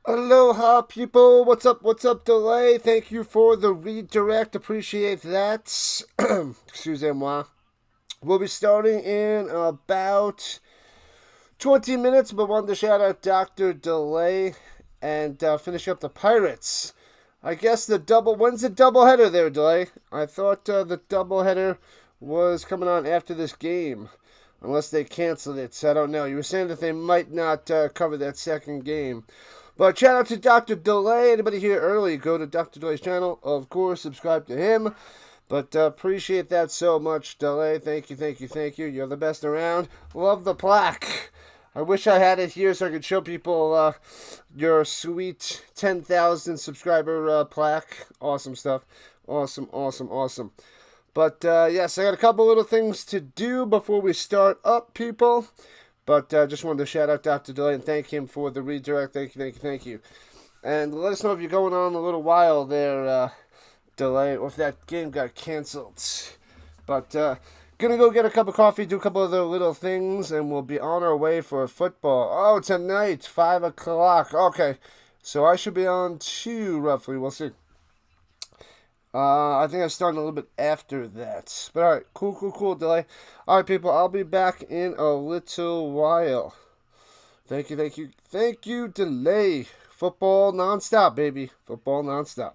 Aloha, people. What's up, Delay? Thank you for the redirect. Appreciate that. Excusez-moi. We'll be starting in about 20 minutes, but wanted to shout out Dr. Delay and finish up the Pirates. I guess the double. When's the doubleheader there, Delay? I thought the doubleheader was coming on after this game. Unless they canceled it, so I don't know. You were saying that they might not cover that second game. But shout out to Dr. Delay. Anybody here early, go to Dr. Delay's channel. Of course, subscribe to him. But appreciate that so much, Delay. Thank you, thank you, thank you. You're the best around. Love the plaque. I wish I had it here so I could show people your sweet 10,000 subscriber plaque. Awesome stuff. Awesome, awesome, awesome. But yes, I got a couple little things to do before we start up, people. But just wanted to shout out Dr. Delay and thank him for the redirect. Thank you, thank you, thank you. And let us know if you're going on a little while there, Delay, or if that game got canceled. But gonna go get a cup of coffee, do a couple other little things, and we'll be on our way for football. Oh, tonight, 5 o'clock. Okay, so I should be on 2 roughly. We'll see. I think I'm starting a little bit after that. But alright, cool, cool, cool, Delay. Alright, people, I'll be back in a little while. Thank you, thank you, thank you, Delay. Football nonstop, baby. Football nonstop.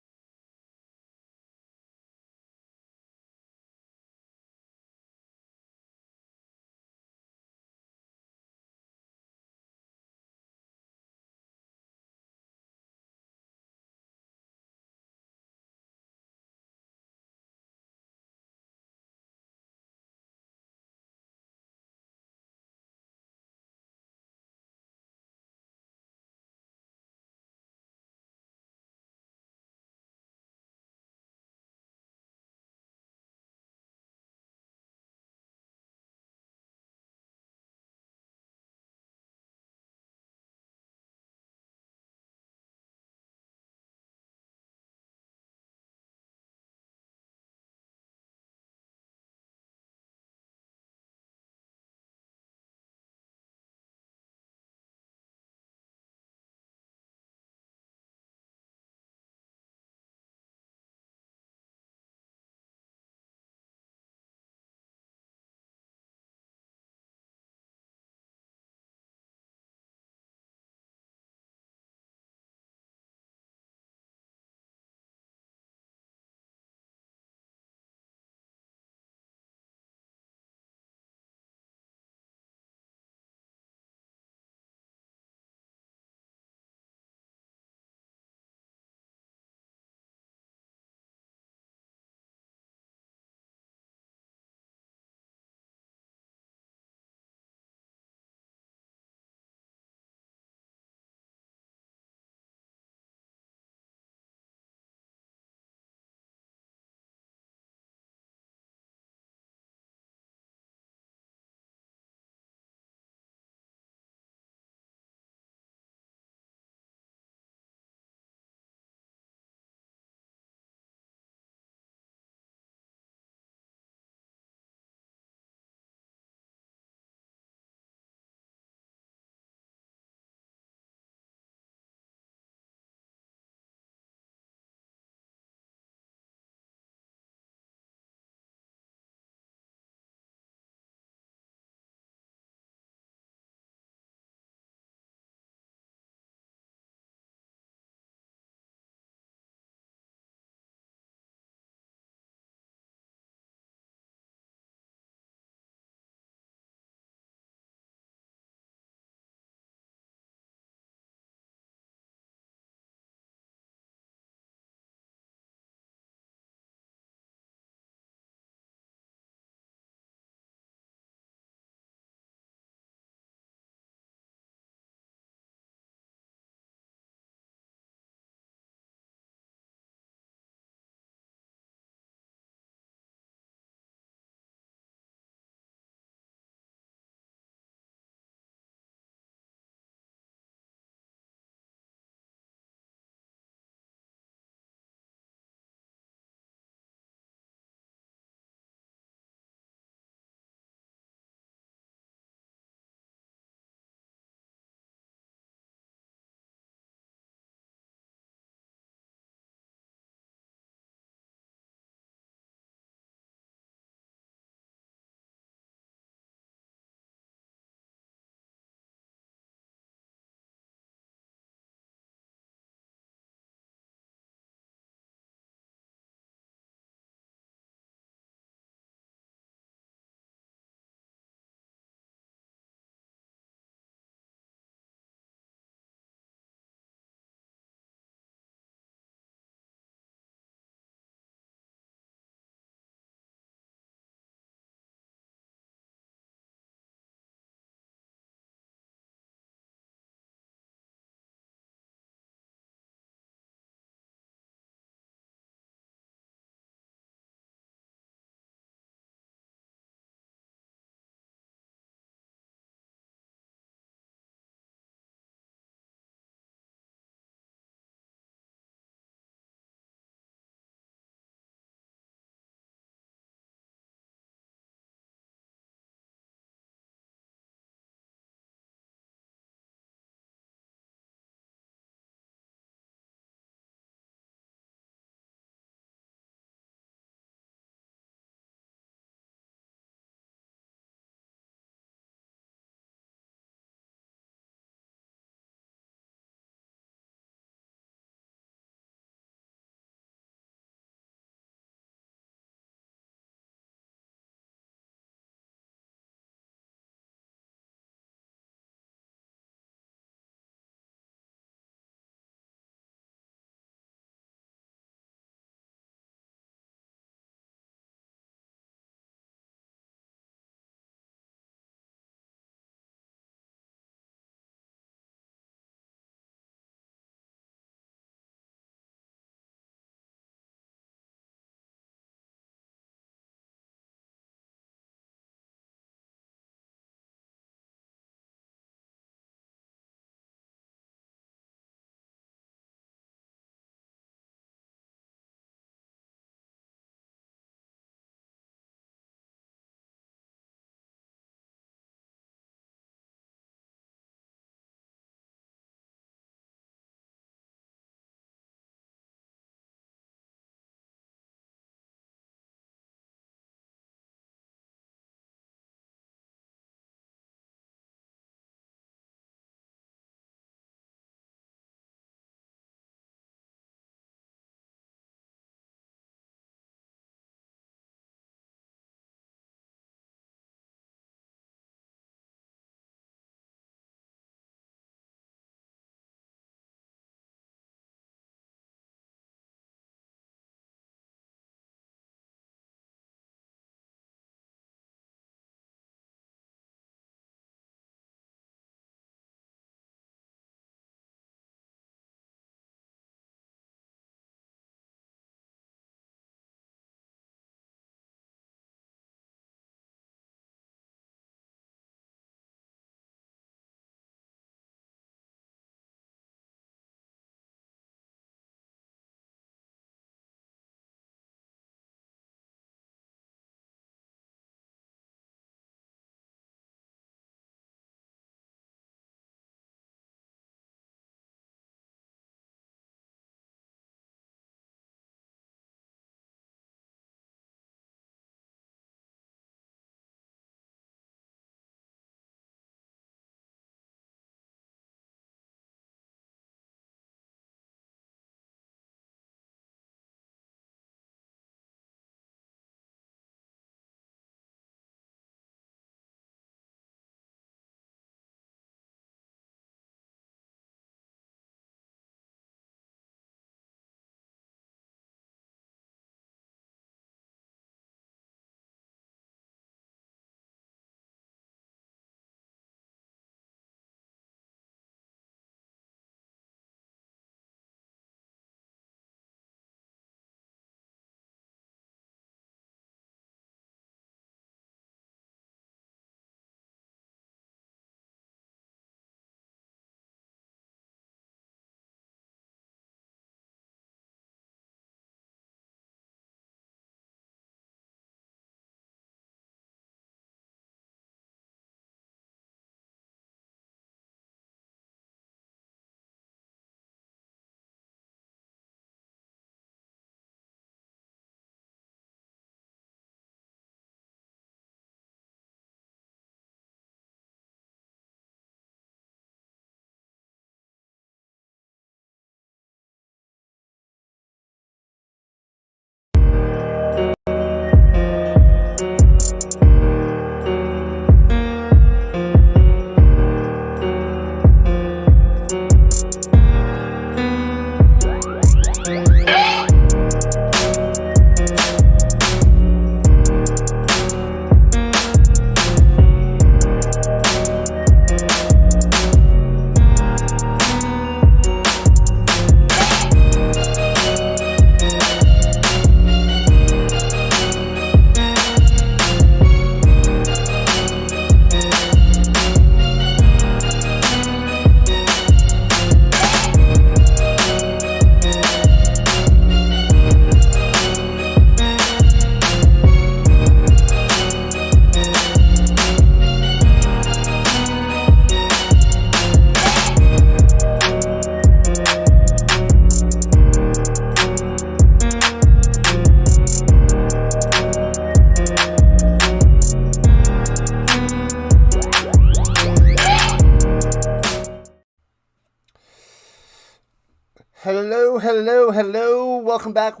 hello. Welcome back.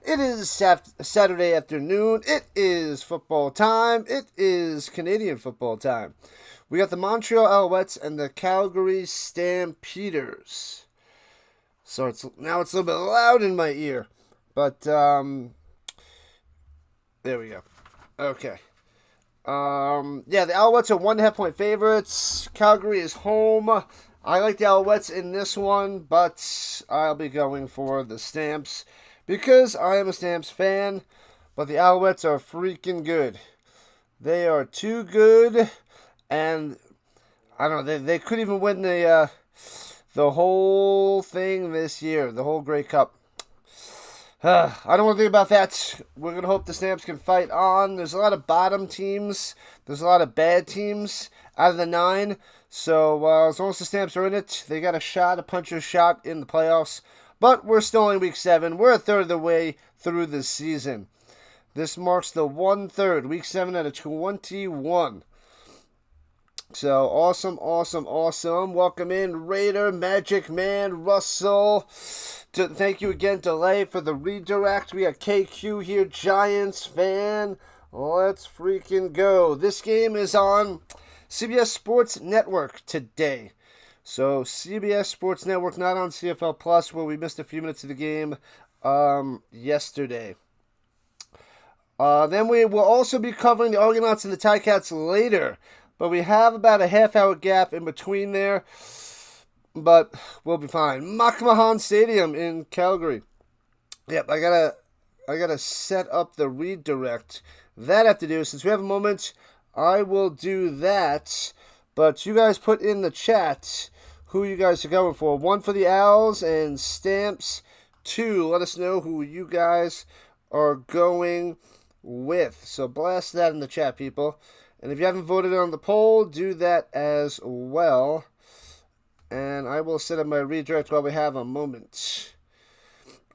It is Saturday afternoon. It is football time. It is Canadian football time. We got the Montreal Alouettes and the Calgary Stampeders. So it's a little bit loud in my ear. But, there we go. Okay. The Alouettes are 1.5 point favorites. Calgary is home. I like the Alouettes in this one, but I'll be going for the Stamps because I am a Stamps fan. But the Alouettes are freaking good. They are too good, and I don't know. They could even win the whole thing this year, the whole Grey Cup. I don't want to think about that. We're going to hope the Stamps can fight on. There's a lot of bottom teams. There's a lot of bad teams out of the 9. So as long as the Stamps are in it, they got a puncher's shot in the playoffs. But we're still only week 7. We're a third of the way through the season. This marks the 1/3, week 7 out of 21. So, awesome. Welcome in, Raider, Magic Man, Russell. Thank you again, Delay, for the redirect. We got KQ here, Giants fan. Let's freaking go. This game is on CBS Sports Network today. So, CBS Sports Network, not on CFL Plus, where we missed a few minutes of the game yesterday. Then we will also be covering the Argonauts and the Ticats later. But we have about a half-hour gap in between there. But we'll be fine. McMahon Stadium in Calgary. Yep, I gotta set up the redirect. That I have to do. Since we have a moment, I will do that. But you guys put in the chat who you guys are going for. 1 for the Owls and Stamps. 2, let us know who you guys are going with. So blast that in the chat, people. And if you haven't voted on the poll, do that as well. And I will set up my redirect while we have a moment.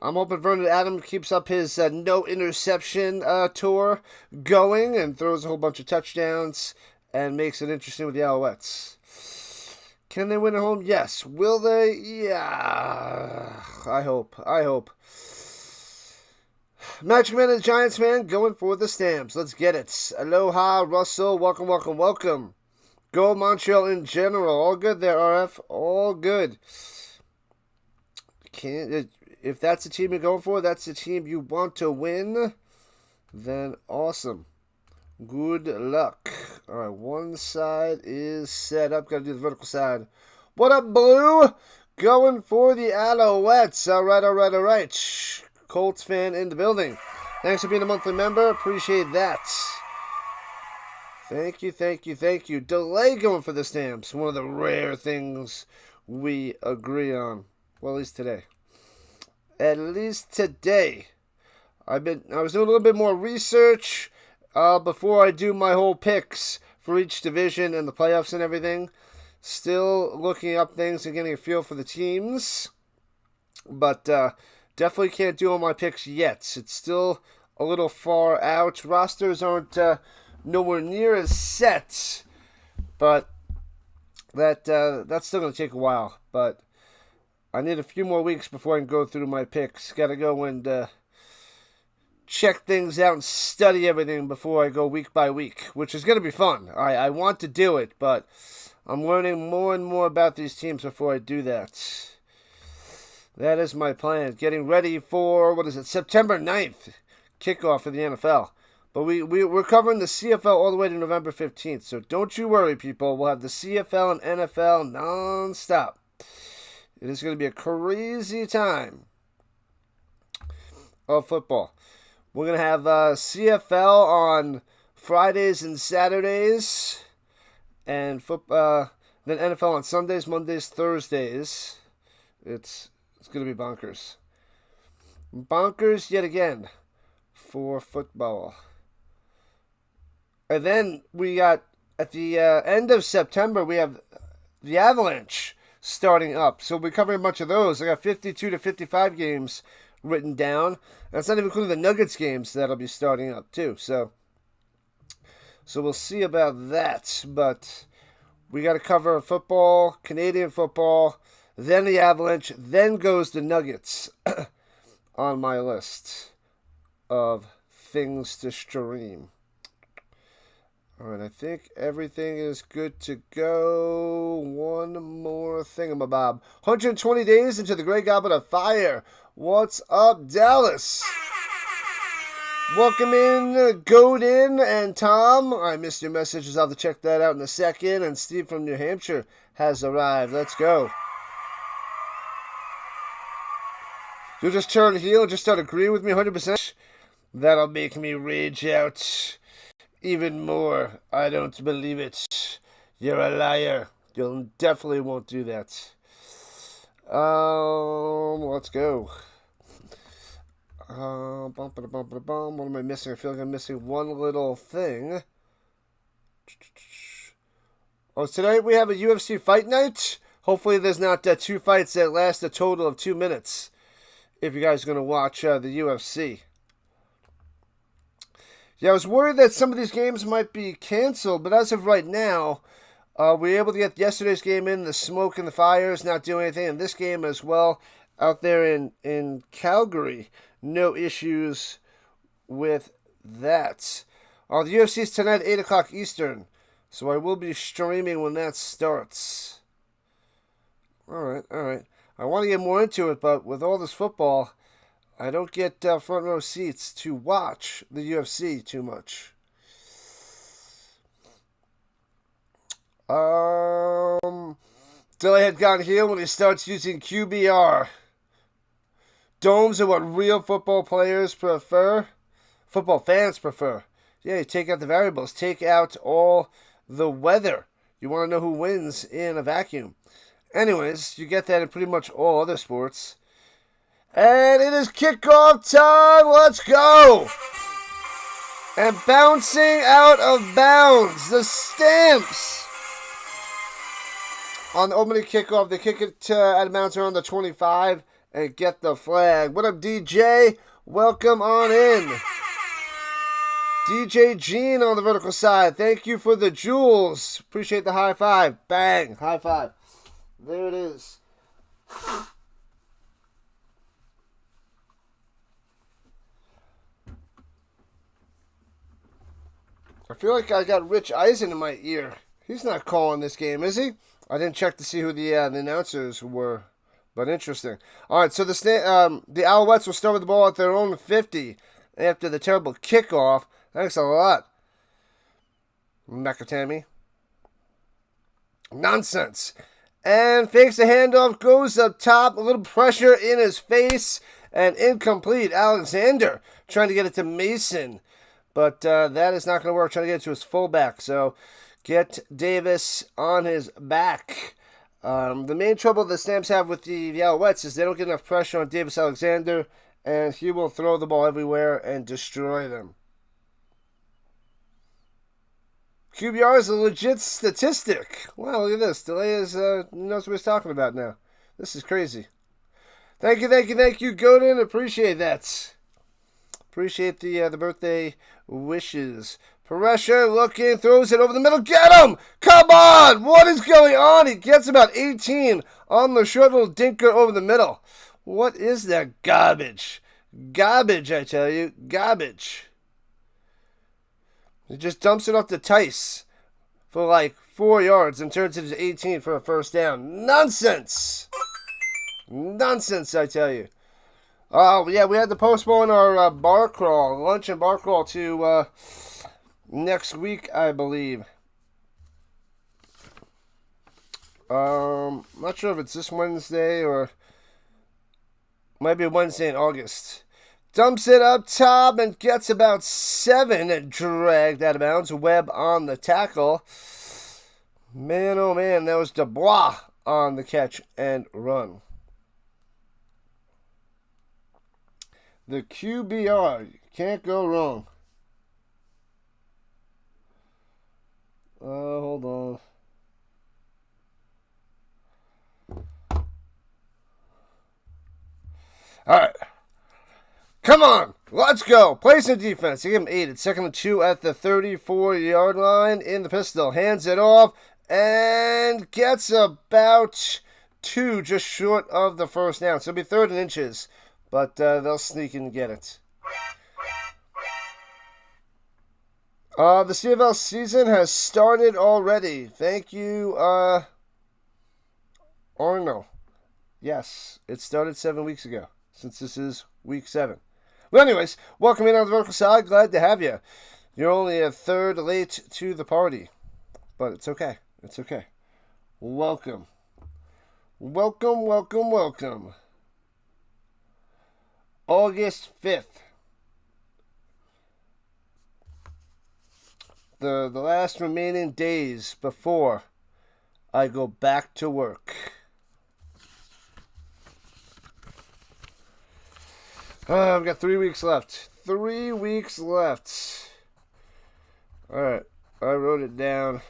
I'm hoping Vernon Adams keeps up his no interception tour going and throws a whole bunch of touchdowns and makes it interesting with the Alouettes. Can they win at home? Yes. Will they? Yeah. I hope. Magic Man and Giants fan going for the Stamps. Let's get it. Aloha, Russell. Welcome. Go Montreal in general. All good there, RF. All good. If that's the team you're going for, that's the team you want to win, then awesome. Good luck. All right, one side is set up. Got to do the vertical side. What up, Blue? Going for the Alouettes. All right. Colts fan in the building. Thanks for being a monthly member. Appreciate that. Thank you. Delay going for the Stamps. One of the rare things we agree on. Well, at least today. I was doing a little bit more research before I do my whole picks for each division and the playoffs and everything. Still looking up things and getting a feel for the teams. But definitely can't do all my picks yet. It's still a little far out. Rosters aren't nowhere near as set, but that's still going to take a while. But I need a few more weeks before I can go through my picks. Got to go and check things out and study everything before I go week by week, which is going to be fun. I want to do it, but I'm learning more and more about these teams before I do that. That is my plan. Getting ready for, September 9th kickoff for the NFL. But we're covering the CFL all the way to November 15th. So don't you worry, people. We'll have the CFL and NFL nonstop. It is going to be a crazy time of football. We're going to have CFL on Fridays and Saturdays. And then NFL on Sundays, Mondays, Thursdays. It's going to be bonkers. Bonkers yet again for football. And then we got, at the end of September, we have the Avalanche starting up. So we'll be covering a bunch of those. I got 52 to 55 games written down. That's not even including the Nuggets games that'll be starting up too. So we'll see about that. But we got to cover football, Canadian football, then the Avalanche, then goes the Nuggets on my list of things to stream. All right, I think everything is good to go. One more thingamabob. 120 days into the Great Goblet of Fire. What's up, Dallas? Welcome in, Godin and Tom. I missed your messages. I'll have to check that out in a second. And Steve from New Hampshire has arrived. Let's go. You'll just turn heel and just start agreeing with me 100%. That'll make me rage out even more. I don't believe it. You're a liar. You definitely won't do that. Let's go. What am I missing? I feel like I'm missing one little thing. Oh, tonight we have a UFC fight night. Hopefully there's not 2 fights that last a total of 2 minutes. If you guys are going to watch the UFC. Yeah, I was worried that some of these games might be canceled, but as of right now, we were able to get yesterday's game in. The smoke and the fires not doing anything, and this game as well out there in Calgary. No issues with that. The UFC is tonight at 8 o'clock Eastern, so I will be streaming when that starts. All right. I want to get more into it, but with all this football, I don't get front row seats to watch the UFC too much. Delay had gotten here when he starts using QBR. Domes are what real football players prefer. Football fans prefer. Yeah, you take out the variables. Take out all the weather. You want to know who wins in a vacuum. Anyways, you get that in pretty much all other sports. And it is kickoff time. Let's go. And bouncing out of bounds. The Stamps. On the opening kickoff, they kick it out of bounds around the 25 and get the flag. What up, DJ? Welcome on in. DJ Gene on the vertical side. Thank you for the jewels. Appreciate the high five. Bang. High five. There it is. I feel like I got Rich Eisen in my ear. He's not calling this game, is he? I didn't check to see who the announcers were, but interesting. All right, so the Alouettes will start with the ball at their own 50 after the terrible kickoff. Thanks a lot, Nakatami. Nonsense. And fakes the handoff, goes up top, a little pressure in his face, and incomplete. Alexander trying to get it to Mason, but that is not going to work. Trying to get it to his fullback, so get Davis on his back. The main trouble the Stamps have with the Alouettes is they don't get enough pressure on Davis Alexander, and he will throw the ball everywhere and destroy them. QBR is a legit statistic. Wow, look at this. Delay knows what he's talking about now. This is crazy. Thank you, Godin. Appreciate that. Appreciate the birthday wishes. Pressure, looking, throws it over the middle. Get him! Come on! What is going on? He gets about 18 on the short little dinker over the middle. What is that garbage? Garbage, I tell you. Garbage. He just dumps it off to Tice for like 4 yards and turns it to 18 for a first down. Nonsense! Nonsense, I tell you. Oh, yeah, we had to postpone our bar crawl, lunch and bar crawl to next week, I believe. Not sure if it's this Wednesday or might be Wednesday in August. Dumps it up top and gets about 7 dragged out of bounds. Webb on the tackle. Man, oh man, that was Dubois on the catch and run. The QBR. Can't go wrong. Hold on. All right. Come on. Let's go. Play some defense. They give him 8. It's 2nd and 2 at the 34-yard line in the pistol. Hands it off and gets about 2 just short of the first down. So it'll be 3rd and inches, but they'll sneak and get it. The CFL season has started already. Thank you, Arno. Yes, it started 7 weeks ago, since this is week 7. Well, anyways, welcome in on the vertical side. Glad to have you. You're only a third late to the party, but it's okay. It's okay. Welcome. Welcome, welcome, welcome. August 5th. The last remaining days before I go back to work. I've got 3 weeks left. 3 weeks left. Alright, I wrote it down.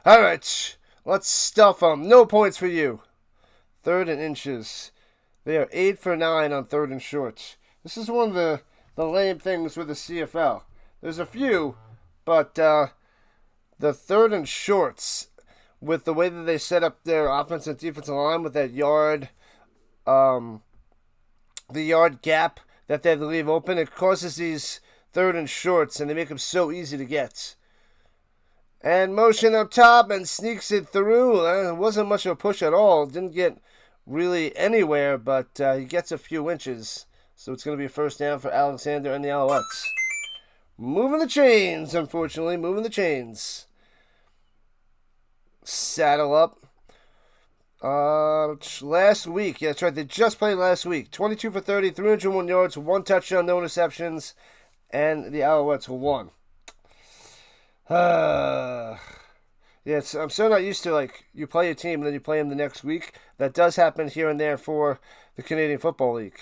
Alright, let's stuff them. No points for you. 3rd and inches. They are 8 for 9 on 3rd and short. This is one of the lame things with the CFL. There's a few, but the 3rd and shorts, with the way that they set up their offensive and defensive line with that yard, the yard gap that they have to leave open, it causes these 3rd and shorts, and they make them so easy to get. And motion up top and sneaks it through. It wasn't much of a push at all. Didn't get really anywhere, but he gets a few inches. So it's going to be a first down for Alexander and the Alouettes. Moving the chains, unfortunately. Moving the chains. Saddle up. Last week. Yeah, that's right. They just played last week. 22 for 30, 301 yards, 1 touchdown, no interceptions. And the Alouettes won. Yes, I'm so not used to, like, you play a team and then you play them the next week. That does happen here and there for the Canadian Football League.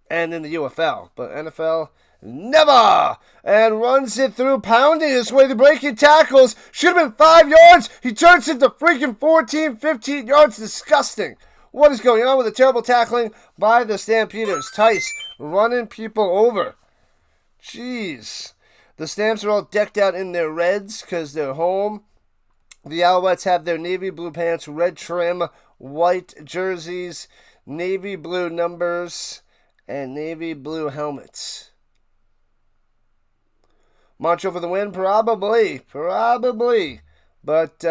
And in the UFL. But NFL, never! And runs it through, pounding his way to breaking tackles. Should have been 5 yards. He turns it to freaking 14, 15 yards. Disgusting. What is going on with the terrible tackling by the Stampeders? Tice running people over. Jeez. The Stamps are all decked out in their reds because they're home. The Alouettes have their navy blue pants, red trim, white jerseys, navy blue numbers, and navy blue helmets. Montreal for the win? Probably. But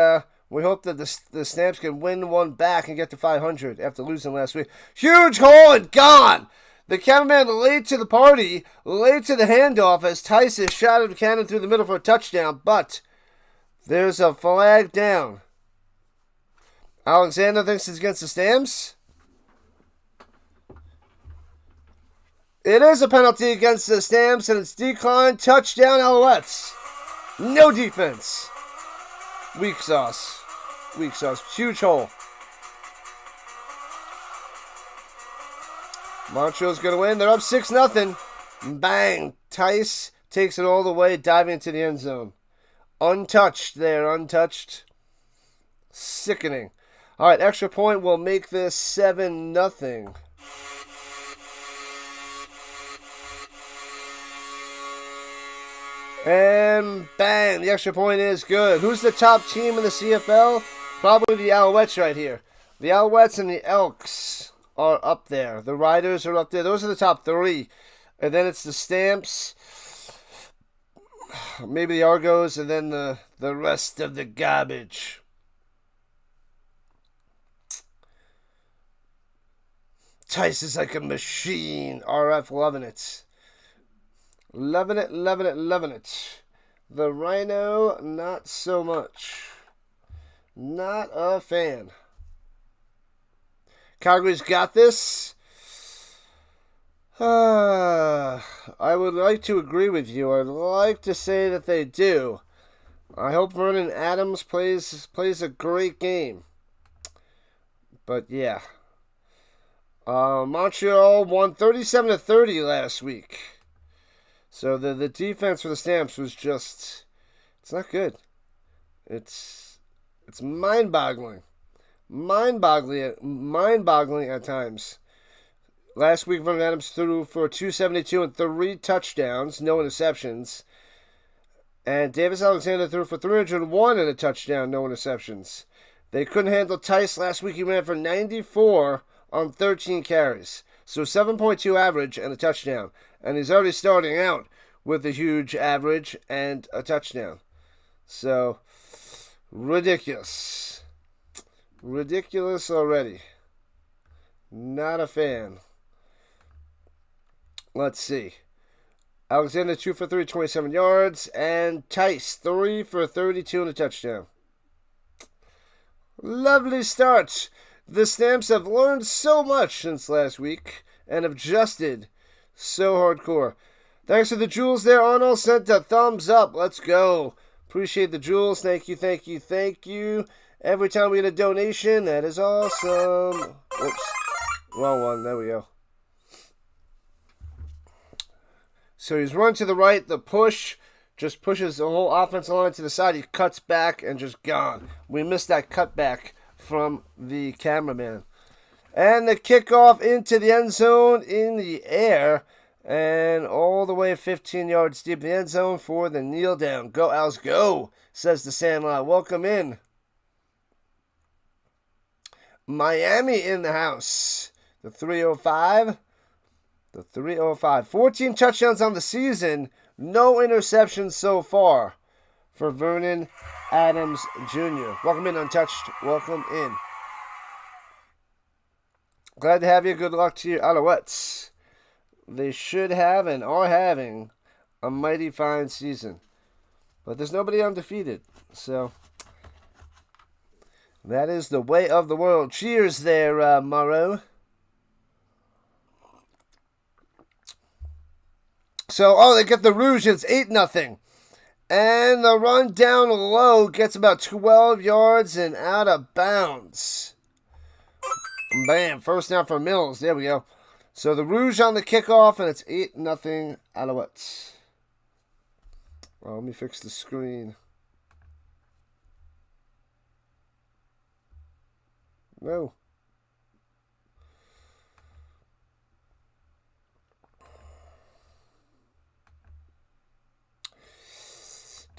we hope that the Stamps can win one back and get to 500 after losing last week. Huge hole and gone! The cameraman late to the party, late to the handoff as Tyson shot the cannon through the middle for a touchdown, but there's a flag down. Alexander thinks it's against the Stamps. It is a penalty against the Stamps, and it's declined. Touchdown, Alouettes. No defense. Weak sauce. Huge hole. Montreal's going to win. They're up 6-0. Bang. Tice takes it all the way, diving into the end zone. Untouched there. Untouched. Sickening. All right, extra point will make this 7-0. And bang, the extra point is good. Who's the top team in the CFL? Probably the Alouettes right here. The Alouettes and the Elks are up there. The Riders are up there. Those are the top 3. And then it's the Stamps, maybe the Argos, and then the rest of the garbage. Tice is like a machine. RF loving it. Loving it. The Rhino, not so much. Not a fan. Calgary's got this. I would like to agree with you. I'd like to say that they do. I hope Vernon Adams plays a great game. But yeah. Montreal won 37-30 last week. So the defense for the Stamps was just, it's not good. It's mind-boggling. Mind-boggling at times. Last week, Vernon Adams threw for 272 and 3 touchdowns, no interceptions. And Davis Alexander threw for 301 and a touchdown, no interceptions. They couldn't handle Tice. Last week he ran for 94 on 13 carries. So 7.2 average and a touchdown. And he's already starting out with a huge average and a touchdown. So, ridiculous. Ridiculous already. Not a fan. Let's see. Alexander 2 for 3, 27 yards. And Tice 3 for 32 and a touchdown. Lovely start. The Stamps have learned so much since last week and have adjusted so hardcore. Thanks to the jewels there. Arnold sent a thumbs up. Let's go. Appreciate the jewels. Thank you, thank you, thank you. Every time we get a donation, that is awesome. Whoops. Wrong one. There we go. So he's run to the right. The push just pushes the whole offensive line to the side. He cuts back and just gone. We missed that cutback from the cameraman. And the kickoff into the end zone in the air. And all the way 15 yards deep in the end zone for the kneel down. Go, Owls, go, says the Sandlot. Welcome in. Miami in the house. The 305. The 305. 14 touchdowns on the season. No interceptions so far for Vernon Adams Jr. Welcome in, Untouched. Welcome in. Glad to have you. Good luck to your Alouettes. They should have and are having a mighty fine season. But there's nobody undefeated. So that is the way of the world. Cheers there, Morrow. So, they get the Rouge. It's 8-0. And the run down low gets about 12 yards and out of bounds. Bam. First down for Mills. There we go. So, the Rouge on the kickoff, and it's 8-0 Alouettes. Well, let me fix the screen. No.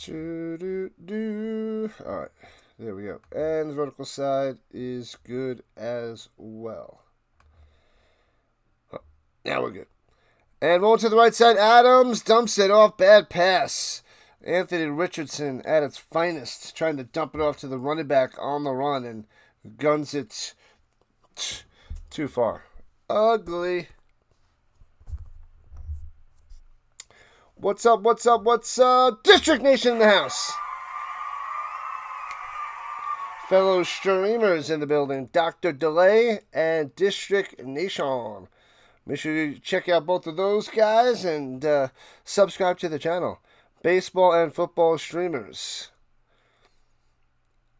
Alright, there we go. And the vertical side is good as well. Now we're good. And rolling to the right side, Adams dumps it off. Bad pass. Anthony Richardson at its finest, trying to dump it off to the running back on the run and guns it too far. Ugly. What's up, what's up, what's up? District Nation in the house. Fellow streamers in the building. Dr. Delay and District Nation. Make sure you check out both of those guys and subscribe to the channel. Baseball and football streamers.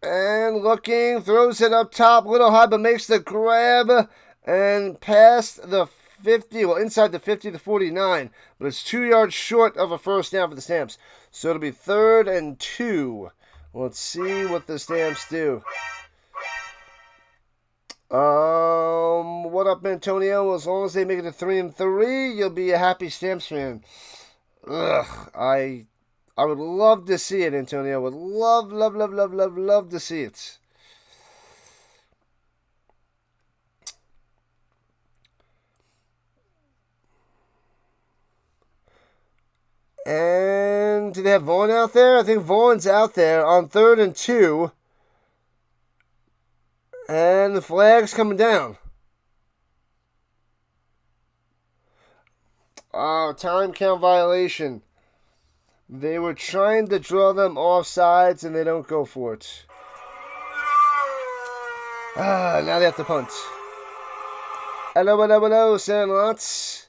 And looking, throws it up top, little high, but makes the grab and past the 50, well, inside the 50 to 49, but it's 2 yards short of a first down for the Stamps. So it'll be 3rd and 2. Let's see what the Stamps do. What up, Antonio? As long as they make it to 3-3, you'll be a happy Stamps fan. Ugh, I would love to see it, Antonio. Would love to see it. And do they have Vaughn out there? I think Vaughn's out there on 3rd and 2. And the flag's coming down. Oh, time count violation. They were trying to draw them off sides and they don't go for it. Now they have to punt. Hello, Sandlots.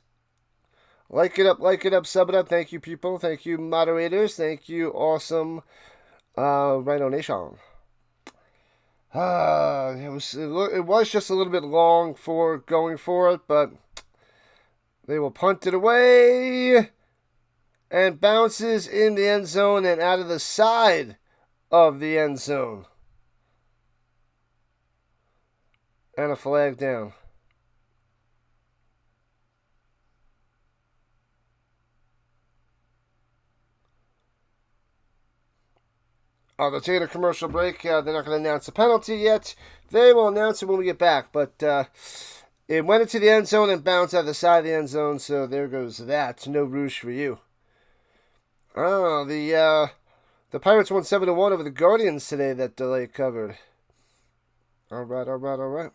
Like it up, sub it up. Thank you, people. Thank you, moderators. Thank you, awesome Rhino Nation. It was just a little bit long for going for it, but they will punt it away. And bounces in the end zone and out of the side of the end zone. And a flag down. Oh, they're taking a commercial break. They're not going to announce the penalty yet. They will announce it when we get back. But it went into the end zone and bounced out the side of the end zone, so there goes that. No rouge for you. Oh, the Pirates won 7-1 over the Guardians today. That delay covered. All right.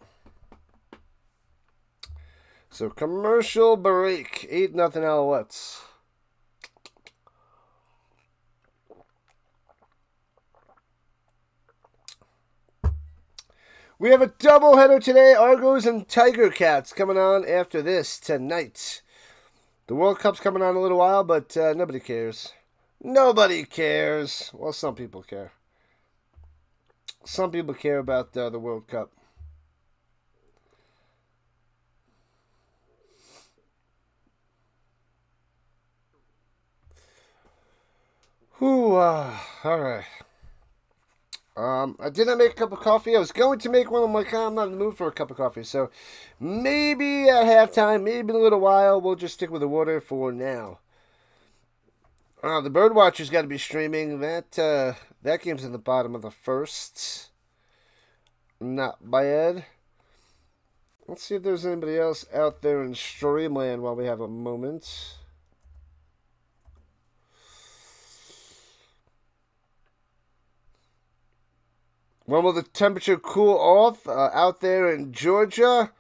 So commercial break, 8-0 Alouettes. We have a doubleheader today. Argos and Tiger Cats coming on after this tonight. The World Cup's coming on in a little while, but nobody cares. Nobody cares. Well, some people care. Some people care about the World Cup. Whew, all right. I did not make a cup of coffee. I was going to make one. I'm like, I'm not in the mood for a cup of coffee. So maybe at halftime, maybe in a little while, we'll just stick with the water for now. The Birdwatcher's got to be streaming. That game's in the bottom of the first. Not bad. Let's see if there's anybody else out there in Streamland while we have a moment. When will the temperature cool off out there in Georgia?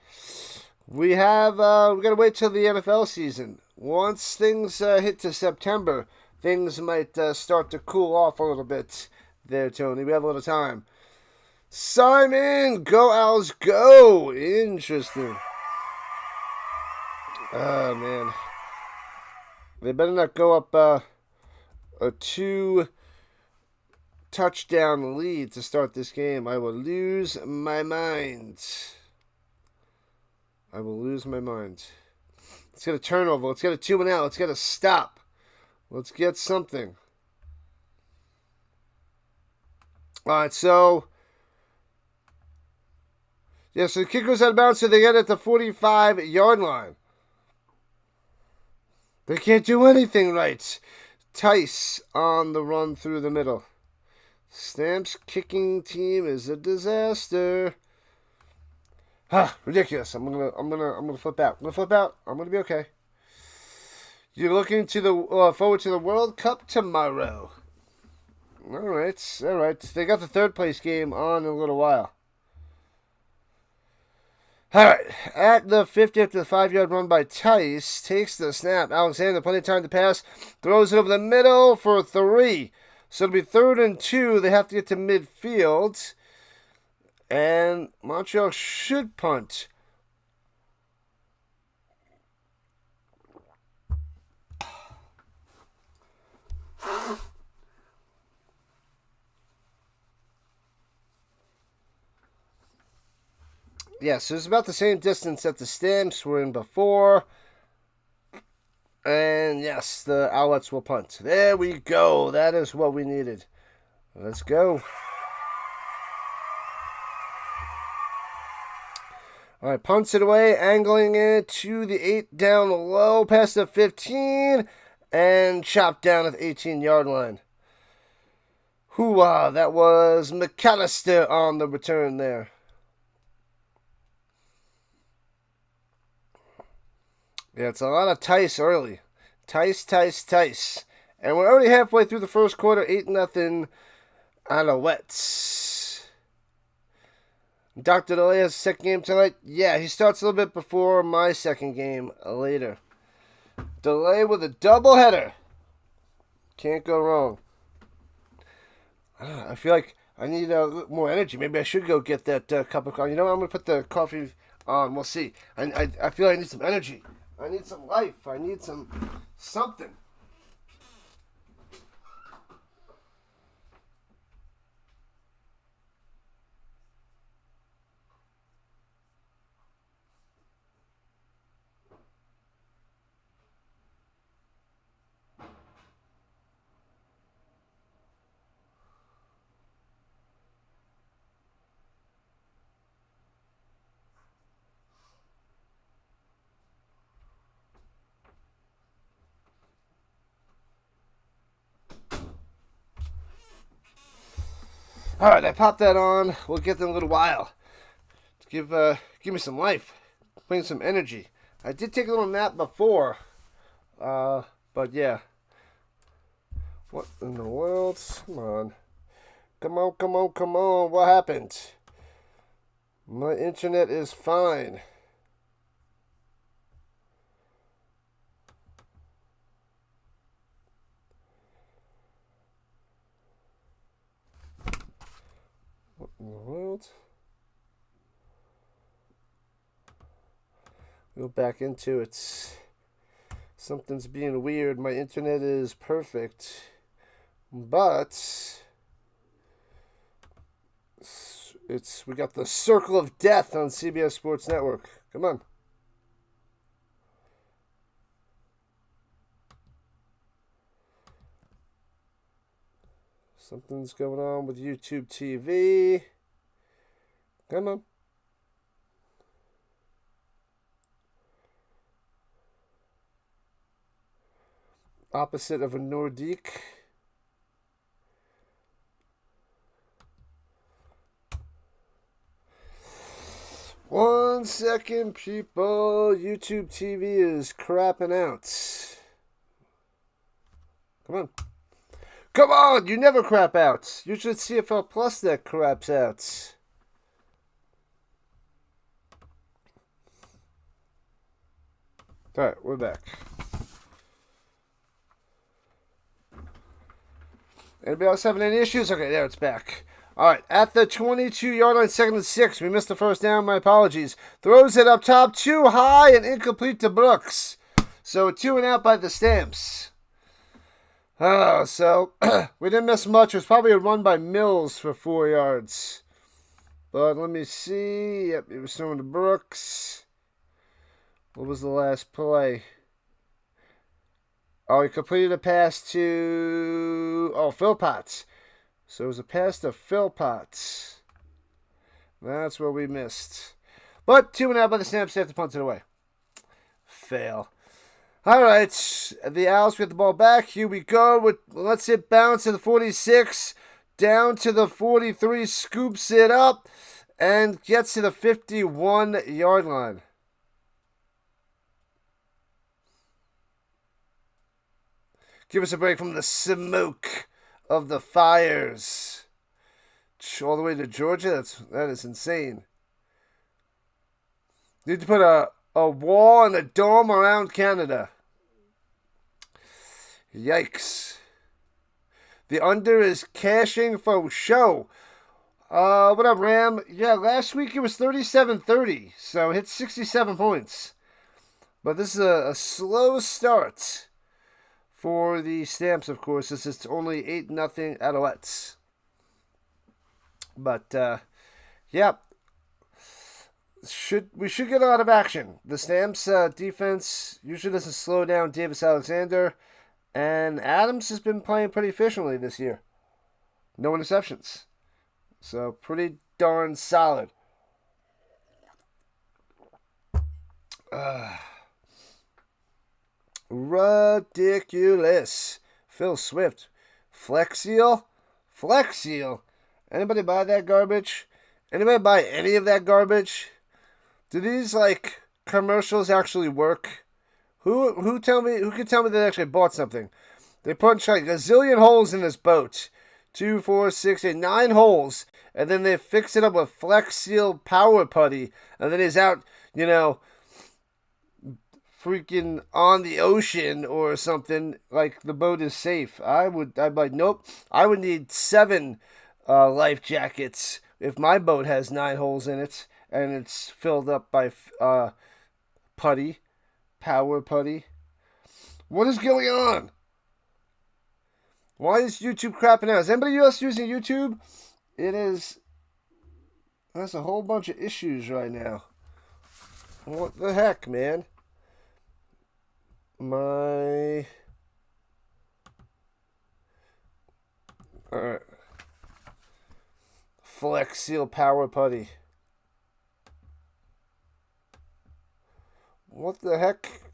We got to wait till the NFL season. Once things hit to September, things might start to cool off a little bit there, Tony. We have a little time. Simon, go Owls, go! Interesting. Oh, man. They better not go up a 2-touchdown lead to start this game. I will lose my mind. Let's get a turnover. Let's get a 2-and-out. Let's get a stop. Let's get something. All right, so... yeah, so the kick goes out of bounds, so they get it at the 45-yard line. They can't do anything right. Tice on the run through the middle. Stamps' kicking team is a disaster. Ridiculous. I'm gonna flip out. I'm gonna be okay. You're looking to the forward to the World Cup tomorrow. All right. They got the third place game on in a little while. All right, at the 50 after the 5-yard run by Tice, takes the snap. Alexander, plenty of time to pass, throws it over the middle for 3. So it'll be 3rd and 2. They have to get to midfield. And Montreal should punt. Yes, it was about the same distance that the Stamps were in before. And yes, the Alouettes will punt. There we go. That is what we needed. Let's go. All right, punts it away, angling it to the 8 down low, past the 15, and chopped down at the 18-yard line. Hoo-ah, that was McAllister on the return there. Yeah, it's a lot of Tice early. Tice. And we're already halfway through the first quarter, 8-0 Alouettes. Dr. Delay has a second game tonight. Yeah, he starts a little bit before my second game later. Delay with a doubleheader. Can't go wrong. I feel like I need a little more energy. Maybe I should go get that cup of coffee. You know what? I'm going to put the coffee on. We'll see. I feel like I need some energy. I need some life. I need something. All right, I popped that on. We'll get in a little while. Give me some life. Bring some energy. I did take a little nap before. But yeah. What in the world? Come on. Come on, come on, come on. What happened? My internet is fine. What in the world? Go back into it. Something's being weird. My internet is perfect. But we got the Circle of Death on CBS Sports Network. Come on. Something's going on with YouTube TV. Come on. Opposite of a Nordique. One second, people. YouTube TV is crapping out. Come on. Come on! You never crap out. Usually it's CFL Plus that craps out. Alright, we're back. Anybody else having any issues? Okay, there, it's back. Alright, at the 22-yard line, 2nd and 6. We missed the first down, my apologies. Throws it up top, too high and incomplete to Brooks. So 2 and out by the Stamps. So we didn't miss much. It was probably a run by Mills for 4 yards. But let me see. Yep, it was throwing to Brooks. What was the last play? Oh, he completed a pass to... Oh, Philpotts. So it was a pass to Philpotts. That's where we missed. But 2 and out by the Stamps. They have to punt it away. Fail. All right, the Owls get the ball back. Here we go. Let's it bounce to the 46, down to the 43, scoops it up, and gets to the 51-yard line. Give us a break from the smoke of the fires. All the way to Georgia? That is insane. Need to put a wall and a dome around Canada. Yikes. The under is cashing for show. What up, Ram? Yeah, last week it was 37-30, so hit 67 points. But this is a slow start for the Stamps, of course. This is only 8-0 Alouettes. But, yeah. We should get a lot of action. The Stamps defense usually doesn't slow down Davis Alexander, and Adams has been playing pretty efficiently this year. No interceptions. So pretty darn solid. Ridiculous. Phil Swift. Flex Seal? Anybody buy that garbage? Anybody buy any of that garbage? Do these commercials actually work? Who can tell me they actually bought something? They punch a zillion holes in this boat. 2, 4, 6, 8, 9 holes, and then they fix it up with Flex Seal Power Putty, and then he's out, freaking on the ocean or something, like the boat is safe. I'd be like, nope. I would need 7 life jackets if my boat has 9 holes in it. And it's filled up by putty, power putty. What is going on? Why is YouTube crapping out? Is anybody else using YouTube? There's a whole bunch of issues right now. What the heck, man? Alright. Flex Seal Power Putty. What the heck?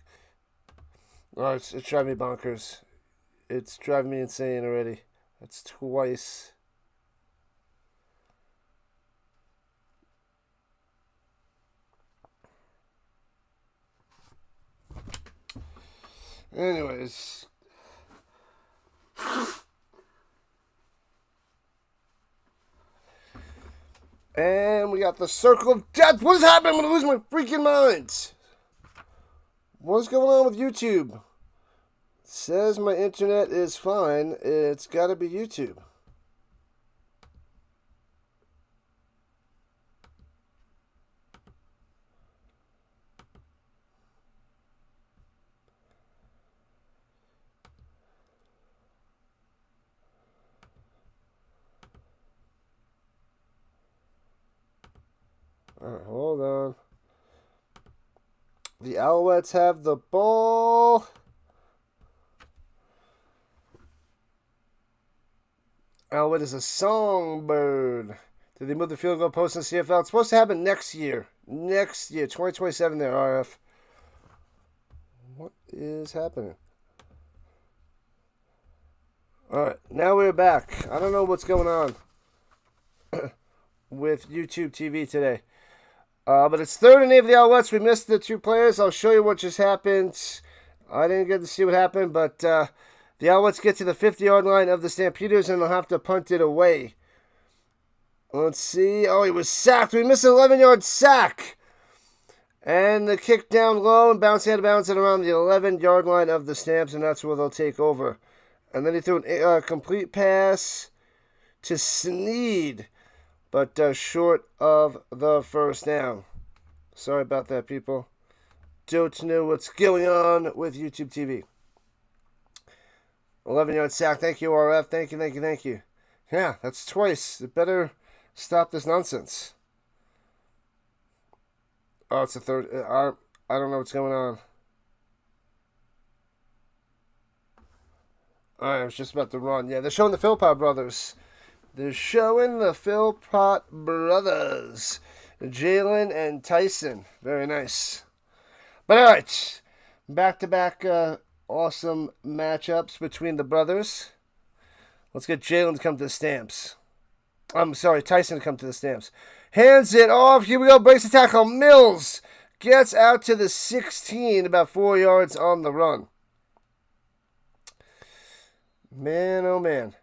Oh, it's driving me bonkers. It's driving me insane already. That's twice. Anyways. And we got the Circle of Death. What is happening? I'm going to lose my freaking mind. What's going on with YouTube? It says my internet is fine. It's got to be YouTube. All right, hold on. The Alouettes have the ball. Alouette is a songbird. Did they move the field goal post in CFL? It's supposed to happen next year. Next year, 2027 there, RF. What is happening? All right, now we're back. I don't know what's going on with YouTube TV today. But it's 3rd and 8 of the Alouettes. We missed the 2 players. I'll show you what just happened. I didn't get to see what happened, but the Alouettes get to the 50-yard line of the Stampeders, and they'll have to punt it away. Let's see. Oh, he was sacked. We missed an 11-yard sack. And the kick down low and bouncing out of bounds at around the 11-yard line of the Stamps, and that's where they'll take over. And then he threw a complete pass to Sneed, but short of the first down. Sorry about that, people. Don't know what's going on with YouTube TV. 11-yard sack. Thank you, RF. Thank you, thank you, thank you. Yeah, that's twice. It better stop this nonsense. Oh, it's a 3rd. I don't know what's going on. I was just about to run. Yeah, they're showing the Philpott brothers. They're showing the Philpott brothers. Jalen and Tyson. Very nice. But all right. Back-to-back awesome matchups between the brothers. Let's get Jalen to come to the Stamps. I'm sorry, Tyson to come to the Stamps. Hands it off. Here we go. Breaks the tackle. Mills gets out to the 16. About 4 yards on the run. Man, oh man.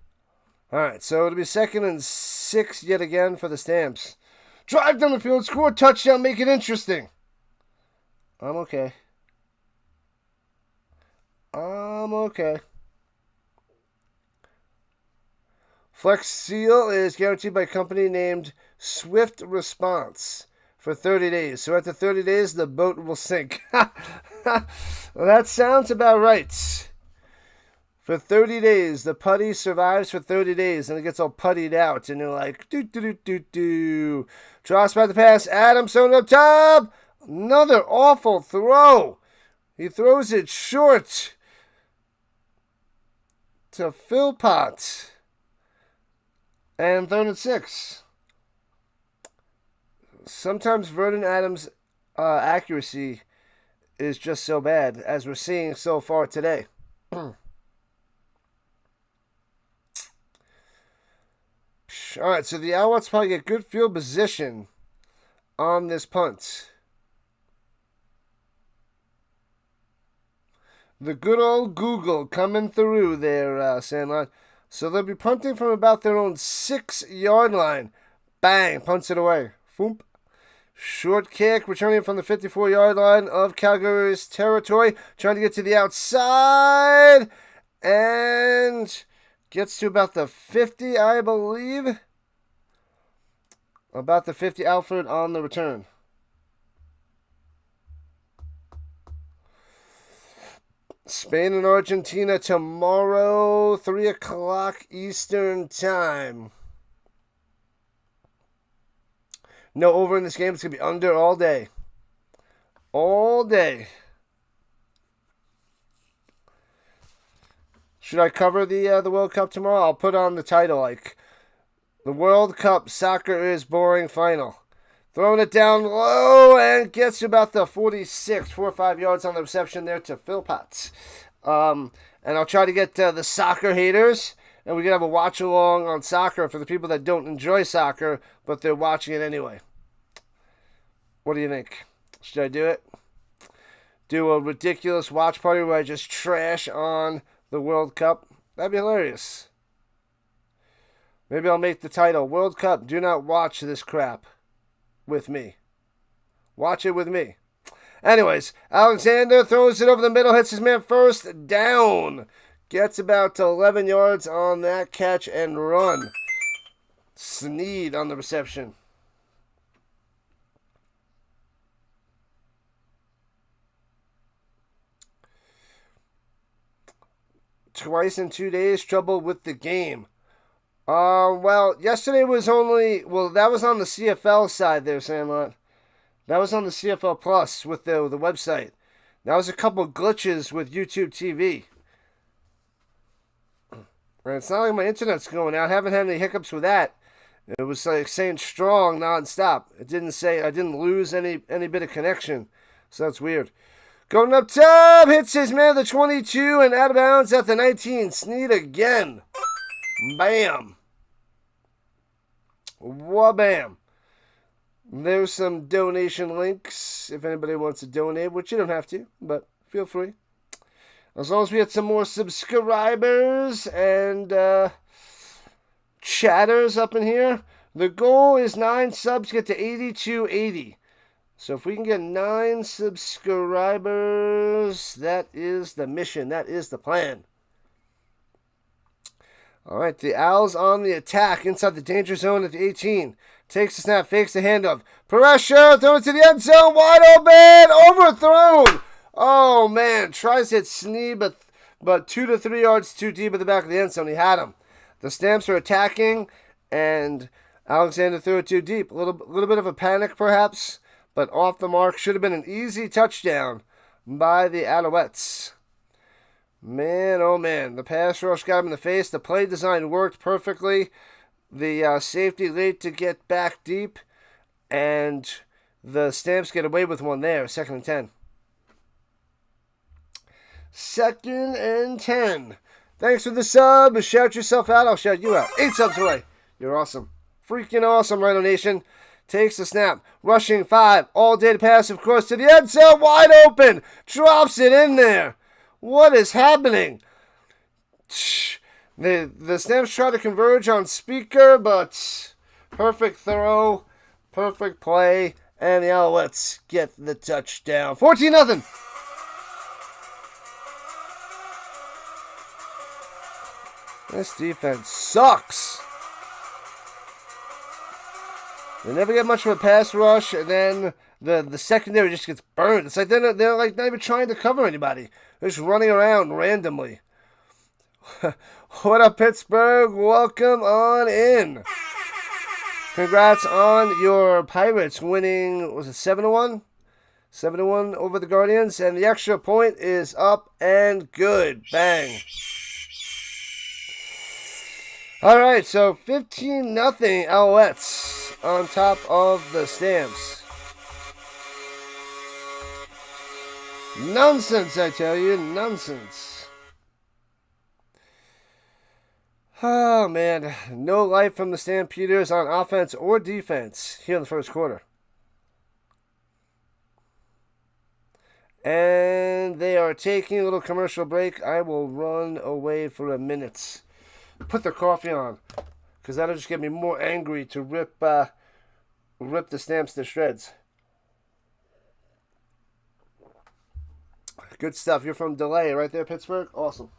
All right, so it'll be 2nd and 6 yet again for the Stamps. Drive down the field, score a touchdown, make it interesting. I'm okay. Flex Seal is guaranteed by a company named Swift Response for 30 days. So after 30 days, the boat will sink. Well, that sounds about right. For 30 days, the putty survives for 30 days, and it gets all puttied out, and you're like, do. Drops by the pass, Adamson up top. Another awful throw. He throws it short to Philpott. And 3rd and 6. Sometimes Vernon Adams' accuracy is just so bad, as we're seeing so far today. All right, so the Alouettes probably get good field position on this punt. The good old Google coming through there, Sandlot. So they'll be punting from about their own 6-yard line. Bang, punts it away. Foomp. Short kick, returning from the 54-yard line of Calgary's territory. Trying to get to the outside. And gets to about the 50, I believe. About the 50, Alfred on the return. Spain and Argentina tomorrow, 3 o'clock Eastern time. No over in this game. It's going to be under all day. All day. Should I cover the World Cup tomorrow? I'll put on the title like, the World Cup Soccer is Boring Final. Throwing it down low and gets to about the 46, 4 or 5 yards on the reception there to Philpott. And I'll try to get the soccer haters, and we can have a watch along on soccer for the people that don't enjoy soccer, but they're watching it anyway. What do you think? Should I do it? Do a ridiculous watch party where I just trash on the World Cup. That'd be hilarious. Maybe I'll make the title World Cup. Do not watch this crap with me. Watch it with me. Anyways, Alexander throws it over the middle, hits his man first down. Gets about 11 yards on that catch and run. Sneed on the reception. Twice in 2 days, trouble with the game. Well, yesterday was that was on the CFL side there, Sandlot. That was on the CFL Plus with the website. That was a couple glitches with YouTube TV. And it's not like my internet's going out. I haven't had any hiccups with that. It was like saying strong nonstop. It didn't say I didn't lose any bit of connection. So that's weird. Going up top, hits his man at the 22 and out of bounds at the 19. Sneed again. Bam. Wabam. There's some donation links if anybody wants to donate, which you don't have to, but feel free. As long as we get some more subscribers and chatters up in here. The goal is 9 subs to get to 8280. So if we can get 9 subscribers, that is the mission. That is the plan. All right, the Owls on the attack inside the danger zone at the 18. Takes the snap, fakes the handoff. Pressure, throw it to the end zone, wide open, overthrown. Oh, man, tries to hit Sneed, but 2 to 3 yards too deep at the back of the end zone. He had him. The Stamps are attacking, and Alexander threw it too deep. A little bit of a panic, perhaps, but off the mark. Should have been an easy touchdown by the Alouettes. Man, oh man, the pass rush got him in the face. The play design worked perfectly. The safety late to get back deep, and the Stamps get away with one there. 2nd and 10. 2nd and 10. Thanks for the sub. Shout yourself out. I'll shout you out. 8 subs away. You're awesome. Freaking awesome, Rhino Nation. Takes the snap. Rushing 5. All day to pass, of course, to the end zone. Wide open. Drops it in there. What is happening? The Stamps try to converge on Speaker, but perfect throw, perfect play, and the Alouettes get the touchdown. 14-0. This defense sucks. They never get much of a pass rush, and then the secondary just gets burned. It's like they're like not even trying to cover anybody. They're just running around randomly. What up, Pittsburgh? Welcome on in. Congrats on your Pirates winning, was it 7-1? 7-1 over the Guardians, and the extra point is up and good. Bang. All right, so 15-0 Alouettes on top of the Stamps. Nonsense, I tell you, nonsense. Oh, man, no life from the Stampeders on offense or defense here in the first quarter. And they are taking a little commercial break. I will run away for a minute. Put the coffee on, because that'll just get me more angry to rip the Stamps to shreds. Good stuff. You're from Delay, right there, Pittsburgh? Awesome.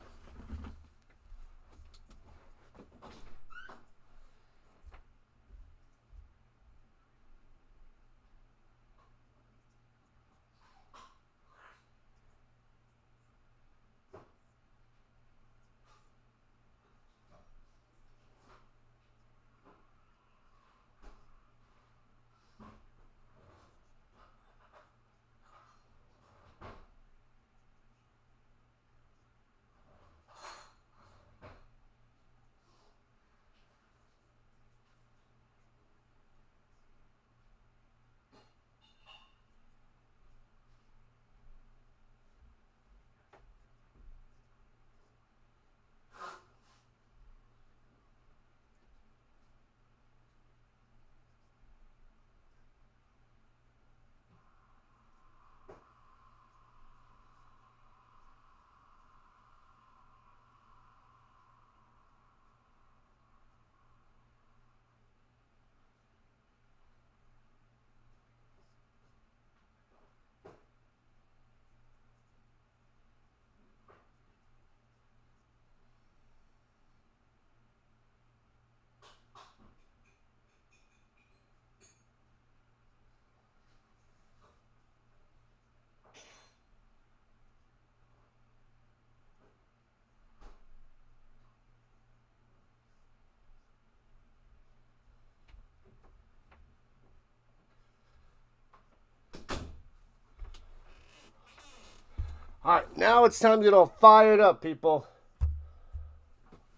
Alright, now it's time to get all fired up, people.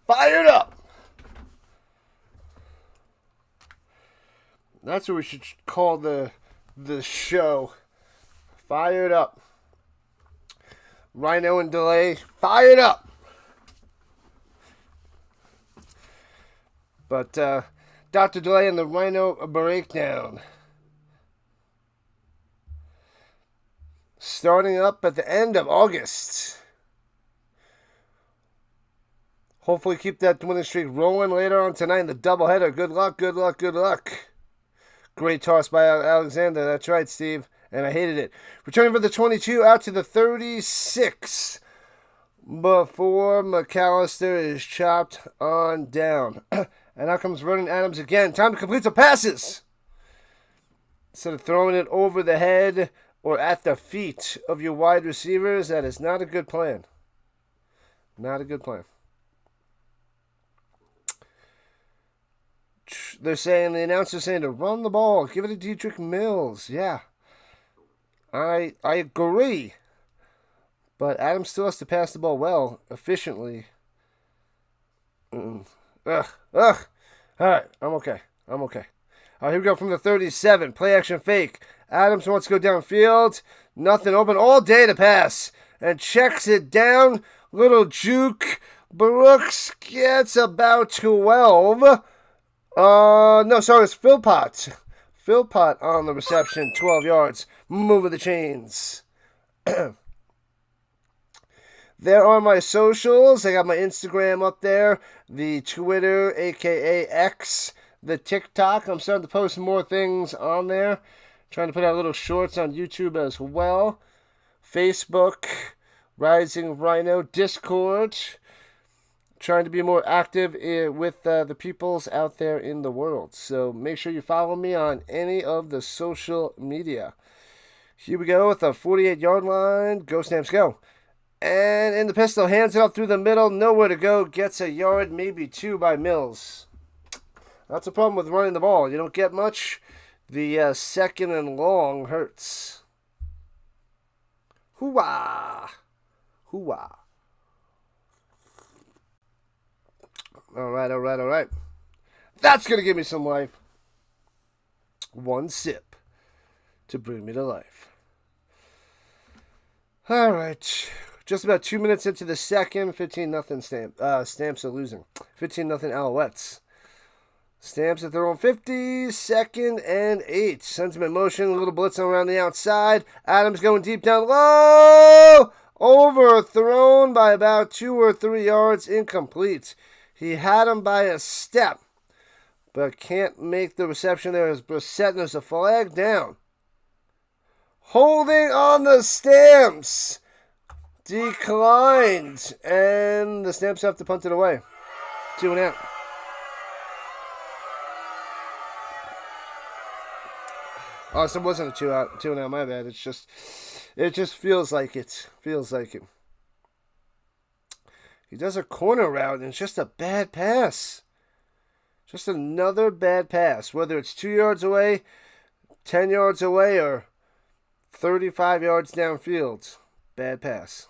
Fired up! That's what we should call the show. Fired up. Rhino and Delay, fired up! But, Dr. Delay and the Rhino Breakdown. Starting up at the end of August. Hopefully keep that winning streak rolling later on tonight in the doubleheader. Good luck, good luck, good luck. Great toss by Alexander. That's right, Steve. And I hated it. Returning for the 22 out to the 36 before McAllister is chopped on down. And out comes Vernon Adams again. Time to complete some passes. Instead of throwing it over the head or at the feet of your wide receivers, that is not a good plan. Not a good plan. They're saying, the announcer's saying to run the ball. Give it to Dietrich Mills. Yeah. I agree. But Adams still has to pass the ball well, efficiently. Ugh. All right, I'm okay. All right, here we go from the 37. Play action fake. Adams wants to go downfield. Nothing open all day to pass. And checks it down. Little juke. Brooks gets about 12. No, sorry, it's Philpott. Philpott on the reception, 12 yards. Moving the chains. There are my socials. I got my Instagram up there, the Twitter, a.k.a. X, the TikTok. I'm starting to post more things on there. Trying to put out little shorts on YouTube as well. Facebook, Rising Rhino, Discord. Trying to be more active with the peoples out there in the world. So make sure you follow me on any of the social media. Here we go with a 48-yard line. Go Stamps, go. And in the pistol, hands it up through the middle. Nowhere to go. Gets a yard, maybe 2 by Mills. That's a problem with running the ball. You don't get much. The second and long hurts. Hoo-wah! Hoo-wah! All right. That's going to give me some life. One sip to bring me to life. All right. Just about 2 minutes into the second. 15-0 Stamps are losing. 15-0 Alouettes. Stamps at their own 50. Second and 8. Sentiment motion. A little blitz around the outside. Adams going deep down low. Overthrown by about 2 or 3 yards. Incomplete. He had him by a step, but can't make the reception there as Brissett, and there's a flag down. Holding on the Stamps. Declined. And the Stamps have to punt it away. 2 and out. Oh, so it wasn't a 2 and out, my bad. It just feels like it. He does a corner route, and it's just a bad pass. Just another bad pass. Whether it's 2 yards away, 10 yards away, or 35 yards downfield. Bad pass.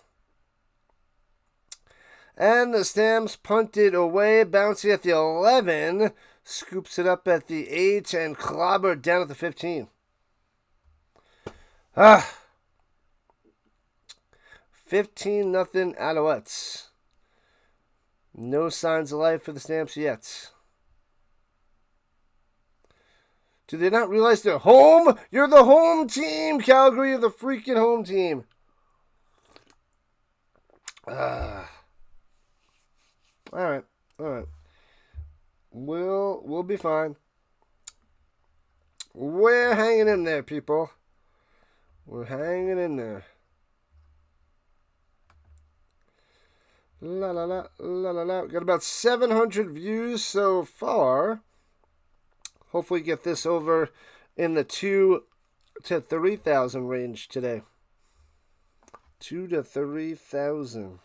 And the Stamps punted away, bouncing at the 11. Scoops it up at the 8, and clobbered down at the 15. 15-0 Alouettes. No signs of life for the Stamps yet. Do they not realize they're home? You're the home team, Calgary. You're the freaking home team. All right. We'll be fine. We're hanging in there, people. We're hanging in there. La la la, la la la. Got about 700 views so far. Hopefully get this over in the 2,000 to 3,000 range today. 2,000 to 3,000.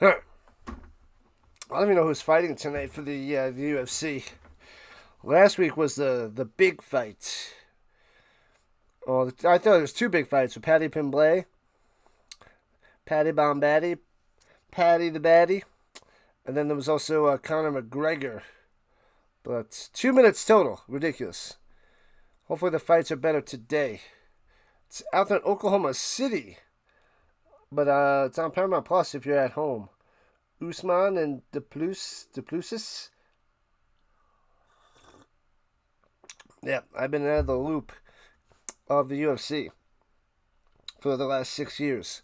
All right. I don't even know who's fighting tonight for the UFC. Last week was the big fight. Oh, I thought there was two big fights with Paddy Pimblay, Paddy Bombaddy, Paddy the Baddie, and then there was also Conor McGregor. But 2 minutes total. Ridiculous. Hopefully the fights are better today. It's out there in Oklahoma City. But it's on Paramount Plus if you're at home. Usman and Duplessis. Yeah, I've been out of the loop of the UFC for the last 6 years.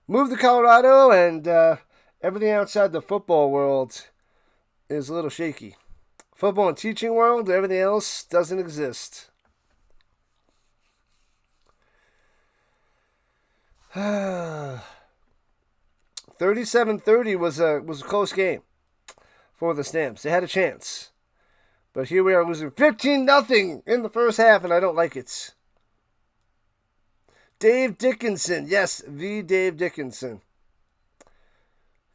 Moved to Colorado, and everything outside the football world is a little shaky. Football and teaching world, everything else doesn't exist. 37-30 was a close game for the Stamps. They had a chance. But here we are losing 15-0 in the first half, and I don't like it. Dave Dickinson. Yes, the Dave Dickinson.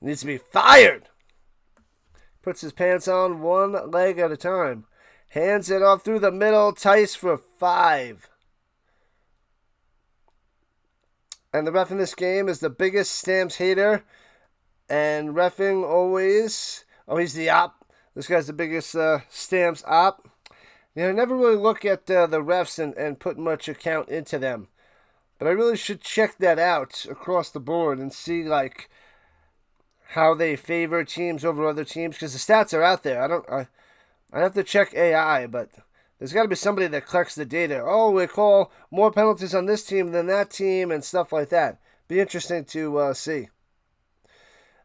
Needs to be fired. Puts his pants on one leg at a time. Hands it off through the middle. Tice for 5. And the ref in this game is the biggest Stamps hater. And reffing always... Oh, he's the op. This guy's the biggest Stamps op. You know, I never really look at the refs and put much account into them. But I really should check that out across the board and see, like, how they favor teams over other teams. Because the stats are out there. I have to check AI, but there's got to be somebody that collects the data. Oh, we call more penalties on this team than that team and stuff like that. Be interesting to see.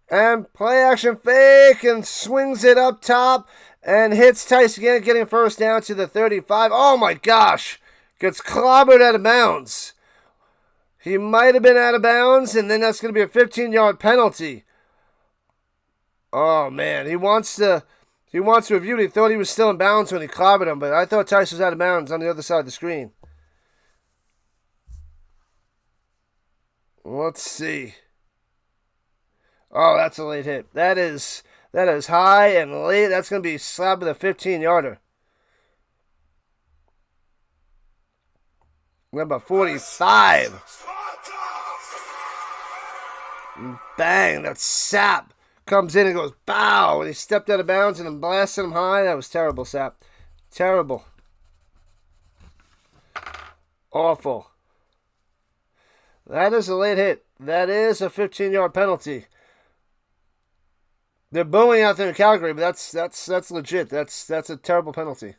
And play action fake and swings it up top and hits Tice again, getting first down to the 35. Oh my gosh! Gets clobbered out of bounds. He might have been out of bounds, and then that's going to be a 15-yard penalty. Oh man, he wants to review it. He thought he was still in bounds when he clobbered him, but I thought Tice was out of bounds on the other side of the screen. Let's see. Oh, that's a late hit. That is high and late. That's going to be slapped with a 15-yarder. Number 45. Bang, that sap comes in and goes, bow. And he stepped out of bounds and then blasted him high. That was terrible, Sap. Terrible. Awful. That is a late hit. That is a 15-yard penalty. They're booing out there in Calgary, but that's legit. That's a terrible penalty.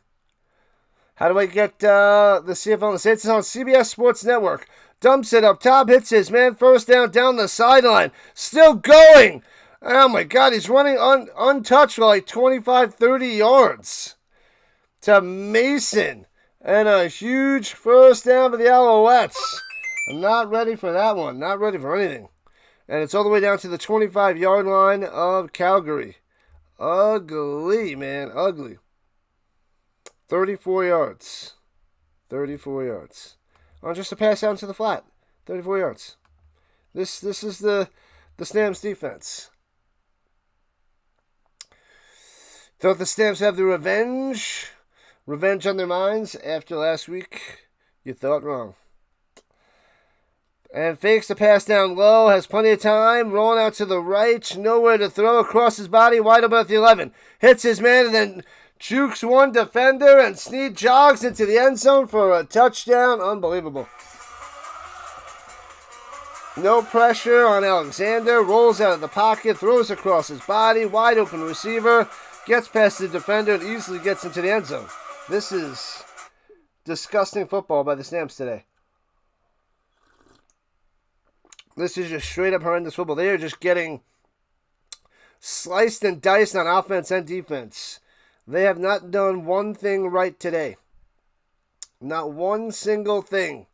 How do I get the CFL in the States? It's on CBS Sports Network. Dumps it up top, hits his man, first down the sideline. Still going. Oh my God, he's running untouched for like 25, 30 yards. To Mason. And a huge first down for the Alouettes. I'm not ready for that one. Not ready for anything. And it's all the way down to the 25-yard line of Calgary. Ugly, man. Ugly. 34 yards. 34 yards. Oh, just a pass down to the flat. 34 yards. This is the Stamps defense. Thought the Stamps have the revenge on their minds after last week. You thought wrong. And fakes the pass down low, has plenty of time, rolling out to the right, nowhere to throw, across his body, wide open at the 11. Hits his man and then jukes one defender, and Snead jogs into the end zone for a touchdown. Unbelievable. No pressure on Alexander, rolls out of the pocket, throws across his body, wide open receiver, gets past the defender and easily gets into the end zone. This is disgusting football by the Stamps today. This is just straight up horrendous football. They are just getting sliced and diced on offense and defense. They have not done one thing right today. Not one single thing.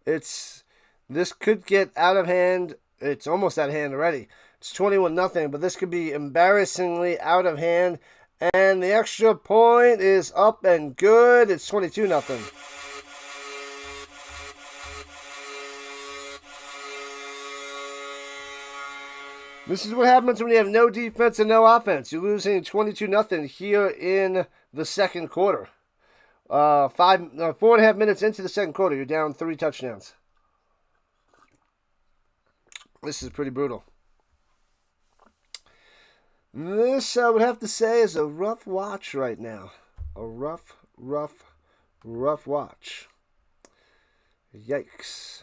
This could get out of hand. It's almost out of hand already. It's 21-0, but this could be embarrassingly out of hand. And the extra point is up and good. It's 22-0. This is what happens when you have no defense and no offense. You're losing 22-0 here in the second quarter. 4.5 minutes into the second quarter, you're down 3 touchdowns. This is pretty brutal. This, I would have to say, is a rough watch right now. A rough watch. Yikes.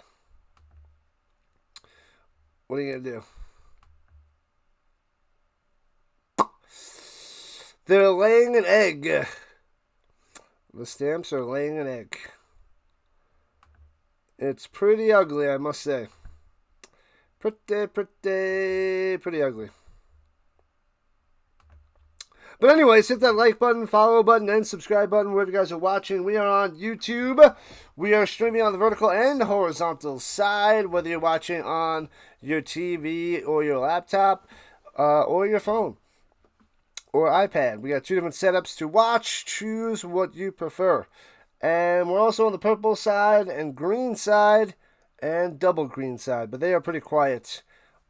What are you going to do? They're laying an egg. The Stamps are laying an egg. It's pretty ugly, I must say. Pretty ugly. But anyways, hit that like button, follow button, and subscribe button wherever you guys are watching. We are on YouTube. We are streaming on the vertical and horizontal side, whether you're watching on your TV or your laptop or your phone or iPad. We got 2 different setups to watch. Choose what you prefer. And we're also on the purple side and green side and double green side. But they are pretty quiet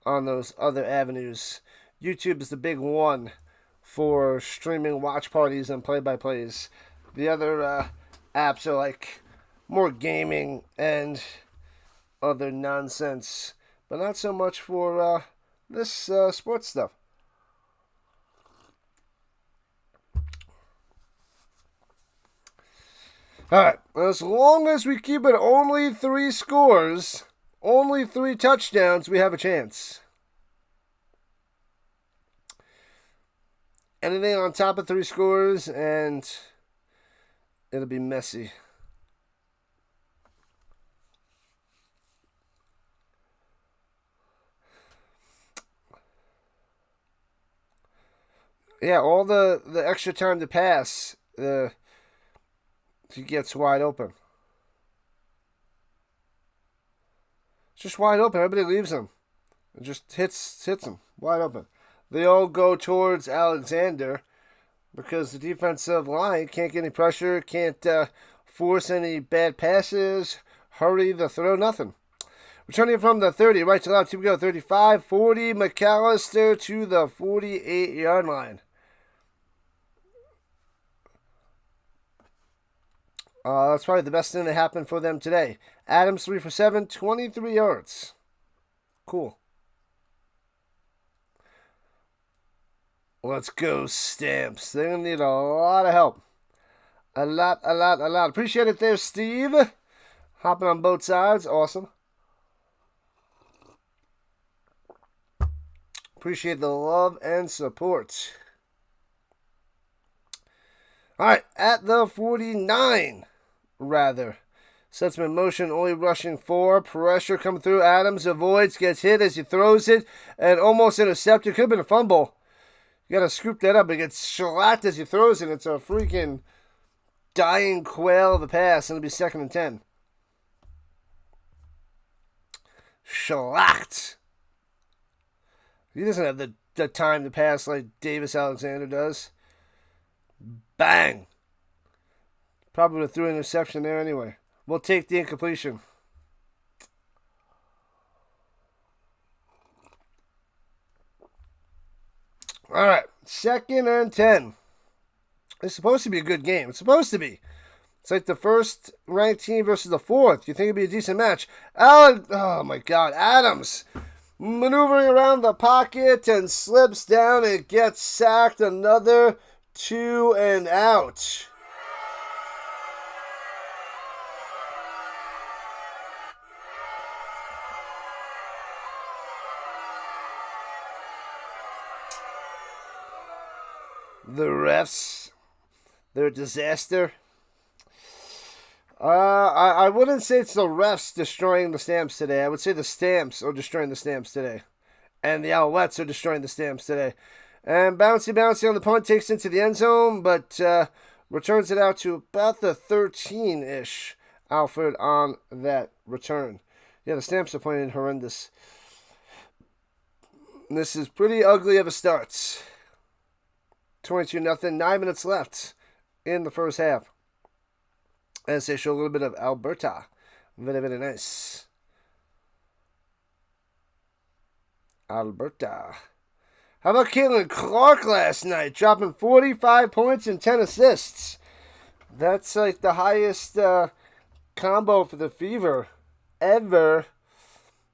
on those other avenues. YouTube is the big one for streaming watch parties and play-by-plays. The other apps are like more gaming and other nonsense. But not so much for this sports stuff. Alright, as long as we keep it only 3 scores, only 3 touchdowns, we have a chance. Anything on top of 3 scores, and it'll be messy. Yeah, all the extra time to pass, he gets wide open. It's just wide open. Everybody leaves him. It just hits him wide open. They all go towards Alexander because the defensive line can't get any pressure, can't force any bad passes, hurry the throw, nothing. Returning from the 30, right to left, here we go, 35, 40, McAllister to the 48-yard line. That's probably the best thing that happened for them today. Adams 3 for 7, 23 yards. Cool. Let's go, Stamps. They're going to need a lot of help. A lot. Appreciate it there, Steve. Hopping on both sides. Awesome. Appreciate the love and support. All right, at the 49, rather. Sets him in motion, only rushing 4. Pressure coming through. Adams avoids, gets hit as he throws it, and almost intercepted. Could have been a fumble. You got to scoop that up. It gets shellacked as he throws it. It's a freaking dying quail of a pass, and it'll be 2nd and 10. Shellacked. He doesn't have the time to pass like Davis Alexander does. Bang. Probably would have threw an interception there anyway. We'll take the incompletion. All right, 2nd and 10. It's supposed to be a good game. It's supposed to be. It's like the first ranked team versus the 4th. You think it'd be a decent match. Oh my God, Adams maneuvering around the pocket and slips down and gets sacked. Another 2 and out. The refs, they're a disaster. I wouldn't say it's the refs destroying the Stamps today. I would say the Stamps are destroying the Stamps today. And the Alouettes are destroying the Stamps today. And bouncy on the punt, takes into the end zone, but returns it out to about the 13-ish. Alfred on that return. Yeah, the Stamps are playing horrendous. This is pretty ugly of a start. 22-0, 9 minutes left in the first half. As they show a little bit of Alberta. Very nice. Alberta. How about Caitlin Clark last night, dropping 45 points and 10 assists? That's like the highest combo for the Fever ever.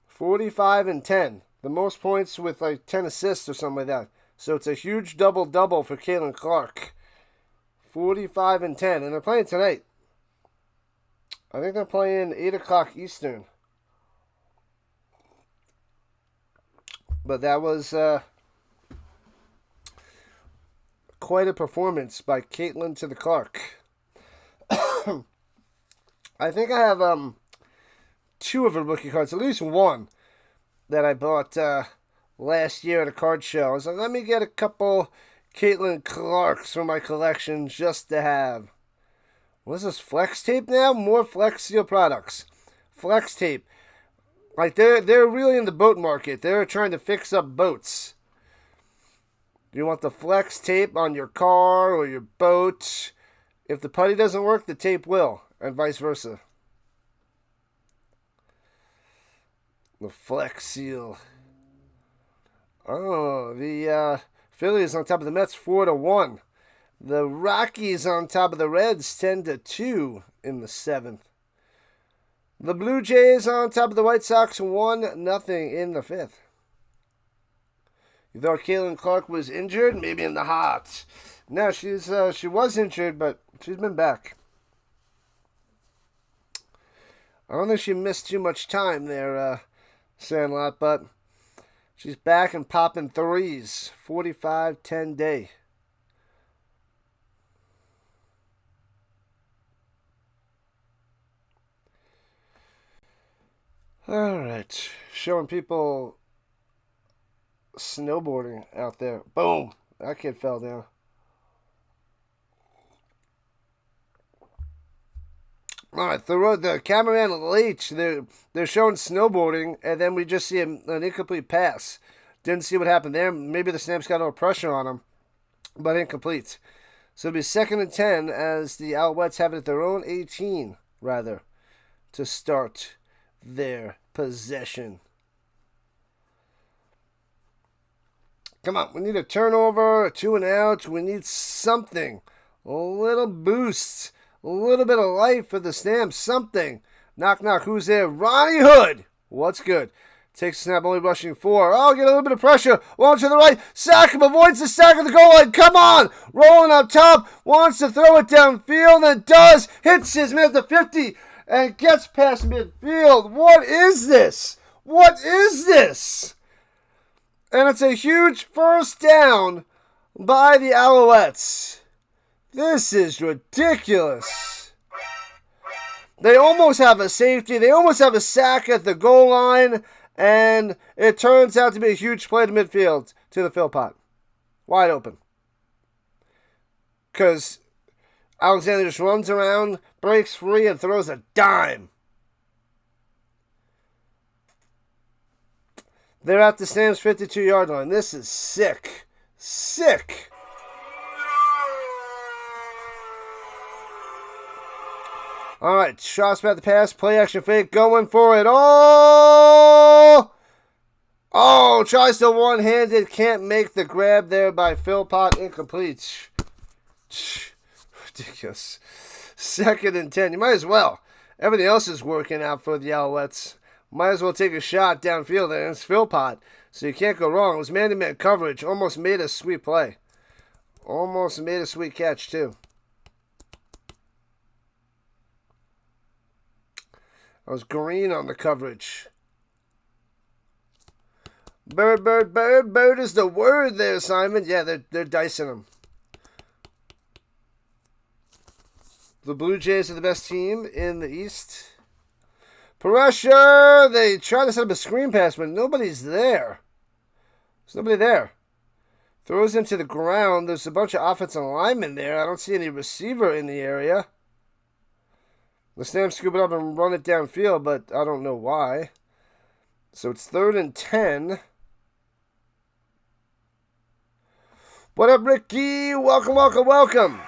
45 and 10. The most points with like 10 assists or something like that. So it's a huge double-double for Caitlin Clark. 45 and 10. And they're playing tonight. I think they're playing 8 o'clock Eastern. But that was quite a performance by Caitlin to the Clark. I think I have 2 of her rookie cards, at least one that I bought last year at a card show. I was like, let me get a couple Caitlin Clarks for my collection just to have. What is this, Flex Tape now? More Flex Seal products. Flex Tape. Like, they're really in the boat market. They're trying to fix up boats. You want the Flex Tape on your car or your boat. If the putty doesn't work, the tape will, and vice versa. The Flex Seal. Oh, the Phillies on top of the Mets 4-1. The Rockies on top of the Reds 10-2 in the 7th. The Blue Jays on top of the White Sox 1-0 in the 5th. You thought Caitlin Clark was injured? Maybe in the hot. No, she was injured, but she's been back. I don't think she missed too much time there, Sandlot, but she's back and popping threes. 45-10 day. All right, showing people snowboarding out there. Boom, that kid fell down. All right, the cameraman late. They're showing snowboarding, and then we just see an incomplete pass. Didn't see what happened there. Maybe the Stamps got a little pressure on him, but incomplete. So it'll be 2nd and 10 as the Alouettes have it at their own 18, rather, to start their possession. Come on, we need a turnover, a 2 and out. We need something. A little boost. A little bit of life for the Stamps. Something. Knock, knock. Who's there? Ronnie Hood. What's good? Takes a snap, only rushing 4. Oh, get a little bit of pressure. One to the right. Sack him. Avoids the sack of the goal line. Come on. Rolling up top. Wants to throw it downfield and does. Hits his man at the 50 and gets past midfield. What is this? What is this? And it's a huge first down by the Alouettes. This is ridiculous. They almost have a safety. They almost have a sack at the goal line. And it turns out to be a huge play to midfield to the Philpott. Wide open. Because Alexander just runs around, breaks free, and throws a dime. They're at the Stamps 52-yard line. This is sick. Sick. All right, shots about the pass, play action fake, going for it. Oh! Oh, tries to one-handed, can't make the grab there by Philpott, incomplete. Ridiculous. 2nd and 10. You might as well. Everything else is working out for the Alouettes. Might as well take a shot downfield, and it's Philpott. So you can't go wrong. It was man-to-man coverage. Almost made a sweet play. Almost made a sweet catch, too. I was green on the coverage. Bird, bird, bird. Bird is the word there, Simon. Yeah, they're dicing them. The Blue Jays are the best team in the East. Pressure! They try to set up a screen pass, but nobody's there. There's nobody there. Throws into the ground. There's a bunch of offensive linemen there. I don't see any receiver in the area. The Stamps scoop it up and run it downfield, but I don't know why. So it's 3rd and 10. What up, Ricky? Welcome, welcome, welcome.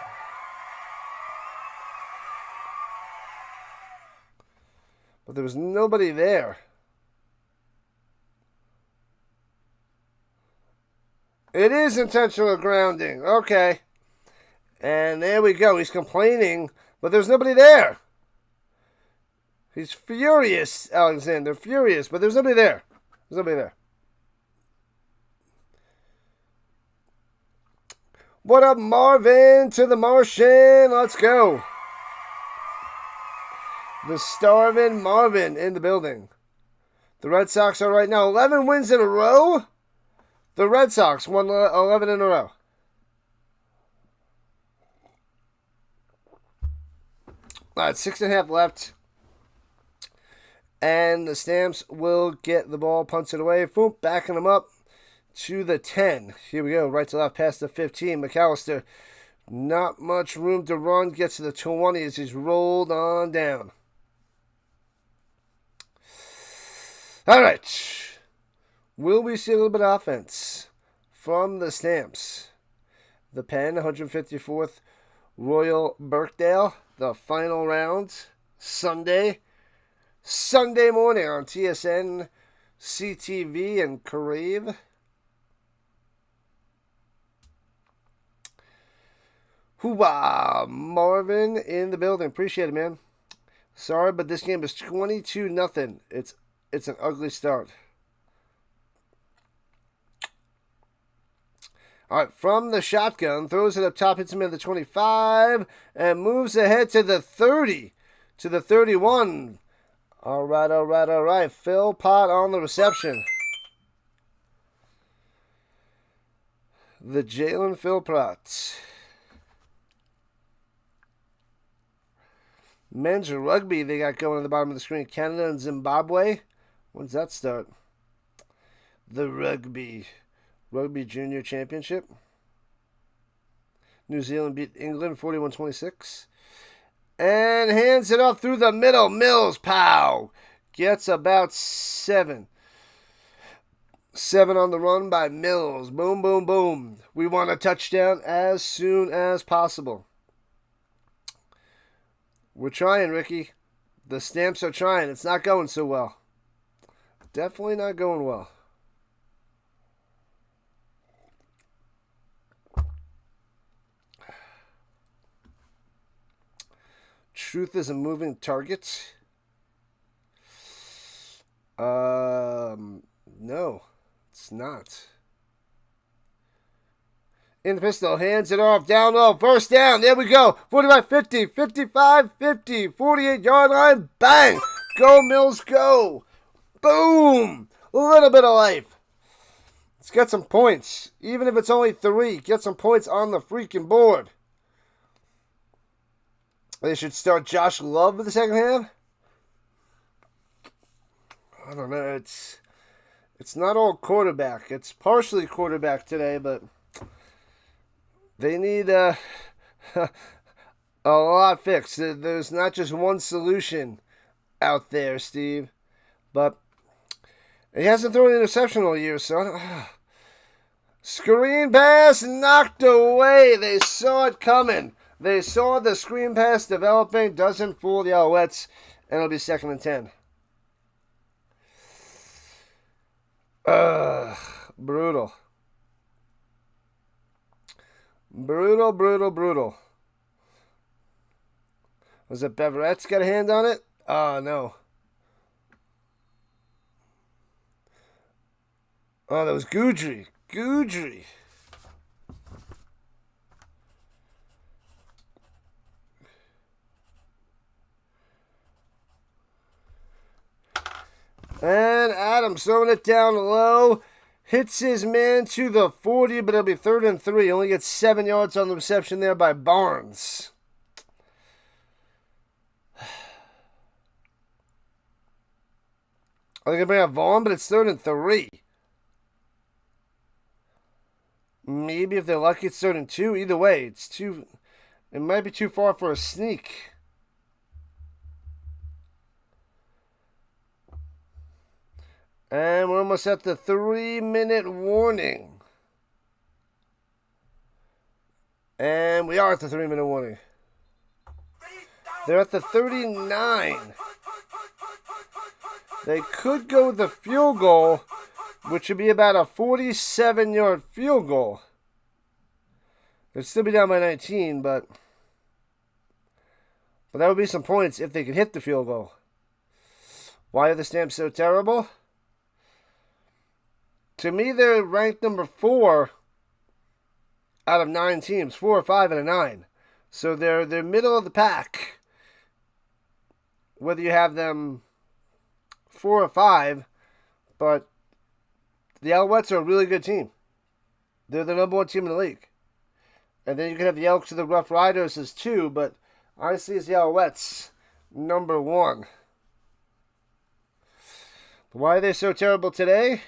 But there was nobody there. It is intentional grounding. Okay. And there we go. He's complaining, but there's nobody there. He's furious, Alexander. Furious, but there's nobody there. There's nobody there. What up, Marvin to the Martian? Let's go. The starving Marvin in the building. The Red Sox are right now 11 wins in a row. The Red Sox won 11 in a row. All right, 6.5 left. And the Stamps will get the ball, punts it away. Boom, backing them up to the 10. Here we go, right to left, past the 15. McAllister, not much room to run. Gets to the 20 as he's rolled on down. All right. Will we see a little bit of offense from the Stamps? The Pen, 154th Royal Birkdale. The final round, Sunday morning on TSN, CTV, and Crave. Hoorah! Marvin in the building. Appreciate it, man. Sorry, but this game is 22-0. It's an ugly start. All right, from the shotgun, throws it up top, hits him at the 25, and moves ahead to the 30, to the 31. All right. Phil Pott on the reception. The Jalen Philpott. Men's rugby they got going at the bottom of the screen. Canada and Zimbabwe. When's that start? The Rugby Junior Championship. New Zealand beat England 41-26. And hands it off through the middle. Mills, pow. Gets about 7. 7 on the run by Mills. Boom, boom, boom. We want a touchdown as soon as possible. We're trying, Ricky. The Stamps are trying. It's not going so well. Definitely not going well. Truth is a moving target. No, it's not. In the pistol, hands it off, down low, first down, there we go. 45, 50, 55, 50, 48-yard line, bang! Go, Mills, go! Boom! A little bit of life. Let's get some points. Even if it's only 3, get some points on the freaking board. They should start Josh Love for the second half. I don't know. It's not all quarterback. It's partially quarterback today, but they need a lot fixed. There's not just one solution out there, Steve. But he hasn't thrown an interception all year, so screen pass knocked away. They saw it coming. They saw the screen pass developing. Doesn't fool the Alouettes, and it'll be 2nd and 10. Brutal. Brutal. Was it Beverette's got a hand on it? Oh, no. Oh, that was Goudry. And Adams throwing it down low. Hits his man to the 40, but it'll be 3rd and 3. Only gets 7 yards on the reception there by Barnes. Are they going to bring out Vaughn? But it's 3rd and 3. Maybe if they're lucky, it's 3rd and 2. Either way, it might be too far for a sneak. And we're almost at the 3-minute warning. And we are at the 3-minute warning. They're at the 39. They could go with the field goal which would be about a 47-yard field goal. It'd still be down by 19, but that would be some points if they could hit the field goal. Why are the Stamps so terrible? To me, they're ranked number 4 out of 9 teams. 4 or 5 out of 9. So they're middle of the pack. Whether you have them 4 or 5, but the Alouettes are a really good team. They're the number 1 team in the league. And then you can have the Elks or the Rough Riders as 2, but honestly, it's the Alouettes number 1. Why are they so terrible today?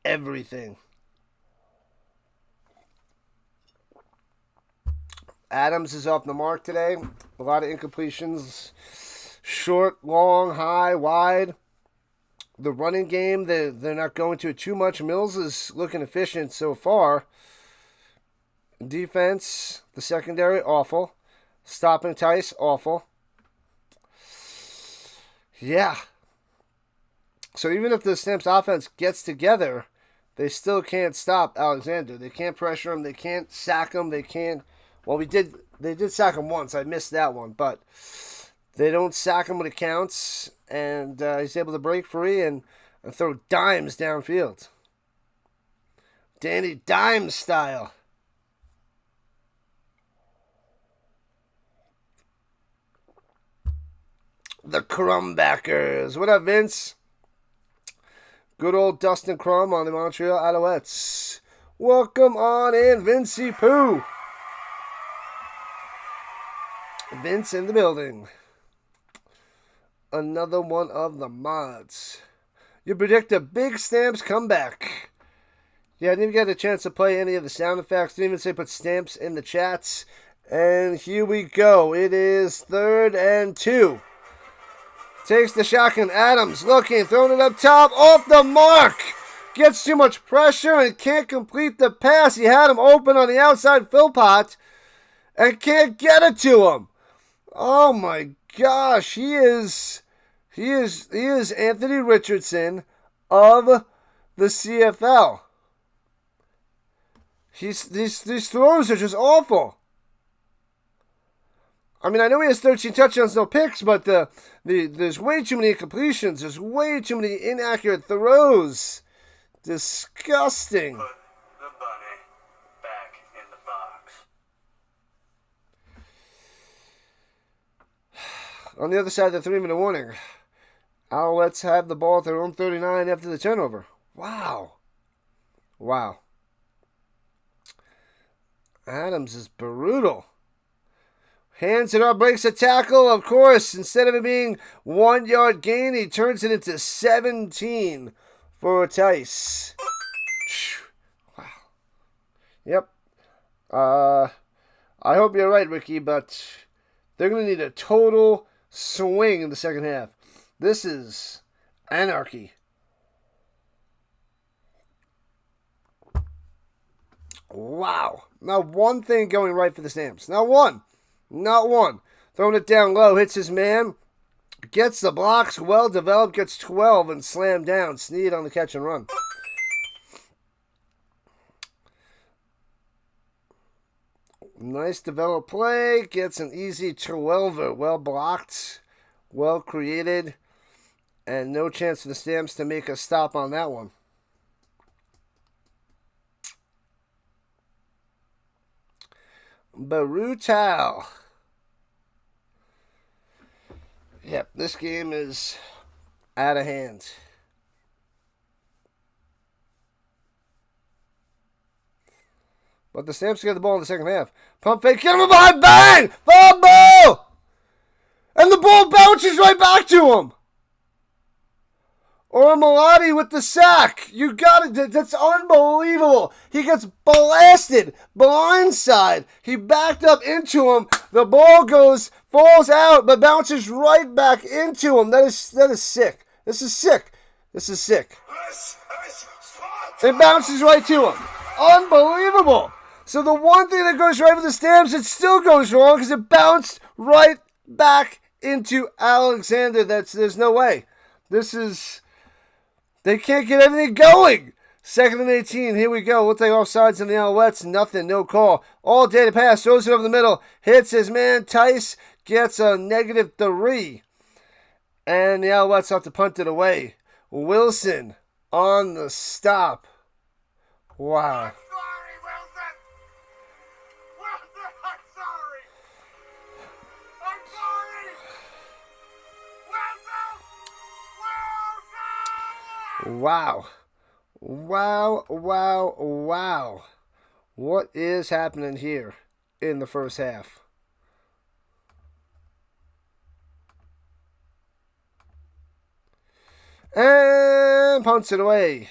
Everything. Adams is off the mark today. A lot of incompletions. Short, long, high, wide. The running game, they're not going to it too much. Mills is looking efficient so far. Defense, the secondary, awful. Stopping Tice, awful. Yeah. So even if the Stamps offense gets together, they still can't stop Alexander. They can't pressure him. They can't sack him. They can't. Well, they did sack him once. I missed that one, but they don't sack him when it counts, and he's able to break free and throw dimes downfield. Danny Dimes style. The Crumbackers. What up, Vince? Good old Dustin Crum on the Montreal Alouettes. Welcome on in, Vincey Pooh. Vince in the building. Another one of the mods. You predict a big Stamps comeback. Yeah, I didn't even get a chance to play any of the sound effects. Didn't even say put Stamps in the chats. And here we go. It is 3rd and 2. Takes the shotgun. Adams looking, throwing it up top, off the mark. Gets too much pressure and can't complete the pass. He had him open on the outside Philpott and can't get it to him. Oh my gosh, he is Anthony Richardson of the CFL. These throws are just awful. I mean, I know he has 13 touchdowns, no picks, but there's way too many incompletions. There's way too many inaccurate throws. Disgusting. Put the bunny back in the box. On the other side of the 3-minute warning, Alouettes have the ball at their own 39 after the turnover. Wow. Adams is brutal. Hands it up, breaks a tackle. Of course, instead of it being 1-yard gain, he turns it into 17 for Tice. Wow. Yep. I hope you're right, Ricky, but they're going to need a total swing in the second half. This is anarchy. Wow. Not one thing going right for the Stamps. Not one. Throwing it down low, hits his man. Gets the blocks, well developed, gets 12 and slammed down. Snead on the catch and run. Nice developed play. Gets an easy 12er. Well blocked. Well created. And no chance for the Stamps to make a stop on that one. Brutal. Yep, this game is out of hand. But the Stamps get the ball in the second half. Pump fake, get him behind, bang! Fumble! And the ball bounces right back to him. Or Malati with the sack. You got it. That's unbelievable. He gets blasted. Blindside. He backed up into him. The ball falls out, but bounces right back into him. That is sick. This is sick. It bounces right to him. Unbelievable. So the one thing that goes right for the Stamps, it still goes wrong because it bounced right back into Alexander. There's no way. They can't get anything going. 2nd and 18. Here we go. Looks like offsides in the Alouettes. Nothing. No call. All day to pass. Throws it over the middle. Hits his man. Tice gets a -3. And the Alouettes have to punt it away. Wilson on the stop. Wow. Wow. Wow, wow, wow. What is happening here in the first half? And punts it away.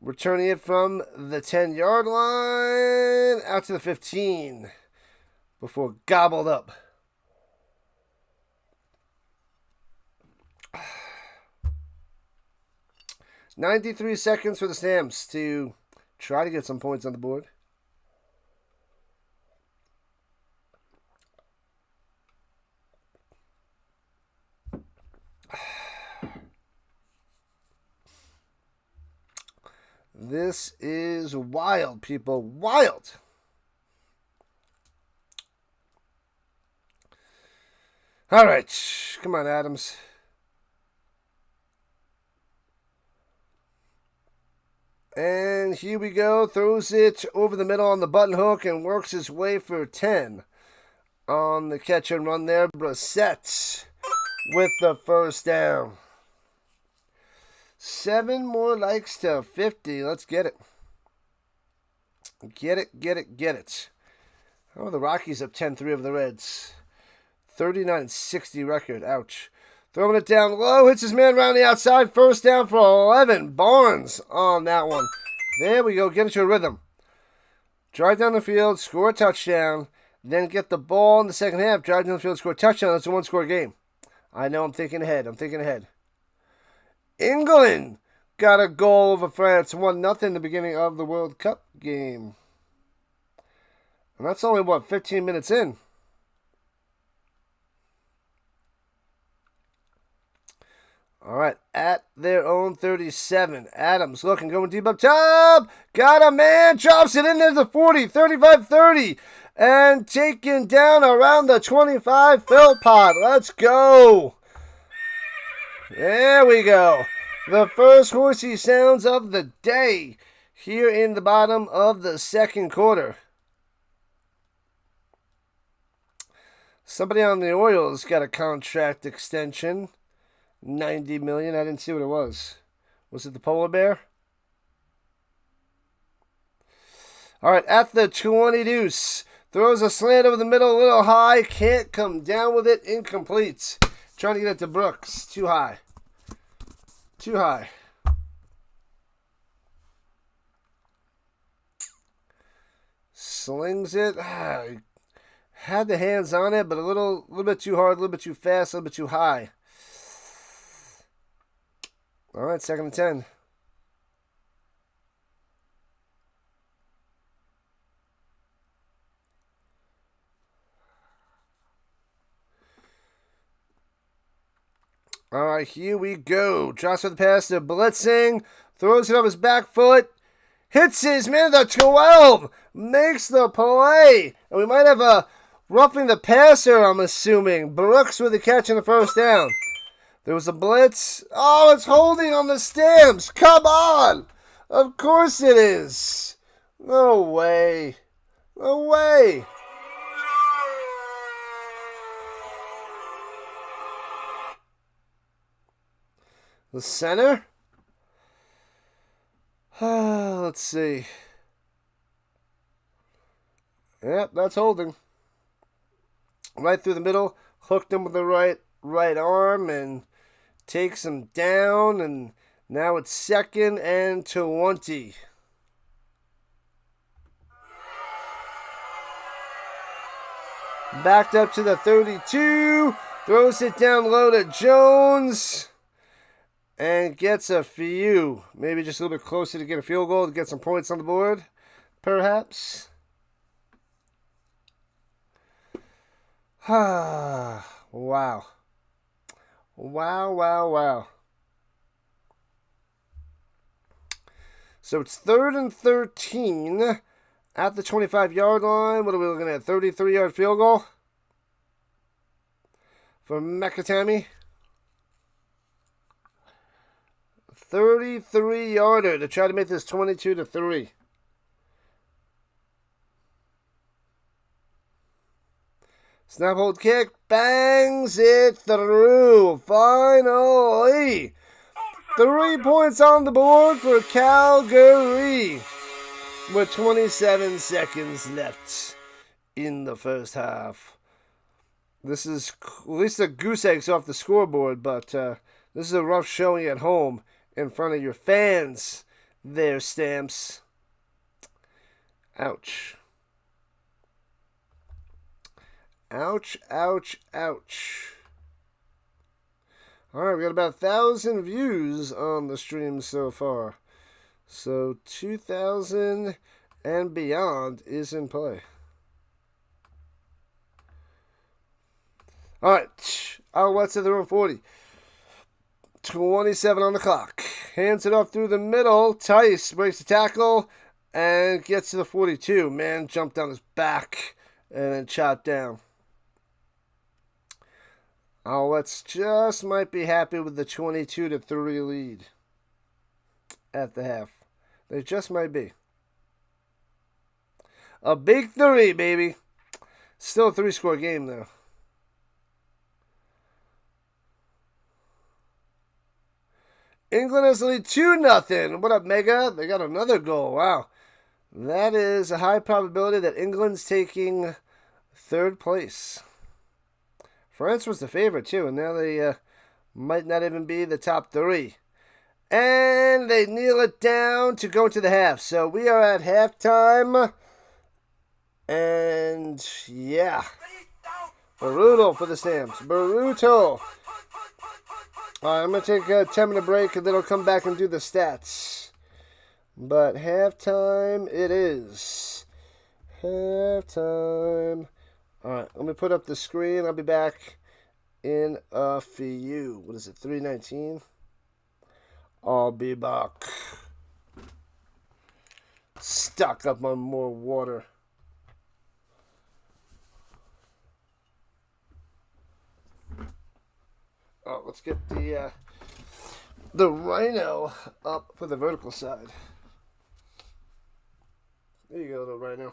Returning it from the 10-yard line out to the 15 before gobbled up. $93 seconds for the Stamps to try to get some points on the board. This is wild, people. Wild. All right. Come on, Adams. And here we go. Throws it over the middle on the button hook and works his way for 10. On the catch and run there, Brissett with the first down. 7 more likes to 50. Let's get it. Get it, get it, get it. Oh, the Rockies up 10-3 over the Reds. 39-60 record. Ouch. Throwing it down low. Hits his man around the outside. First down for 11. Barnes on that one. There we go. Get into a rhythm. Drive down the field. Score a touchdown. Then get the ball in the second half. Drive down the field. Score a touchdown. That's a one-score game. I know. I'm thinking ahead. England got a goal over France. 1-0 in the beginning of the World Cup game. And that's only, 15 minutes in. All right, at their own 37. Adams looking, going deep up top. Got a man, drops it in there to 40, 35-30. And taken down around the 25. Philpott, let's go. There we go. The first horsey sounds of the day here in the bottom of the second quarter. Somebody on the Orioles got a contract extension. $90 million. I didn't see what it was. Was it the polar bear? All right, at the 20 deuce. Throws a slant over the middle, a little high. Can't come down with it. Incomplete. Trying to get it to Brooks. Too high. Too high. Slings it. Had the hands on it, but a little bit too hard, a little bit too fast, a little bit too high. All right, 2nd and 10. All right, here we go. Drops for the pass to blitzing. Throws it off his back foot. Hits his man at the 12. Makes the play. And we might have a roughing the passer, I'm assuming. Brooks with the catch in the first down. There was a blitz. Oh, it's holding on the Stamps. Come on. Of course it is. No way. No way. The center. Let's see. Yep, that's holding. Right through the middle. Hooked him with the right arm and takes him down, and now it's 2nd and 20. Backed up to the 32. Throws it down low to Jones. And gets a few. Maybe just a little bit closer to get a field goal to get some points on the board, perhaps. Wow. Wow. So it's 3rd and 13 at the 25-yard line. What are we looking at? 33-yard field goal for Mekatami. 33-yarder to try to make this 22-3. Snap, hold, kick, bangs it through. Finally, 3 points on the board for Calgary with 27 seconds left in the first half. This is at least a goose eggs off the scoreboard, but this is a rough showing at home in front of your fans there, Stamps. Ouch. Ouch, ouch, ouch. Alright, we got about 1,000 views on the stream so far. So 2,000 and beyond is in play. Alright, Alouettes at their own 40. 27 on the clock. Hands it off through the middle. Tice breaks the tackle and gets to the 42. Man jumped on his back and then chopped down. Alouettes just might be happy with the 22-3 lead at the half. They just might be. A big 3, baby. Still a 3-score game, though. England has the lead 2-0. What up, Mega? They got another goal. Wow. That is a high probability that England's taking 3rd place. France was the favorite, too, and now they might not even be the top 3. And they kneel it down to go into the half. So we are at halftime. And, yeah. Brutal for the Stamps. Brutal. All right, I'm going to take a 10-minute break, and then I'll come back and do the stats. But halftime it is. Halftime. All right, let me put up the screen. I'll be back in a few. What is it, 3:19? I'll be back. Stock up on more water. Oh, let's get the Rhino up for the vertical side. There you go, the Rhino.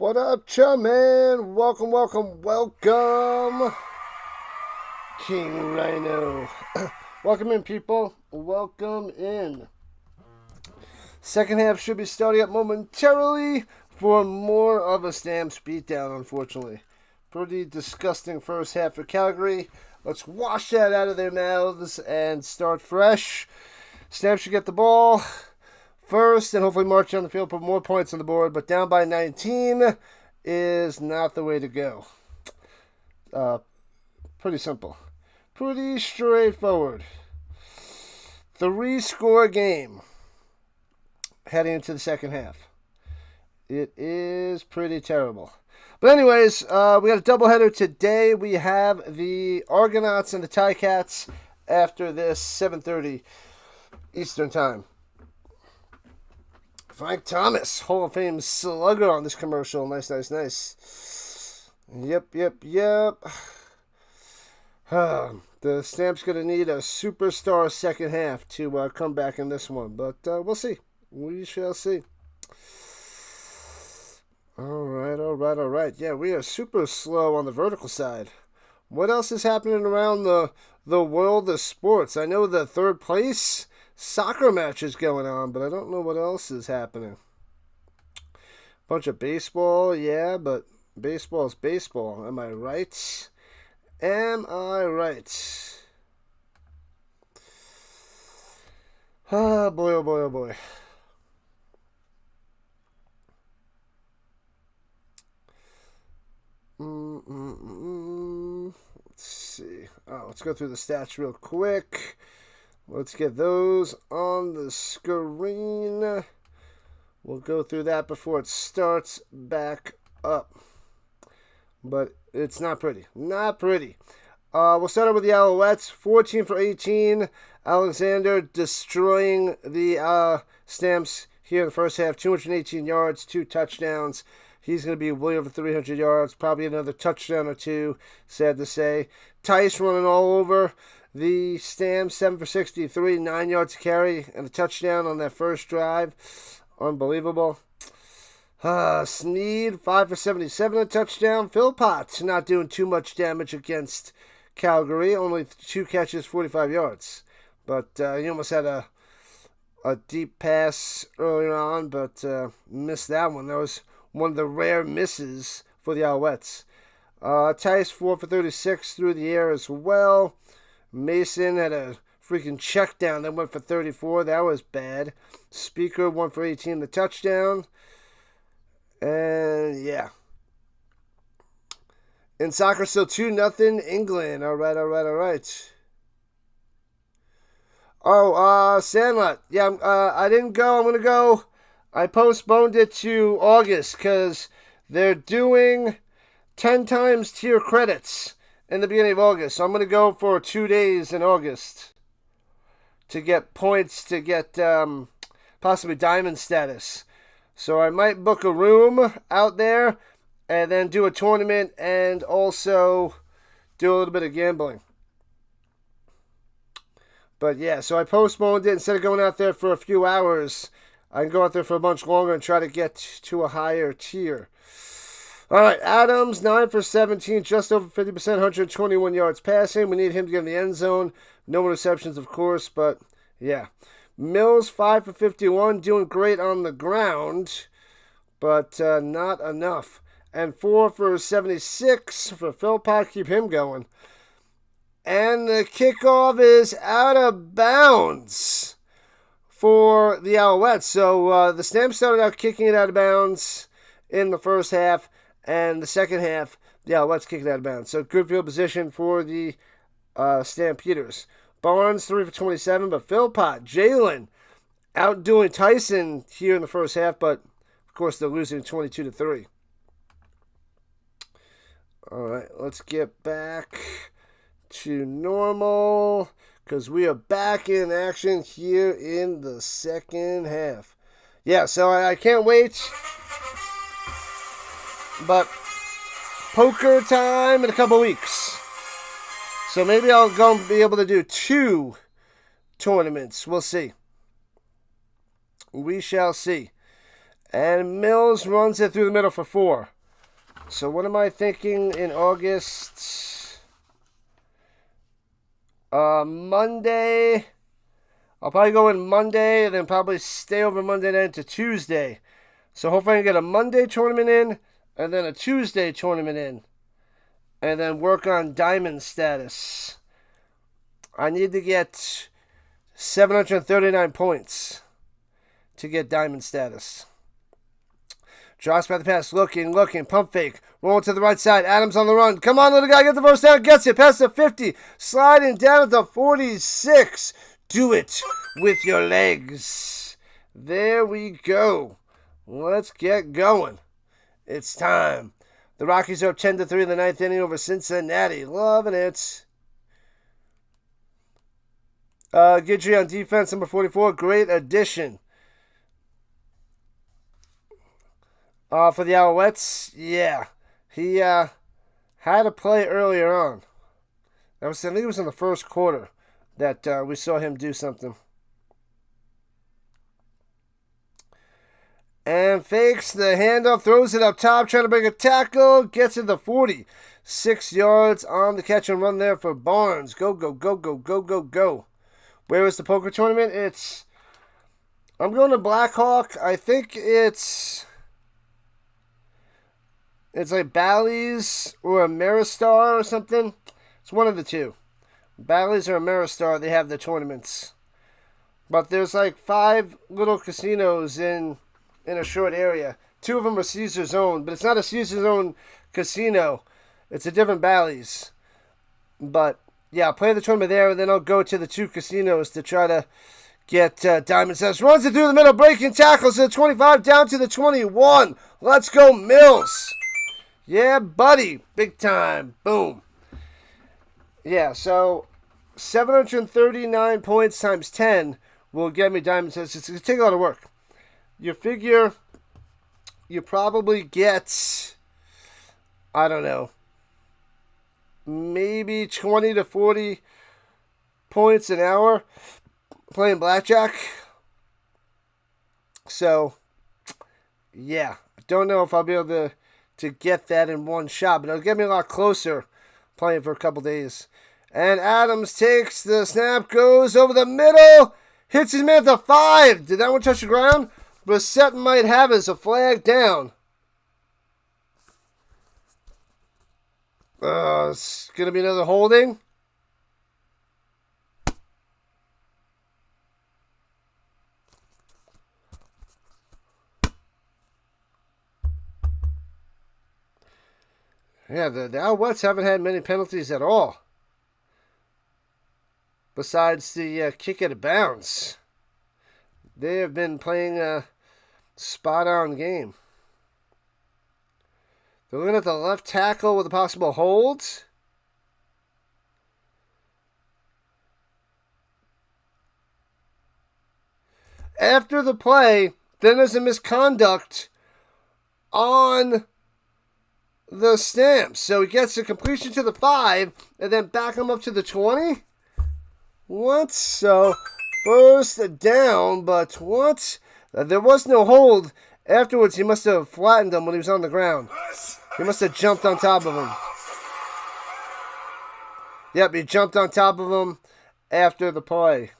What up, chum man? Welcome, welcome, welcome. King Rhino. Welcome in, people. Welcome in. Second half should be starting up momentarily for more of a Stamps beatdown, unfortunately. Pretty disgusting first half for Calgary. Let's wash that out of their mouths and start fresh. Stamps should get the ball first and hopefully march on the field, put more points on the board, but down by 19 is not the way to go. Pretty simple. Pretty straightforward. 3-score game heading into the second half. It is pretty terrible. But anyways, we got a doubleheader today. We have the Argonauts and the Ticats after this, 7:30 Eastern Time. Frank Thomas, Hall of Fame slugger on this commercial. Nice, nice, nice. Yep. The Stamps going to need a superstar second half to come back in this one. But we'll see. We shall see. All right. Yeah, we are super slow on the vertical side. What else is happening around the world of sports? I know the third place soccer match is going on, but I don't know what else is happening. Bunch of baseball, yeah, but baseball is baseball. Am I right? Oh boy. Let's see. Let's go through the stats real quick. Let's get those on the screen. We'll go through that before it starts back up. But it's not pretty. Not pretty. We'll start out with the Alouettes. 14 for 18. Alexander destroying the Stamps here in the first half. 218 yards, 2 touchdowns. He's going to be way over 300 yards. Probably another touchdown or 2, sad to say. Tice running all over the Stamps. 7 for 63, 9 yards to carry, and a touchdown on that first drive. Unbelievable. Sneed, 5 for 77, a touchdown. Philpott not doing too much damage against Calgary. Only 2 catches, 45 yards. But he almost had a deep pass earlier on, but missed that one. That was one of the rare misses for the Alouettes. Tice, 4 for 36 through the air as well. Mason had a freaking check down that went for 34. That was bad. Speaker, 1 for 18, the touchdown. And yeah. In soccer, still 2-0 England. All right. Sandlot. Yeah, I didn't go. I'm going to go. I postponed it to August because they're doing 10 times tier credits in the beginning of August. So I'm going to go for 2 days in August to get points to get possibly diamond status. So I might book a room out there and then do a tournament and also do a little bit of gambling. But yeah, so I postponed it. Instead of going out there for a few hours, I can go out there for a bunch longer and try to get to a higher tier. All right, Adams, 9 for 17, just over 50%, 121 yards passing. We need him to get in the end zone. No interceptions, of course, but yeah. Mills, 5 for 51, doing great on the ground, but not enough. And 4 for 76 for Philpott, keep him going. And the kickoff is out of bounds for the Alouettes. So the Stamps started out kicking it out of bounds in the first half, and the second half, the Alouettes kicked it out of bounds. So good field position for the Stampeders. Barnes, 3 for 27, but Philpott, Jalen, outdoing Tyson here in the first half, but of course they're losing 22-3. All right, let's get back to normal because we are back in action here in the second half. Yeah, so I can't wait. But poker time in a couple weeks. So maybe I'll go and be able to do 2 tournaments. We'll see. We shall see. And Mills runs it through the middle for 4. So what am I thinking in August? Monday. I'll probably go in Monday and then probably stay over Monday night to Tuesday. So hopefully I can get a Monday tournament in and then a Tuesday tournament in. And then work on diamond status. I need to get 739 points to get diamond status. Drops by the pass, looking, pump fake, rolling to the right side. Adams on the run. Come on, little guy, get the first down, gets it, past the 50, sliding down at the 46. Do it with your legs. There we go. Let's get going. It's time. The Rockies are up 10-3 in the ninth inning over Cincinnati. Loving it. Guidry on defense, number 44. Great addition. For the Alouettes, yeah. He had a play earlier on. I think it was in the first quarter that we saw him do something. And fakes the handoff, throws it up top, trying to break a tackle, gets it to 40. 6 yards on the catch and run there for Barnes. Go, go, go, go, go, go, go. Where is the poker tournament? I'm going to Blackhawk. I think it's like Bally's or Ameristar or something. It's one of the two. Bally's or Ameristar, they have the tournaments. But there's like 5 little casinos in a short area. 2 of them are Caesar's own, but it's not a Caesar's own casino. It's a different Bally's. But yeah, I'll play the tournament there, and then I'll go to the 2 casinos to try to get diamond status. Runs it through the middle, breaking tackles to the 25, down to the 21. Let's go, Mills. Yeah, buddy. Big time. Boom. Yeah, so 739 points times 10 will get me diamond status. It's going to take a lot of work. You figure you probably get, I don't know, maybe 20 to 40 points an hour playing blackjack. So, yeah, I don't know if I'll be able to get that in one shot, but it'll get me a lot closer playing for a couple days. And Adams takes the snap, goes over the middle, hits his man at the 5. Did that one touch the ground? Brissett might have it as a flag down. It's going to be another holding. Yeah, the Alouettes haven't had many penalties at all. Besides the kick out of bounds. They have been playing a spot-on game. They're looking at the left tackle with a possible hold. After the play, then there's a misconduct on the stamps. So he gets a completion to the 5 and then back him up to the 20. What? So first down, but what? There was no hold. Afterwards, he must have flattened him when he was on the ground. He must have jumped on top of him. Yep, he jumped on top of him after the play.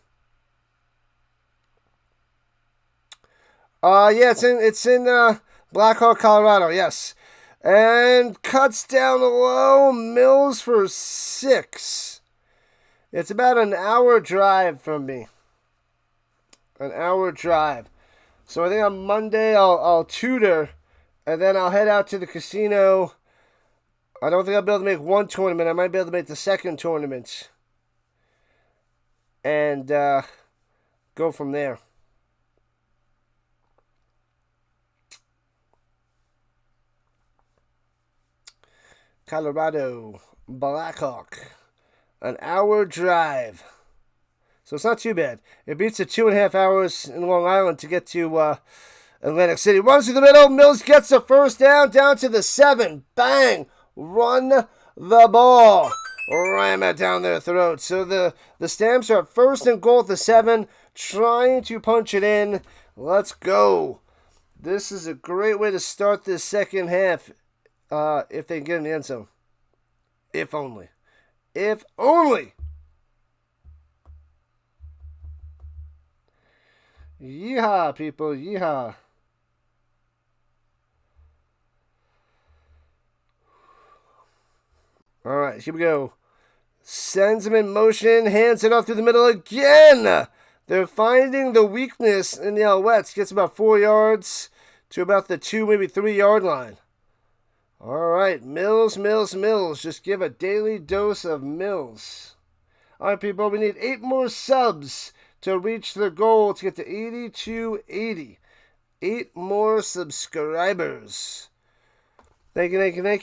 Yeah, it's in Blackhawk, Colorado. Yes, and cuts down low. Mills for 6. It's about an hour drive from me. An hour drive. So I think on Monday I'll tutor, and then I'll head out to the casino. I don't think I'll be able to make one tournament. I might be able to make the second tournament. And go from there. Colorado, Blackhawk. An hour drive. So it's not too bad. It beats the 2.5 hours in Long Island to get to Atlantic City. Runs through the middle. Mills gets the first down to the 7. Bang! Run the ball. Ram it down their throat. So the Stamps are at first and goal at the 7, trying to punch it in. Let's go. This is a great way to start this second half. if they can get in the end zone. If only. If only. Yeehaw, people. Yeehaw. All right, here we go. Sends him in motion. Hands it off through the middle again. They're finding the weakness in the Alouettes. Gets about 4 yards to about the 2, maybe 3 yard line. All right, Mills. Just give a daily dose of Mills. All right, people, we need 8 more subs to reach the goal to get to 8280. 8 more subscribers. Thank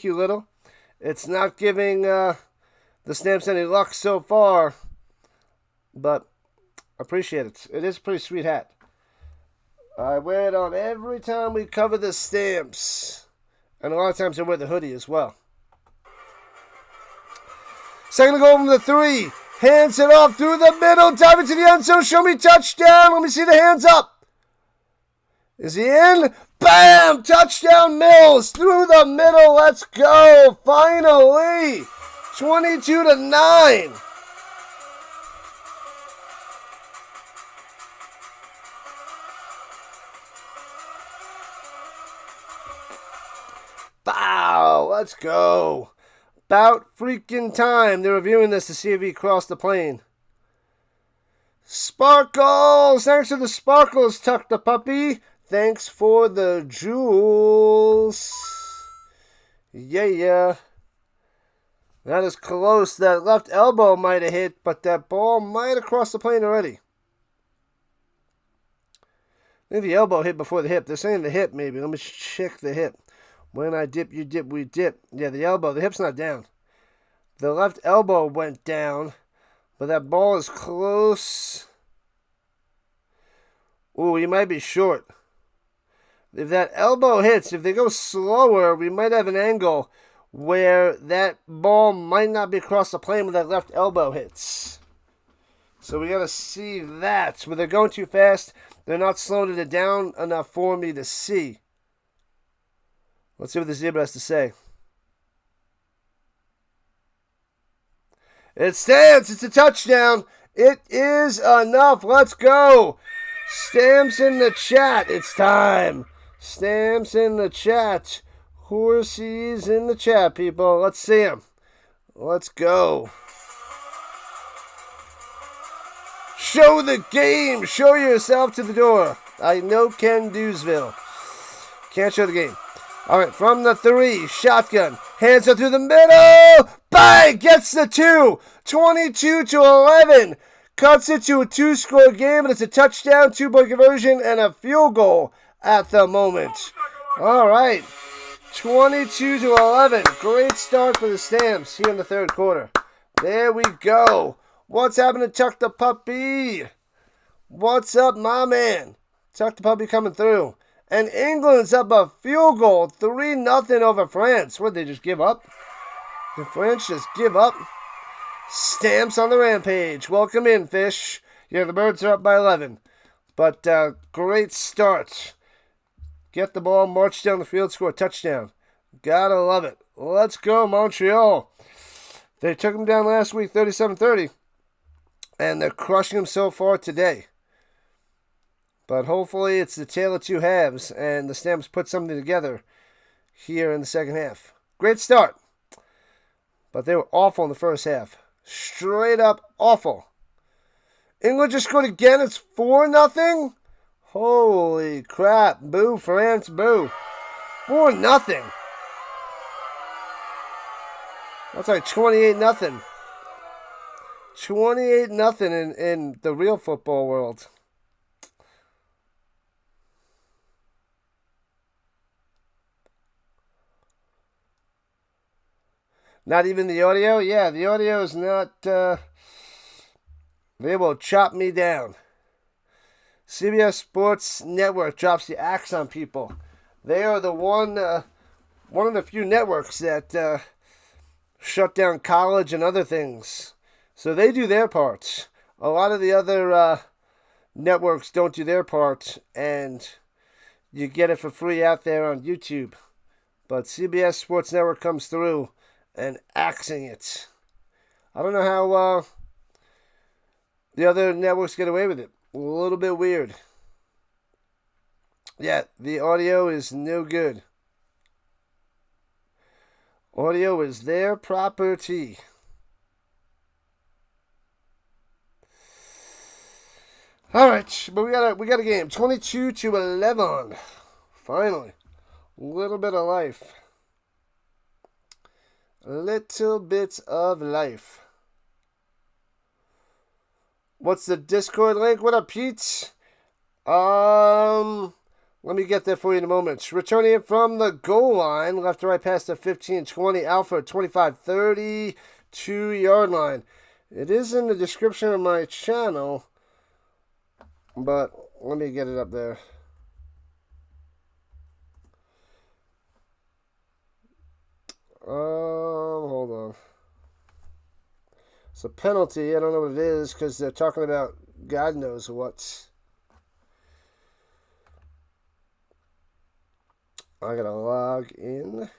you, Little. It's not giving the Stamps any luck so far, but appreciate it. It is a pretty sweet hat. I wear it on every time we cover the Stamps. And a lot of times I wear the hoodie as well. Second to go from the 3. Hands it off through the middle. Dive into the end zone. Show me touchdown. Let me see the hands up. Is he in? Bam! Touchdown Mills through the middle. Let's go. Finally. 22-9. Wow, let's go. About freaking time. They're reviewing this to see if he crossed the plane. Sparkles! Thanks for the sparkles, Tuck the puppy. Thanks for the jewels. Yeah. That is close. That left elbow might have hit, but that ball might have crossed the plane already. I think the elbow hit before the hip. They're saying the hip, maybe. Let me check the hip. When I dip, you dip, we dip. Yeah, the elbow. The hip's not down. The left elbow went down, but that ball is close. Ooh, he might be short. If that elbow hits, if they go slower, we might have an angle where that ball might not be across the plane when that left elbow hits. So we got to see that. When they're going too fast, they're not slowing it down enough for me to see. Let's see what the zebra has to say. It stands. It's a touchdown. It is enough. Let's go. Stamps in the chat. It's time. Stamps in the chat. Horsies in the chat, people. Let's see him. Let's go. Show the game. Show yourself to the door. I know Ken Dewsville. Can't show the game. All right, from the 3, shotgun. Hands up through the middle. Bang! Gets the 2. 22-11. Cuts it to a 2-score game, and it's a touchdown, 2-point conversion, and a field goal at the moment. All right, 22-11. Great start for the Stamps here in the third quarter. There we go. What's happening, Tuck the Puppy? What's up, my man? Tuck the Puppy coming through. And England's up a field goal, 3-0 over France. What, they just give up? The French just give up? Stamps on the rampage. Welcome in, Fish. Yeah, the Birds are up by 11. But great start. Get the ball, march down the field, score a touchdown. Gotta love it. Let's go, Montreal. They took them down last week, 37-30. And they're crushing them so far today. But hopefully it's the tale of two halves, and the Stamps put something together here in the second half. Great start. But they were awful in the first half. Straight up awful. England just scored again. It's 4-0. Holy crap. Boo, France, boo. 4-0. That's like 28-0. 28-0 in the real football world. Not even the audio? Yeah, the audio is not... they will chop me down. CBS Sports Network drops the axe on people. They are the one of the few networks that shut down college and other things. So they do their parts. A lot of the other networks don't do their part, and you get it for free out there on YouTube. But CBS Sports Network comes through and axing it. I don't know how the other networks get away with it. A little bit weird. Yeah, the audio is no good. Audio is their property. All right, but we got a game. 22-11. Finally, a little bit of life. Little bits of life. What's the Discord link? What up, Pete? Let me get there for you in a moment. Returning it from the goal line, left to right past the 15-20, Alpha 25-30, 2-yard line. It is in the description of my channel, but let me get it up there. Hold on. It's a penalty. I don't know what it is because they're talking about God knows what. I gotta log in.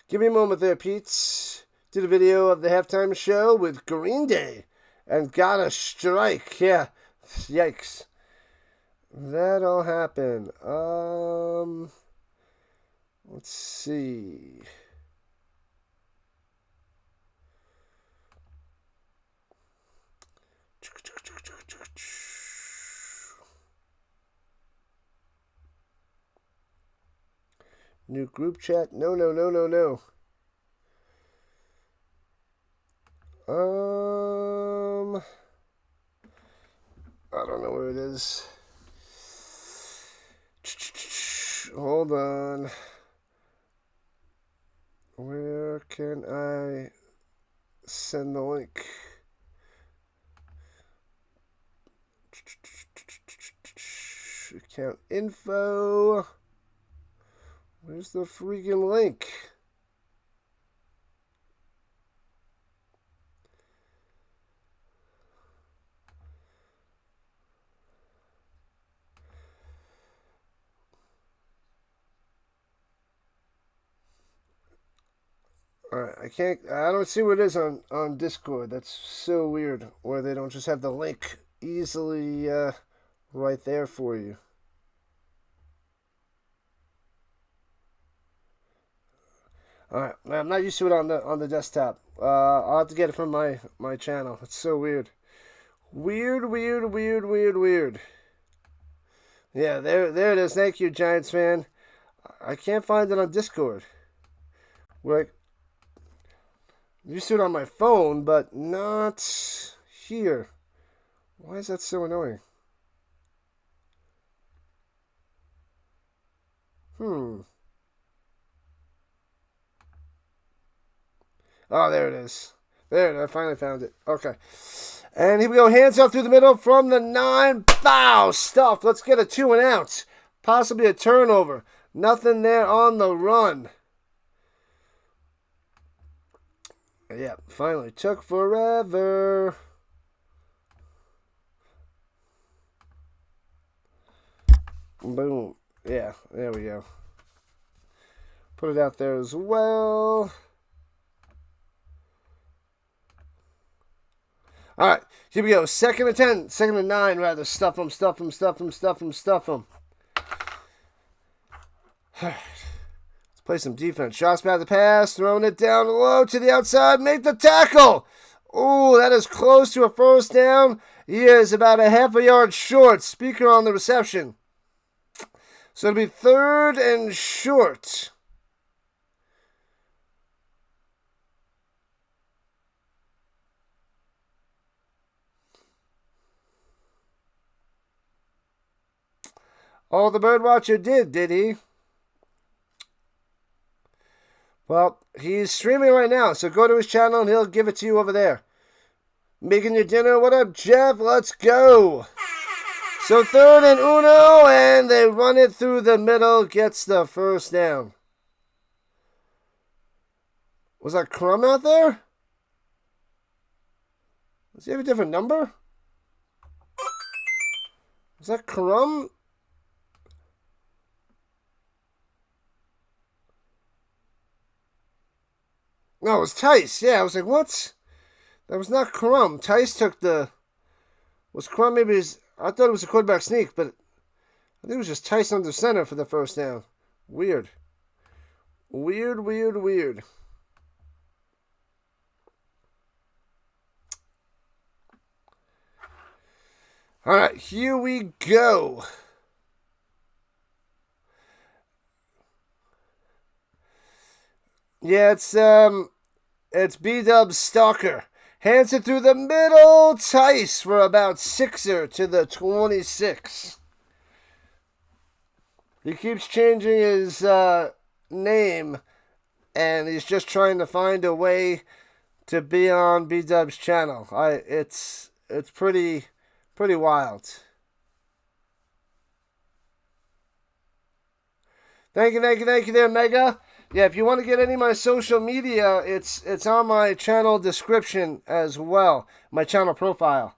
Give me a moment there, Pete. Did a video of the halftime show with Green Day and got a strike. Yeah, yikes. That all happened. Let's see. New group chat. No. I don't know where it is. Hold on. Where can I send the link? Account info. Where's the freaking link? Alright, I don't see what it is on Discord. That's so weird. Where they don't just have the link easily right there for you. Alright, I'm not used to it on the desktop. I'll have to get it from my channel. It's so weird. Weird. Yeah, there it is. Thank you, Giants fan. I can't find it on Discord. Where I'm used to it on my phone, but not here. Why is that so annoying? Oh, there it is. There it is. I finally found it. Okay. And here we go. Hands up through the middle from the 9. Bow! Stuffed. Let's get a 2 and out. Possibly a turnover. Nothing there on the run. Yeah, finally. Took forever. Boom. Yeah, there we go. Put it out there as well. All right, here we go. 2nd and 10. 2nd and 9, rather. Stuff them. All right. Let's play some defense. Shots back the pass. Throwing it down low to the outside. Make the tackle. Oh, that is close to a first down. He is about a half a yard short. Speaker on the reception. So it'll be 3rd and short. Oh, the Birdwatcher did he? Well, he's streaming right now, so go to his channel and he'll give it to you over there. Making your dinner. What up, Jeff? Let's go. So 3rd and uno, and they run it through the middle. Gets the first down. Was that Crumb out there? Does he have a different number? Was that Crumb? No, it was Tice. Yeah, I was like, what? That was not Crum. Tice took the... Was Crum maybe his... I thought it was a quarterback sneak, but I think it was just Tice under center for the first down. Weird. Weird. All right, here we go. Yeah, it's B-Dub's Stalker. Hands it through the middle. Tice for about 6er to the 26. He keeps changing his name, and he's just trying to find a way to be on B-Dub's channel. It's pretty wild. Thank you there, Mega. Yeah, if you want to get any of my social media, it's on my channel description as well, my channel profile.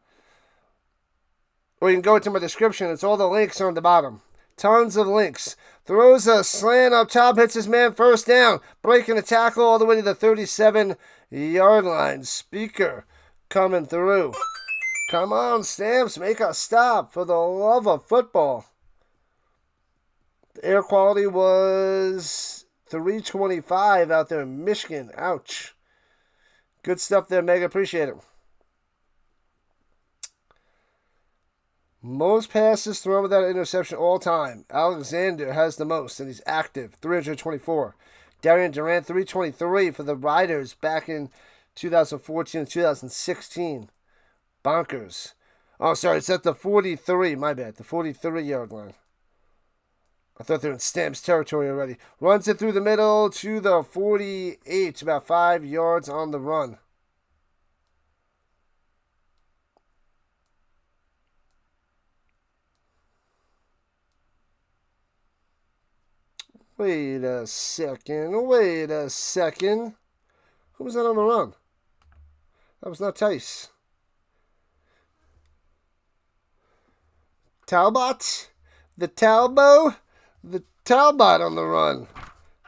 Or you can go to my description. It's all the links on the bottom. Tons of links. Throws a slant up top, hits his man, first down. Breaking the tackle all the way to the 37-yard line. Speaker coming through. Come on, Stamps, make a stop for the love of football. The air quality was 325 out there in Michigan. Ouch. Good stuff there, Mega. Appreciate it. Most passes thrown without an interception all time. Alexander has the most, and he's active. 324. Darian Durant, 323 for the Riders back in 2014 and 2016. Bonkers. Oh, sorry, it's at the 43. My bad. The 43-yard line. I thought they were in Stamps territory already. Runs it through the middle to the 48. About 5 yards on the run. Wait a second. Who was that on the run? That was not Tice. Talbot? The Talbot on the run.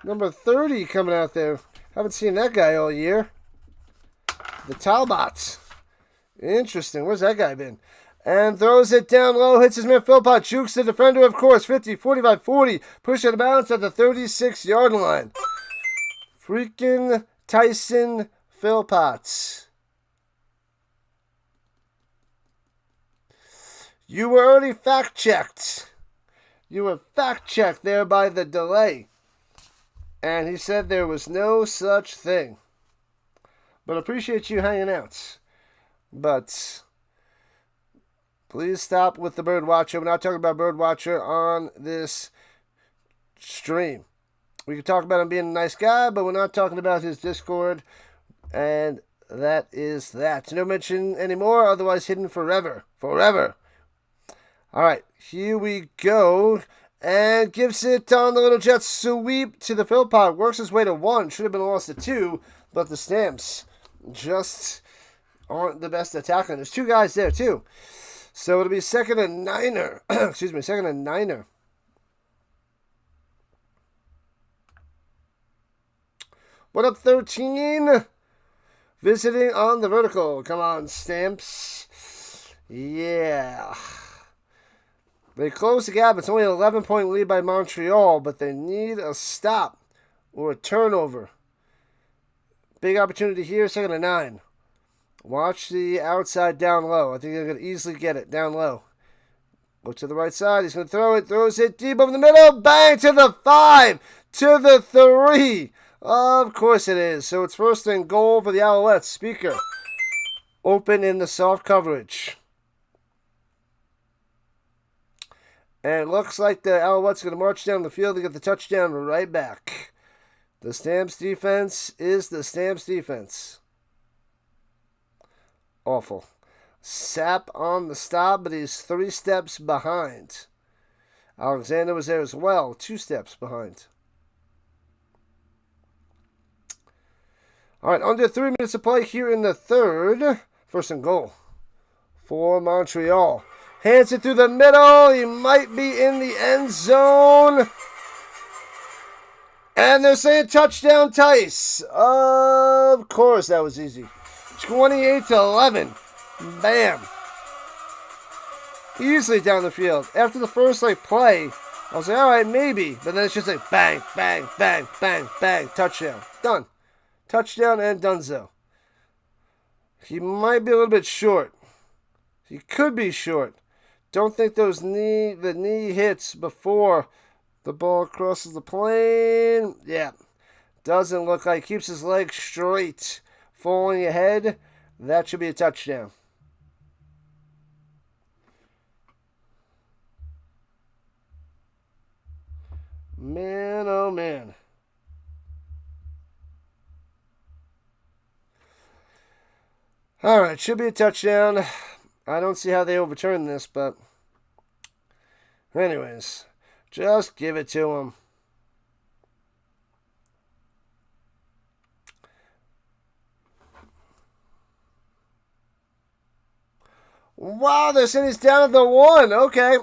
Number 30 coming out there. Haven't seen that guy all year. The Talbot. Interesting. Where's that guy been? And throws it down low. Hits his man Philpott. Jukes the defender, of course. 50, 45, 40. Push out of bounds at the 36-yard line. Freaking Tyson Philpott. You were already fact-checked. You were fact-checked there by the delay. And he said there was no such thing. But appreciate you hanging out. But please stop with the Birdwatcher. We're not talking about Birdwatcher on this stream. We can talk about him being a nice guy, but we're not talking about his Discord. And that is that. No mention anymore, otherwise hidden forever. Forever. All right, here we go. And gives it on the little jet sweep to the Philpott. Works his way to 1. Should have been lost to 2. But the Stamps just aren't the best at tackling. There's 2 guys there, too. So it'll be 2nd and 9er. Excuse me, 2nd and 9er. What up, 13? Visiting on the vertical. Come on, Stamps. Yeah. They close the gap. It's only an 11-point lead by Montreal, but they need a stop or a turnover. Big opportunity here, 2nd and 9. Watch the outside down low. I think they're going to easily get it down low. Go to the right side. He's going to throw it. Throws it deep over the middle. Bang to the 5. To the 3. Of course it is. So it's 1st and goal for the Alouettes. Speaker. Open in the soft coverage. And it looks like the Alouettes are going to march down the field to get the touchdown right back. The Stamps defense is the Stamps defense. Awful. Sapp on the stop, but he's 3 steps behind. Alexander was there as well, 2 steps behind. All right, under 3 minutes of play here in the 3rd. 1st and goal for Montreal. Hands it through the middle. He might be in the end zone. And they're saying touchdown Tice. Of course, that was easy. 28-11. Bam. Easily down the field. After the first play, I was like, all right, maybe. But then it's just like bang, bang, bang, bang, bang, touchdown. Done. Touchdown and donezo. He might be a little bit short. He could be short. Don't think the knee hits before the ball crosses the plane. Yeah. Doesn't look like. Keeps his legs straight. Falling ahead. That should be a touchdown. Man, oh man. All right, should be a touchdown. I don't see how they overturn this, but anyways, just give it to him. Wow, they're saying he's down at the 1. Okay.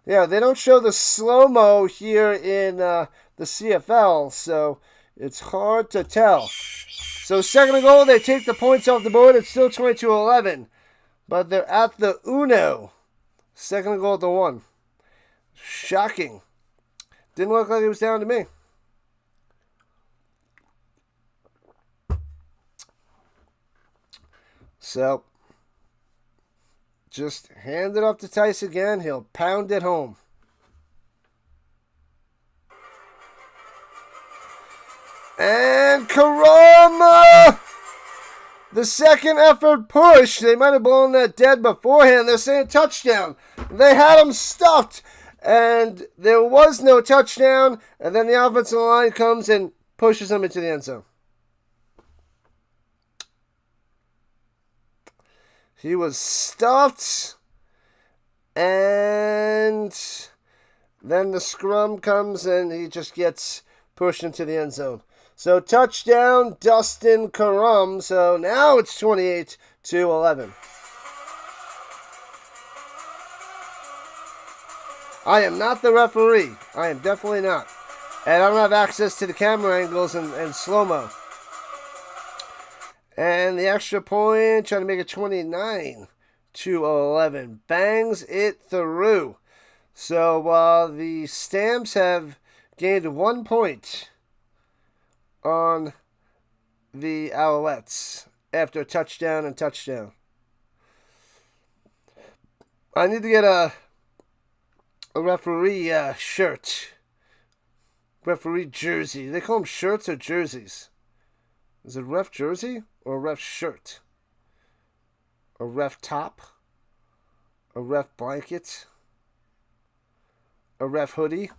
Yeah, they don't show the slow-mo here in the CFL, so it's hard to tell. So second and goal, they take the points off the board. It's still 22-11, but they're at the uno. Second and goal at the 1. Shocking. Didn't look like it was down to me. So just hand it off to Tice again. He'll pound it home. And Karama! The second effort push. They might have blown that dead beforehand. They're saying touchdown. They had him stuffed. And there was no touchdown. And then the offensive line comes and pushes him into the end zone. He was stuffed, and then the scrum comes and he just gets pushed into the end zone. So touchdown, Dustin Karam. So now it's 28-11. I am not the referee. I am definitely not. And I don't have access to the camera angles and slow-mo. And the extra point, trying to make it 29-11. Bangs it through. So the Stamps have gained 1 point on the Alouettes after touchdown and touchdown. I need to get a referee shirt. Referee jersey. They call them shirts or jerseys? Is it ref jersey or a ref shirt? A ref top? A ref blanket? A ref hoodie?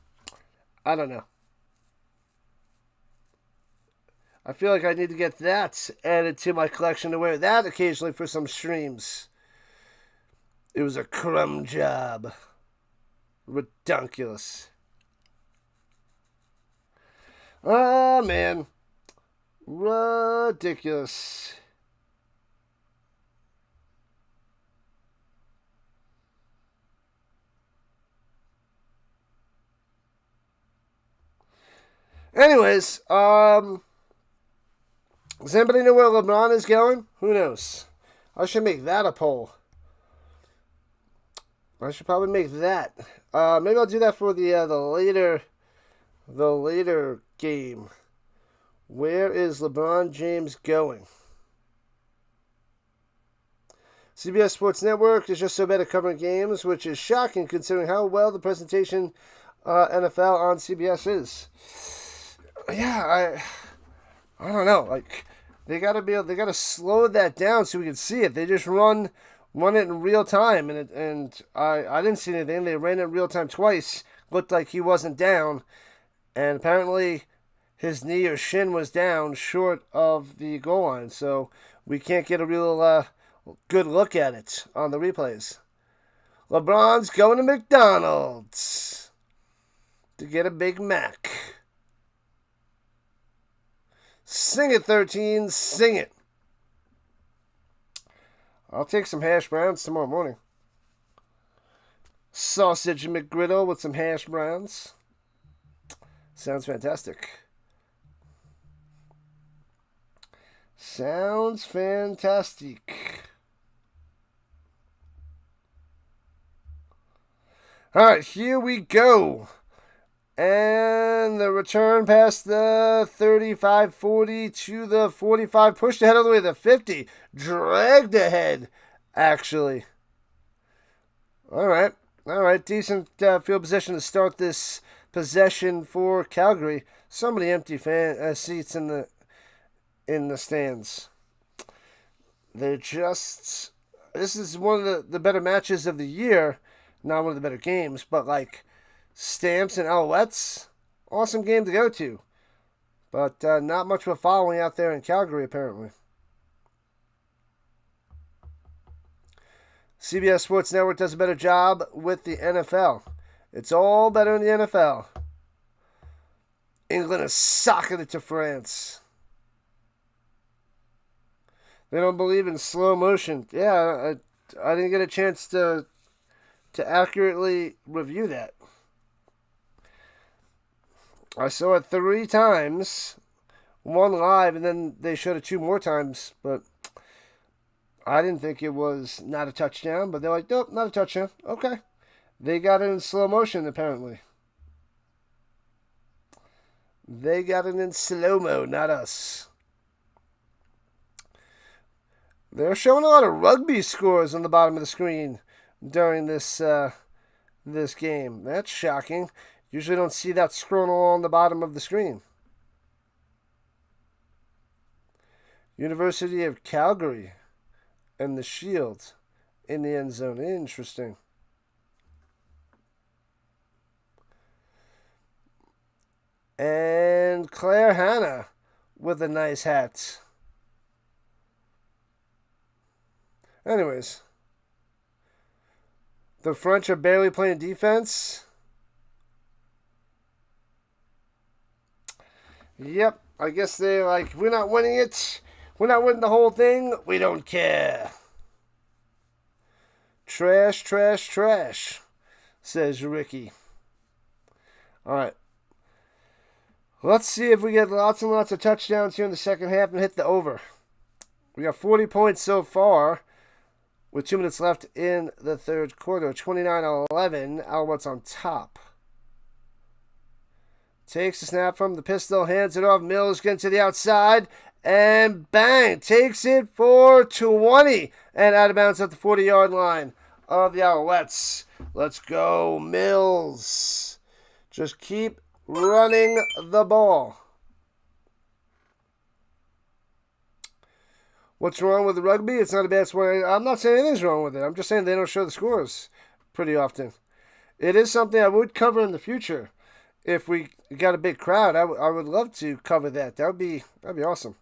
I don't know. I feel like I need to get that added to my collection to wear that occasionally for some streams. It was a crumb job. Redunculous. Ah, man. Ridiculous. Anyways, does anybody know where LeBron is going? Who knows? I should make that a poll. I should probably make that. Maybe I'll do that for the later game. Where is LeBron James going? CBS Sports Network is just so bad at covering games, which is shocking considering how well the presentation NFL on CBS is. Yeah, I don't know. They gotta slow that down so we can see it. They just run it in real time, and I didn't see anything. They ran it in real time twice. Looked like he wasn't down, and apparently his knee or shin was down short of the goal line, so we can't get a real good look at it on the replays. LeBron's going to McDonald's to get a Big Mac. Sing it, 13. Sing it. I'll take some hash browns tomorrow morning. Sausage McGriddle with some hash browns. Sounds fantastic. Sounds fantastic. All right, here we go. And the return past the 35-40 to the 45. Pushed ahead all the way to the 50. Dragged ahead, actually. All right. Decent field position to start this possession for Calgary. So many empty seats in the stands. They're just... This is one of the better matches of the year. Not one of the better games, but like... Stamps and Alouettes, awesome game to go to. But not much of a following out there in Calgary, apparently. CBS Sports Network does a better job with the NFL. It's all better in the NFL. England is socking it to France. They don't believe in slow motion. Yeah, I didn't get a chance to accurately review that. I saw it 3 times, one live, and then they showed it 2 more times, but I didn't think it was not a touchdown, but they're like, nope, not a touchdown. Okay. They got it in slow motion, apparently. They got it in slow-mo, not us. They're showing a lot of rugby scores on the bottom of the screen during this game. That's shocking. Usually don't see that scrolling along the bottom of the screen. University of Calgary and the Shield in the end zone. Interesting. And Claire Hanna with a nice hat. Anyways. The French are barely playing defense. Yep, I guess they're like, we're not winning it. We're not winning the whole thing. We don't care. Trash, trash, trash, says Ricky. All right. Let's see if we get lots and lots of touchdowns here in the second half and hit the over. We got 40 points so far with 2 minutes left in the third quarter. 29-11, Alouettes on top. Takes the snap from the pistol, hands it off. Mills getting to the outside, and bang! Takes it for 20, and out of bounds at the 40-yard line of the Alouettes. Let's go, Mills. Just keep running the ball. What's wrong with the rugby? It's not a bad sport. I'm not saying anything's wrong with it. I'm just saying they don't show the scores pretty often. It is something I would cover in the future. If we got a big crowd, I would love to cover that. That'd be awesome.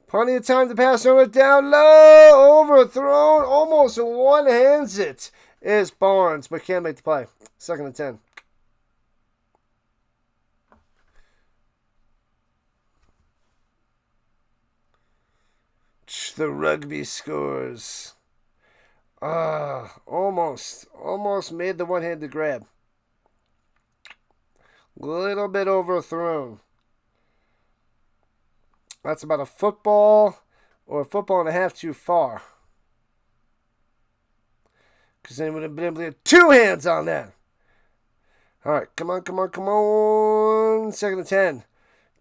Plenty of time to pass on it down low. Overthrown. Almost one-hands it is Barnes, but can't make the play. 2nd and 10. The rugby scores. Almost made the one-handed grab. Little bit overthrown. That's about a football or a football and a half too far. Because then would have been able to get 2 hands on that. All right, come on. 2nd and 10.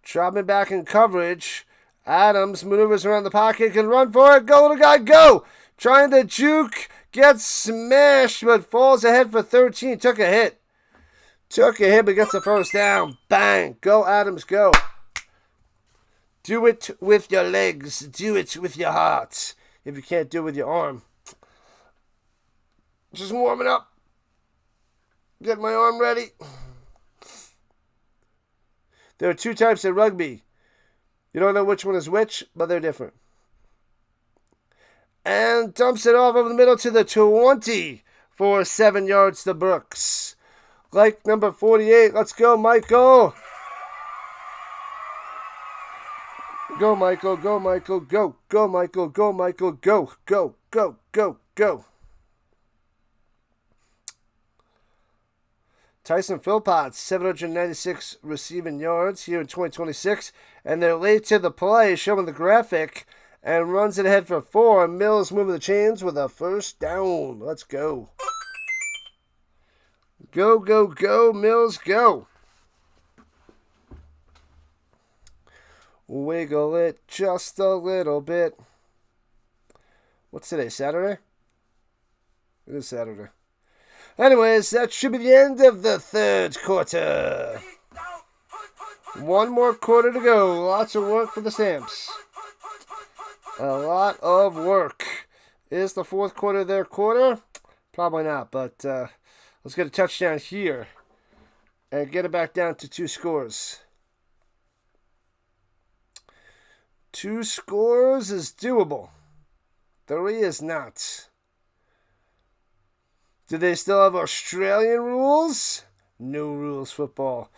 Dropping back in coverage. Adams maneuvers around the pocket, can run for it. Go, little guy, go! Trying to juke, gets smashed, but falls ahead for 13. Took a hit, but gets the first down. Bang! Go, Adams, go. Do it with your legs. Do it with your heart. If you can't do it with your arm. Just warming up. Get my arm ready. There are 2 types of rugby. You don't know which one is which, but they're different. And dumps it off over the middle to the 20 for 7 yards to Brooks. Like number 48. Let's go, Michael. Go, Michael. Go, Michael. Go. Go, Michael. Go, Michael. Go. Go. Go. Go. Go. Tyson Philpott, 796 receiving yards here in 2026. And they're late to the play, showing the graphic, and runs it ahead for 4. Mills moving the chains with a first down. Let's go. Go, go, go, Mills, go. Wiggle it just a little bit. What's today, Saturday? It is Saturday. Anyways, that should be the end of the third quarter. One more quarter to go. Lots of work for the Stamps. A lot of work. Is the fourth quarter their quarter? Probably not, but let's get a touchdown here and get it back down to 2 scores. 2 scores is doable. 3 is not. Do they still have Australian rules? No rules football.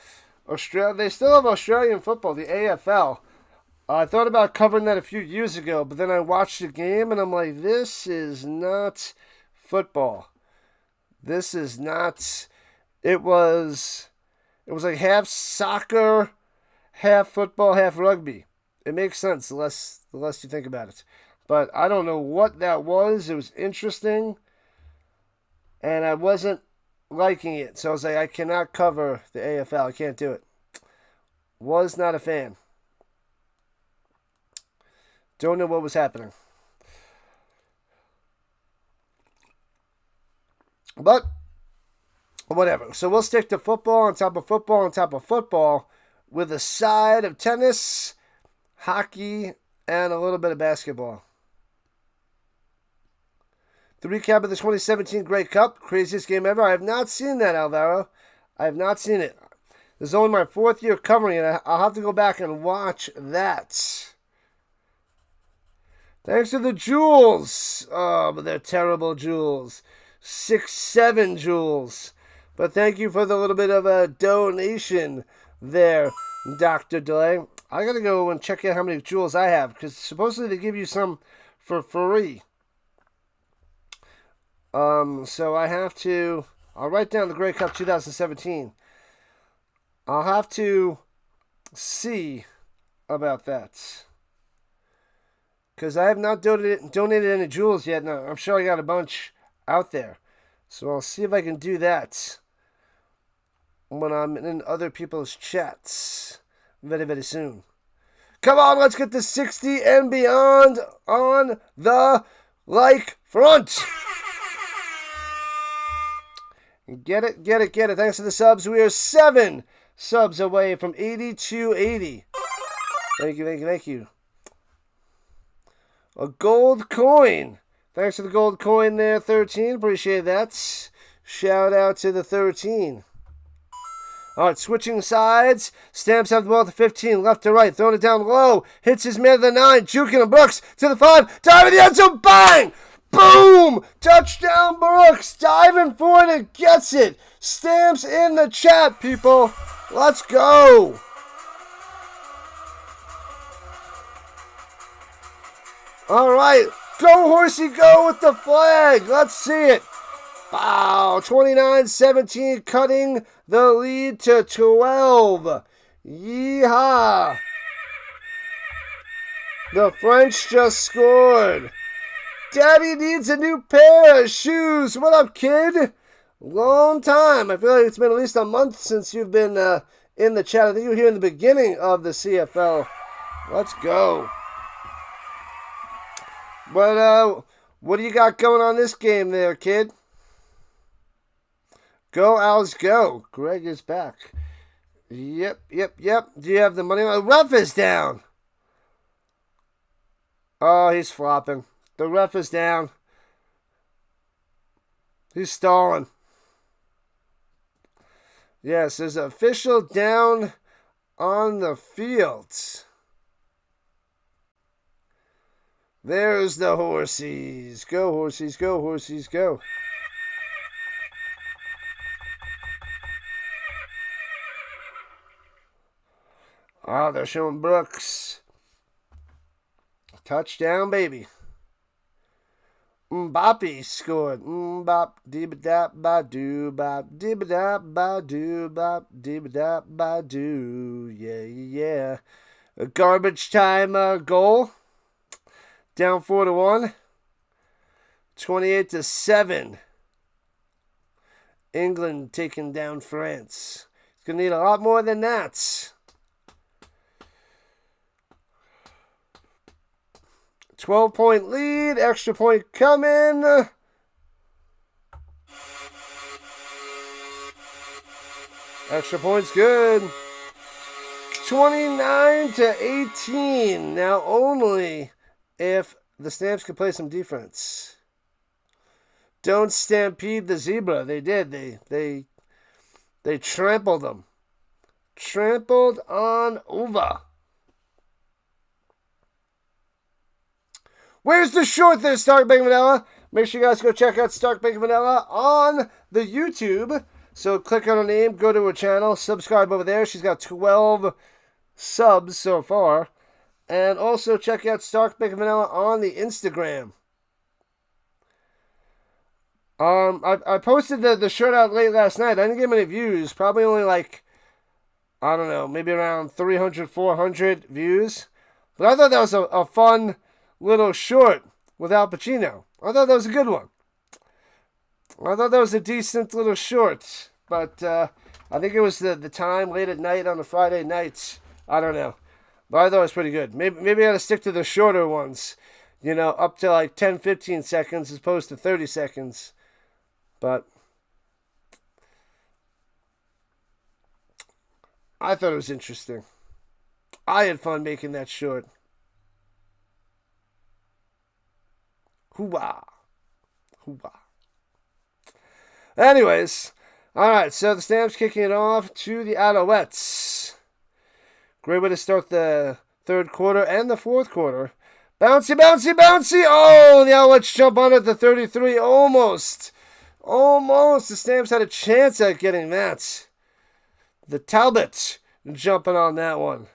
They still have Australian football, the AFL. I thought about covering that a few years ago, but then I watched the game and I'm like, this is not football. This is not. It was like half soccer, half football, half rugby. It makes sense the less you think about it. But I don't know what that was. It was interesting. And I wasn't liking it. So I was like, I cannot cover the AFL. I can't do it. Was not a fan. Don't know what was happening. But, whatever. So we'll stick to football on top of football on top of football with a side of tennis, hockey, and a little bit of basketball. The recap of the 2017 Grey Cup, craziest game ever. I have not seen that, Alvaro. I have not seen it. This is only my 4th year covering it. I'll have to go back and watch that. Thanks to the jewels. Oh, but they're terrible jewels. 6-7 jewels. But thank you for the little bit of a donation there, Dr. Delay. I got to go and check out how many jewels I have, because supposedly they give you some for free. So I'll write down the Grey Cup 2017. I'll have to see about that. Because I have not donated any jewels yet. No, I'm sure I got a bunch out there. So I'll see if I can do that when I'm in other people's chats very, very soon. Come on, let's get to 60 and beyond on the like front. Get it. Thanks for the subs. We are 7 subs away from 80 to 80. Thank you. A gold coin. Thanks for the gold coin there, 13. Appreciate that. Shout out to the 13. All right, switching sides. Stamps have the ball at the 15, left to right. Throwing it down low. Hits his man at the 9. Juking him. Brooks to the 5. Diving the end zone. Bang! Boom! Touchdown, Brooks. Diving for it and gets it. Stamps in the chat, people. Let's go. All right. Go, horsey, go with the flag. Let's see it. Wow. 29-17, cutting the lead to 12. Yeehaw. The French just scored. Daddy needs a new pair of shoes. What up, kid? Long time. I feel like it's been at least a month since you've been in the chat. I think you were here in the beginning of the CFL. Let's go. But what do you got going on this game there, kid? Go, Owls, go. Greg is back. Yep. Do you have the money? The ref is down. Oh, he's flopping. The ref is down. He's stalling. Yes, there's an official down on the field. There's the horsies. Go, horsies, go, horsies, go. Oh, they're showing Brooks. Touchdown, baby. Mbappe scored. Mbop, dee-ba-da, ba-doo, bop, dee-ba-da, ba-doo, bop, dee-ba-da, ba-doo. Yeah, yeah. A garbage time goal. Down 4-1. 28-7. England taking down France. It's going to need a lot more than that. 12-point lead. Extra point coming. Extra point's good. 29-18. Now only if the Stamps can play some defense. Don't stampede the zebra. They did. They trampled them. Trampled on over. Where's the short there, Stark Bacon Vanilla? Make sure you guys go check out Stark Bacon Vanilla on the YouTube. So click on her name, go to her channel, subscribe over there. She's got 12 subs so far. And also check out Stark Bacon Vanilla on the Instagram. I posted the shirt out late last night. I didn't get many views. Probably only like, I don't know, maybe around 300, 400 views. But I thought that was a fun little short with Al Pacino. I thought that was a good one. I thought that was a decent little short. But I think it was the time, late at night on a Friday night. I don't know. But I thought it was pretty good. Maybe I got to stick to the shorter ones. You know, up to like 10, 15 seconds as opposed to 30 seconds. But I thought it was interesting. I had fun making that short. Hoorah. Hoorah. Anyways, alright, so the Stamps kicking it off to the Alouettes. Great way to start the third quarter and the fourth quarter. Bouncy, bouncy, bouncy! Oh, the Alouettes jump on at the 33. Almost. The Stamps had a chance at getting that. The Talbot jumping on that one.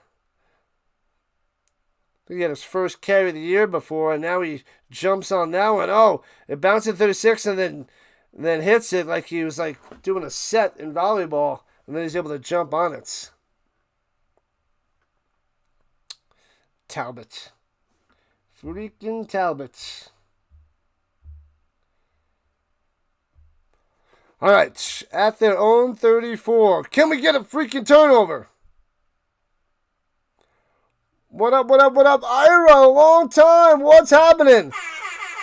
He had his first carry of the year before, and now he jumps on that one. Oh, it bounced at 36 and then hits it like he was like doing a set in volleyball, and then he's able to jump on it. Talbot. Freaking Talbot. All right, at their own 34. Can we get a freaking turnover? What up, what up, what up? Ira, long time. What's happening?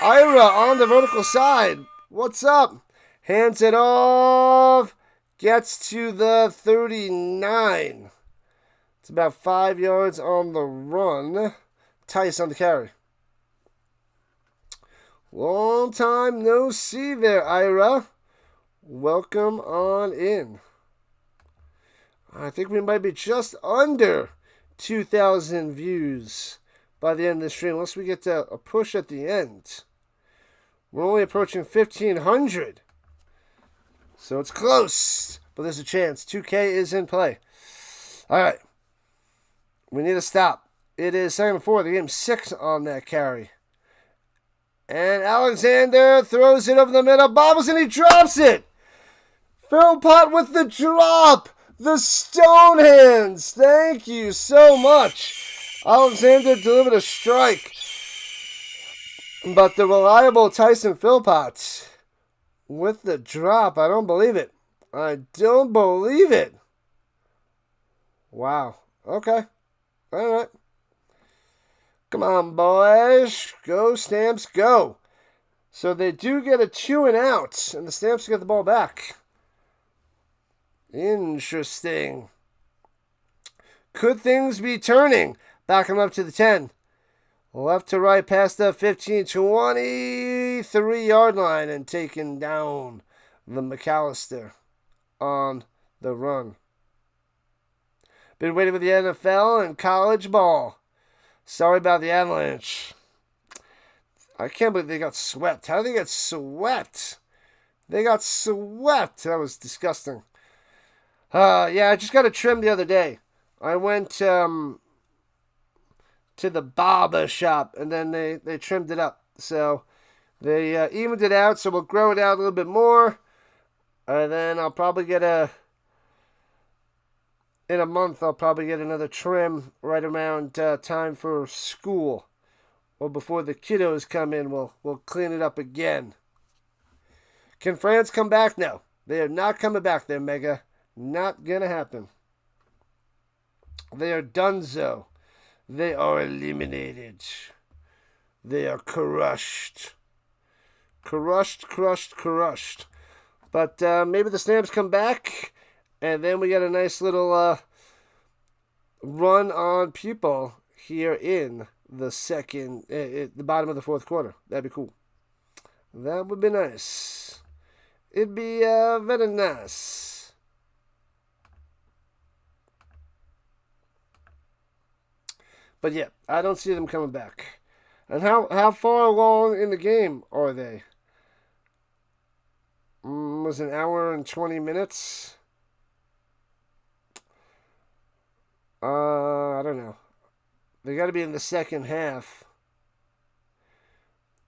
Ira on the vertical side. What's up? Hands it off. Gets to the 39. It's about 5 yards on the run. Tice on the carry. Long time no see there, Ira. Welcome on in. I think we might be just under 2,000 views by the end of the stream, unless we get a push at the end. We're only approaching 1,500. So it's close, but there's a chance. 2K is in play. All right. We need to stop. It is 2nd and 4. The game's 6 on that carry. And Alexander throws it over the middle. Bobbles and he drops it. Philpott with the drop. The stone hands. Thank you so much. Alexander delivered a strike. But the reliable Tyson Philpott with the drop. I don't believe it. I don't believe it. Wow. Okay. All right. Come on, boys. Go, Stamps, go. So they do get a 2 and out, and the Stamps get the ball back. Interesting. Could things be turning? Backing up to the 10. Left to right past the 15, 23-yard line and taking down the McAllister on the run. Been waiting for the NFL and college ball. Sorry about the Avalanche. I can't believe they got swept. How did they get swept? They got swept. That was disgusting. Yeah, I just got a trim the other day. I went to the barber shop, and then they trimmed it up. So, They evened it out, so we'll grow it out a little bit more. And then I'll probably get in a month, I'll probably get another trim right around time for school. Or before the kiddos come in, we'll clean it up again. Can France come back? No. They are not coming back there, Mega. Not gonna happen. They are donezo. They are eliminated. They are crushed. Crushed. But maybe the Stamps come back, and then we get a nice little run on people here in the second, the bottom of the fourth quarter. That'd be cool. That would be nice. It'd be very nice. But yeah, I don't see them coming back. And how far along in the game are they? Was an hour and 20 minutes? I don't know. They got to be in the second half.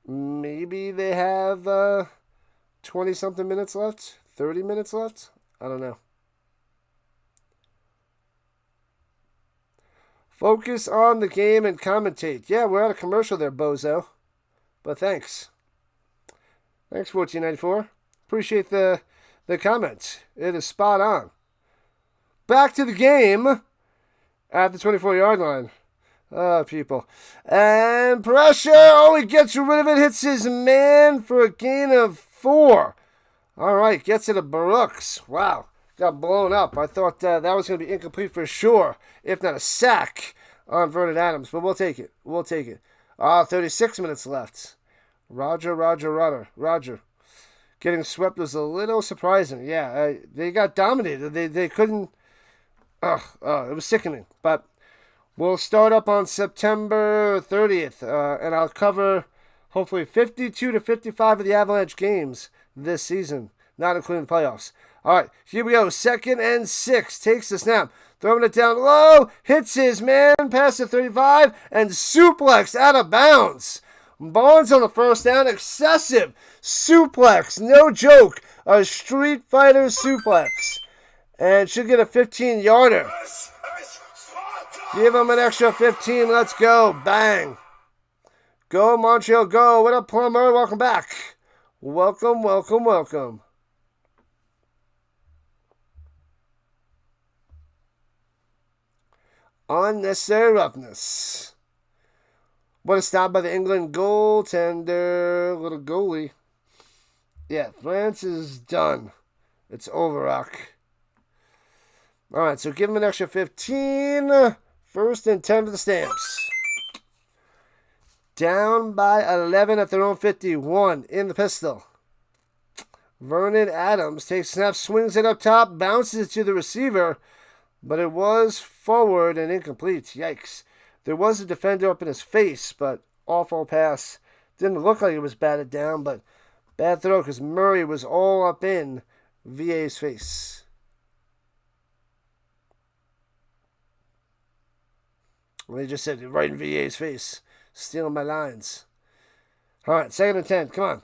Maybe they have 20-something minutes left? 30 minutes left? I don't know. Focus on the game and commentate. Yeah, we're out of commercial there, bozo. But thanks. Thanks, 1494. Appreciate the comments. It is spot on. Back to the game at the 24-yard line. People. And pressure. Oh, he gets rid of it. Hits his man for a gain of 4. All right. Gets it to Brooks. Wow. Got blown up. I thought that was going to be incomplete for sure, if not a sack on Vernon Adams. But we'll take it. 36 minutes left. Roger. Getting swept was a little surprising. Yeah, they got dominated. They couldn't. It was sickening. But we'll start up on September 30th, and I'll cover hopefully 52 to 55 of the Avalanche games this season, not including the playoffs. All right, here we go. 2nd and 6. Takes the snap. Throwing it down low. Hits his man. Past the 35. And suplex out of bounds. Barnes on the first down. Excessive suplex. No joke. A Street Fighter suplex. And should get a 15-yarder. Give him an extra 15. Let's go. Bang. Go, Montreal, go. What up, Plumber? Welcome back. Welcome. Unnecessary roughness. What a stop by the England goaltender. Little goalie. Yeah, France is done. It's over, Rock. Alright, so give him an extra 15. 1st and 10 for the Stamps. Down by 11 at their own 51 in the pistol. Vernon Adams takes a snap, swings it up top, bounces it to the receiver, but it was forward and incomplete. Yikes. There was a defender up in his face, but awful pass. Didn't look like it was batted down, but bad throw because Murray was all up in VA's face. Well, they just said it right in VA's face. Stealing my lines. All right, 2nd and 10. Come on.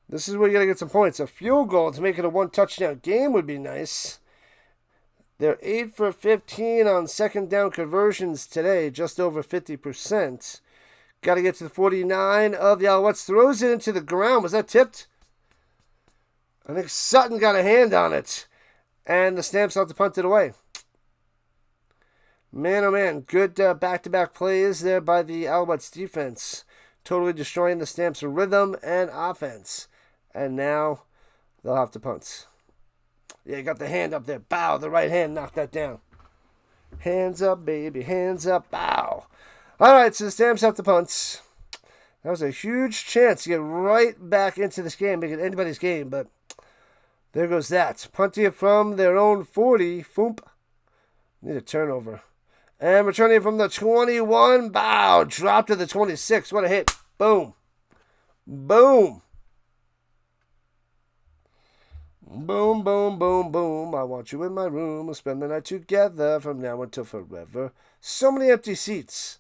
This is where you got to get some points. A field goal to make it a 1-touchdown game would be nice. They're 8 for 15 on 2nd down conversions today, just over 50%. Got to get to the 49 of the Alouettes. Throws it into the ground. Was that tipped? I think Sutton got a hand on it. And the Stamps have to punt it away. Man, oh man. Good back-to-back plays there by the Alouettes defense. Totally destroying the Stamps' rhythm and offense. And now they'll have to punt. Yeah, got the hand up there. Bow. The right hand knocked that down. Hands up, baby. Hands up. Bow. All right, so the Stamps have to punt. That was a huge chance to get right back into this game, make it anybody's game, but there goes that. Punting it from their own 40. Foomp. Need a turnover. And returning it from the 21. Bow. Drop to the 26. What a hit. Boom. Boom. Boom, boom, boom, boom. I want you in my room. We'll spend the night together from now until forever. So many empty seats.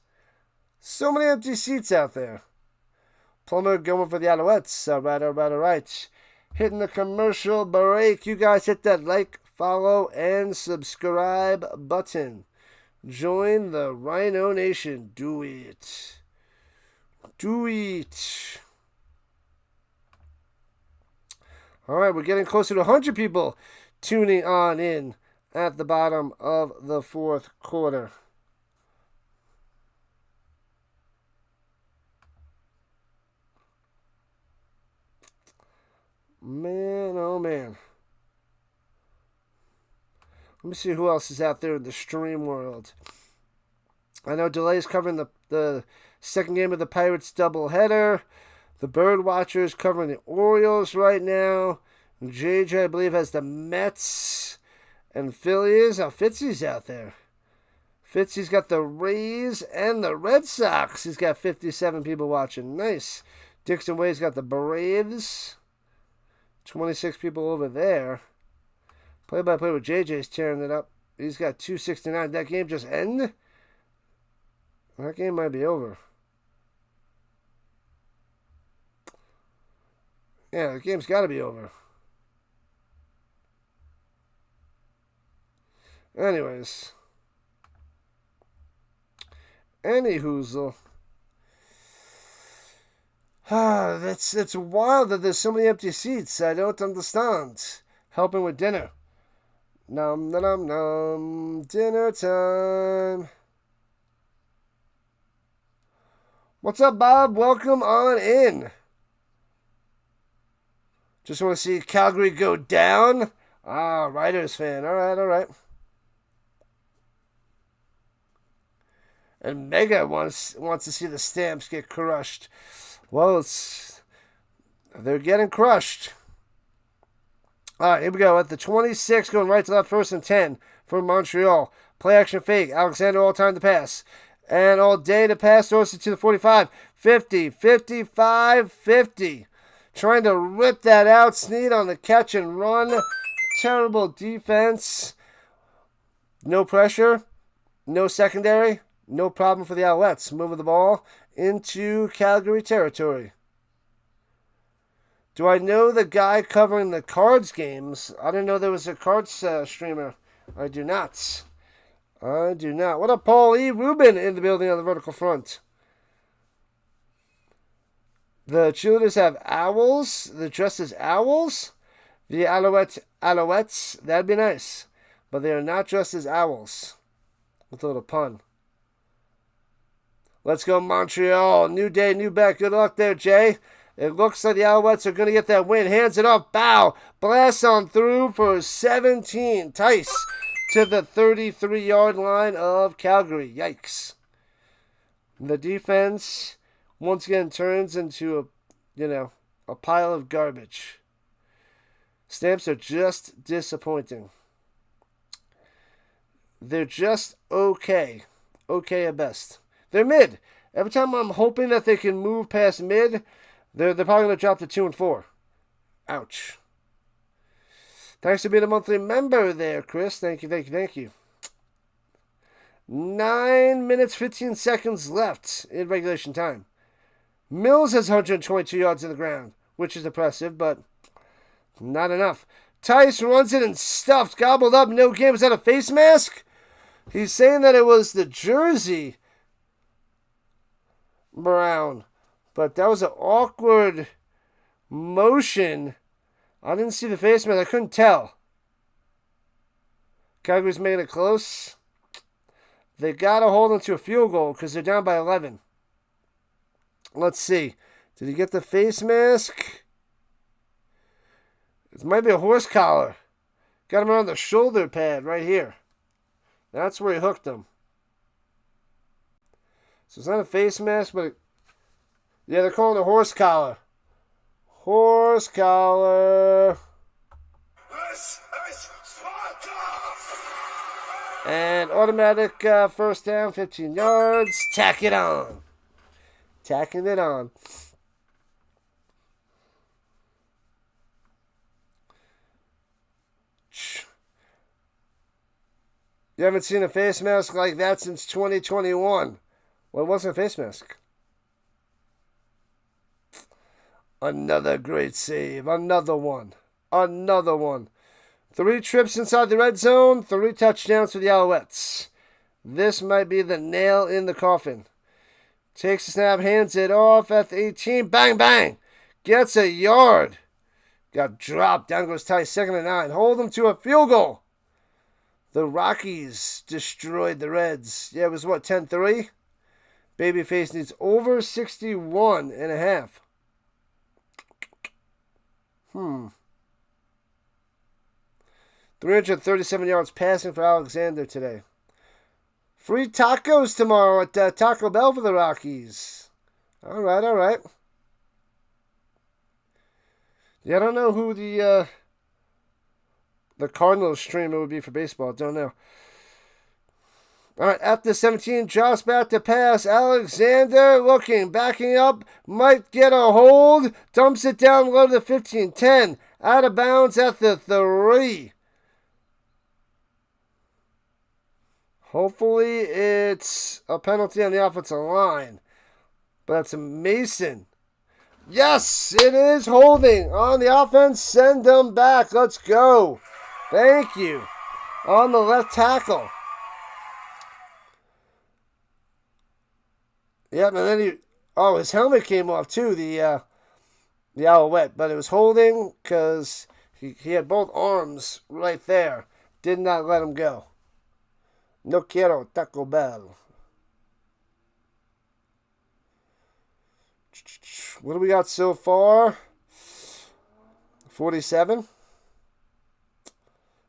So many empty seats out there. Plumber going for the Alouettes. All right. Hitting the commercial break. You guys hit that like, follow, and subscribe button. Join the Rhino Nation. Do it. All right, we're getting closer to 100 people tuning on in at the bottom of the fourth quarter. Man, oh man. Let me see who else is out there in the stream world. I know Delay's covering the second game of the Pirates doubleheader. The Bird Watchers covering the Orioles right now. JJ, I believe, has the Mets and Phillies. Oh, Fitzy's out there. Fitzy's got the Rays and the Red Sox. He's got 57 people watching. Nice. Dixon Way's got the Braves. 26 people over there. Play-by-play with JJ's tearing it up. He's got 269. That game just end? That game might be over. Yeah, the game's got to be over. Anyways. Anyhoozle. It's wild that there's so many empty seats. I don't understand. Helping with dinner. Nom nom nom. Dinner time. What's up, Bob? Welcome on in. Just want to see Calgary go down. Riders fan. All right. And Mega wants to see the Stamps get crushed. Well, they're getting crushed. All right, here we go. At the 26, going right to left, 1st and 10 for Montreal. Play action fake. Alexander all time to pass. And all day to pass. Throws it to the 45. 50, 55, 50. Trying to rip that out. Snead on the catch and run. Terrible defense. No pressure. No secondary. No problem for the Alouettes. Moving the ball into Calgary territory. Do I know the guy covering the Cards games? I didn't know there was a Cards streamer. I do not. What up, Paul E. Rubin in the building on the vertical front? The cheerleaders have owls. They're dressed as owls. The Alouettes, that'd be nice. But they are not dressed as owls. With a little pun. Let's go, Montreal. New day, new bet. Good luck there, Jay. It looks like the Alouettes are going to get that win. Hands it off. Bow. Blast on through for 17. Tice to the 33-yard line of Calgary. Yikes. The defense once again turns into a pile of garbage. Stamps are just disappointing. They're just okay. Okay at best. They're mid. Every time I'm hoping that they can move past mid, they're probably going to drop to 2 and 4. Ouch. Thanks for being a monthly member there, Chris. Thank you. 9 minutes, 15 seconds left in regulation time. Mills has 122 yards in the ground, which is impressive, but not enough. Tice runs it and stuffed, gobbled up, no game. Was that a face mask? He's saying that it was the jersey Brown, but that was an awkward motion. I didn't see the face mask. I couldn't tell. Calgary's making it close. They got to hold them to a field goal because they're down by 11. Let's see. Did he get the face mask? It might be a horse collar. Got him around the shoulder pad right here. That's where he hooked him. So it's not a face mask, but yeah, they're calling it a horse collar. Horse collar. And automatic first down, 15 yards. Tack it on. Tacking it on. You haven't seen a face mask like that since 2021. Well, it wasn't a face mask. Another great save. Another one. Another one. 3 trips inside the red zone. 3 touchdowns for the Alouettes. This might be the nail in the coffin. Takes a snap, hands it off at the 18. Bang, bang. Gets a yard. Got dropped. Down goes Ty. 2nd and 9. Hold them to a field goal. The Rockies destroyed the Reds. Yeah, it was what, 10-3? Babyface needs over 61 and a half. 337 yards passing for Alexander today. Free tacos tomorrow at Taco Bell for the Rockies. All right, all right. Yeah, I don't know who the Cardinals streamer would be for baseball. Don't know. All right, after 17, drops back to pass. Alexander looking, backing up, might get a hold. Dumps it down low to the 15. 10, out of bounds at the 3. Hopefully it's a penalty on the offensive line. But that's Mason. Yes, it is holding on the offense. Send them back. Let's go. Thank you. On the left tackle. Yep, and then his helmet came off too, the Alouette, but it was holding because he had both arms right there. Did not let him go. No quiero Taco Bell. What do we got so far? 47.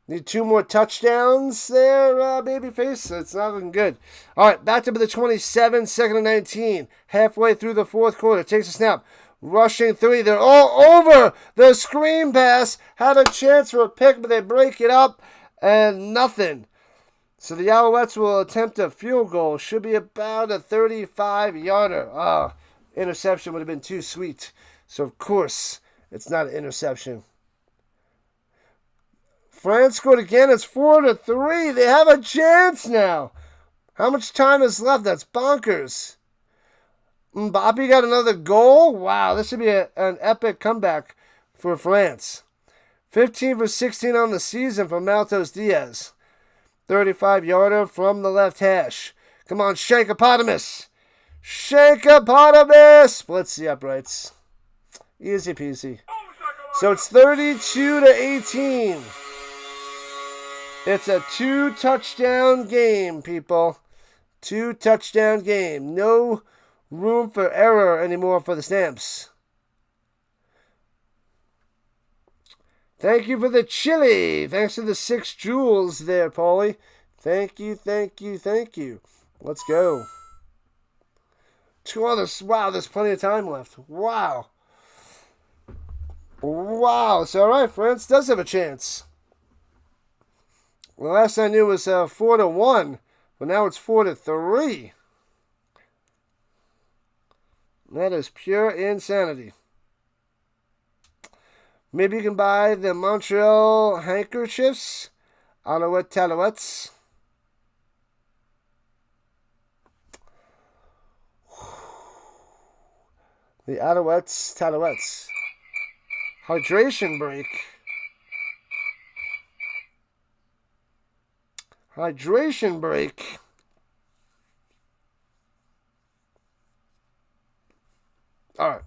Need 2 more touchdowns there, babyface. It's not looking good. All right, back to the 27, 2nd and 19. Halfway through the 4th quarter. Takes a snap. Rushing 3. They're all over the screen pass. Had a chance for a pick, but they break it up. And nothing. So the Alouettes will attempt a field goal. Should be about a 35-yarder. Interception would have been too sweet. So, of course, it's not an interception. France scored again. It's 4-3. They have a chance now. How much time is left? That's bonkers. Mbappe got another goal. Wow, this should be an epic comeback for France. 15 for 16 on the season for Maltos Diaz. 35-yarder from the left hash. Come on, Shankopotamus. Shankopotamus. Splits the uprights. Easy peasy. So it's 32-18. It's a 2-touchdown game, people. 2-touchdown game. No room for error anymore for the Stamps. Thank you for the chili. Thanks for the 6 jewels there, Paulie. Thank you, thank you, thank you. Let's go. 2 others. Wow, there's plenty of time left. Wow. Wow. It's all right. France does have a chance. The last I knew was 4-1, but now it's 4-3. That is pure insanity. Maybe you can buy the Montreal handkerchiefs. Alouettes. The Alouettes. Hydration break. Hydration break. All right.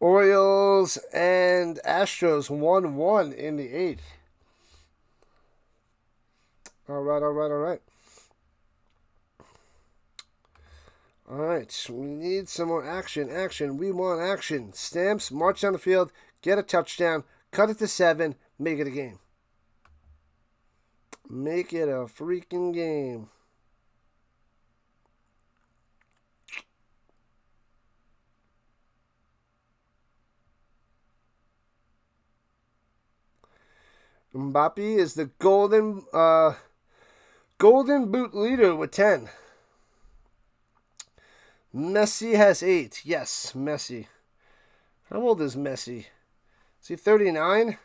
Orioles and Astros 1-1 in the 8th. All right. All right, we need some more action. We want action. Stamps, march down the field, get a touchdown, cut it to 7, make it a game. Make it a freaking game. Mbappe is the golden boot leader with 10. Messi has 8. Yes, Messi. How old is Messi? Is he 39?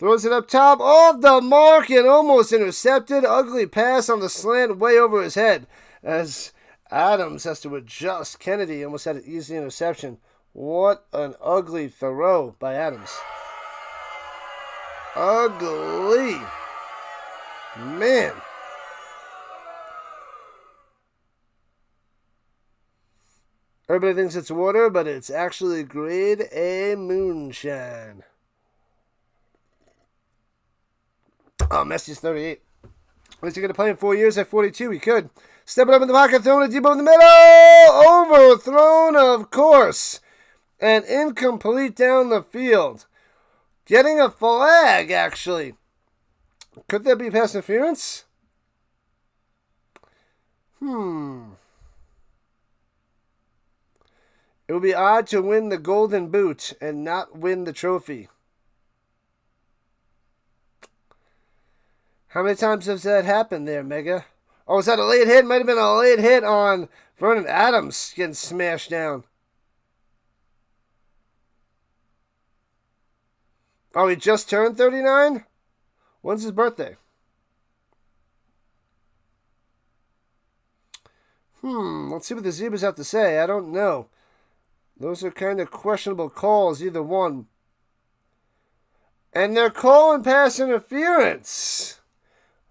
Throws it up top, off the mark, and almost intercepted. Ugly pass on the slant way over his head as Adams has to adjust. Kennedy almost had an easy interception. What an ugly throw by Adams. Ugly. Man. Everybody thinks it's water, but it's actually grade A moonshine. Oh, Messi's 38. Is he going to play in 4 years at 42? He could. Stepping up in the pocket, throwing a deep over the middle. Overthrown, of course. And incomplete down the field. Getting a flag, actually. Could there be pass interference? It would be odd to win the Golden Boot and not win the trophy. How many times has that happened there, Mega? Oh, is that a late hit? Might have been a late hit on Vernon Adams getting smashed down. Oh, he just turned 39? When's his birthday? Let's see what the Zebras have to say. I don't know. Those are kind of questionable calls, either one. And they're calling pass interference.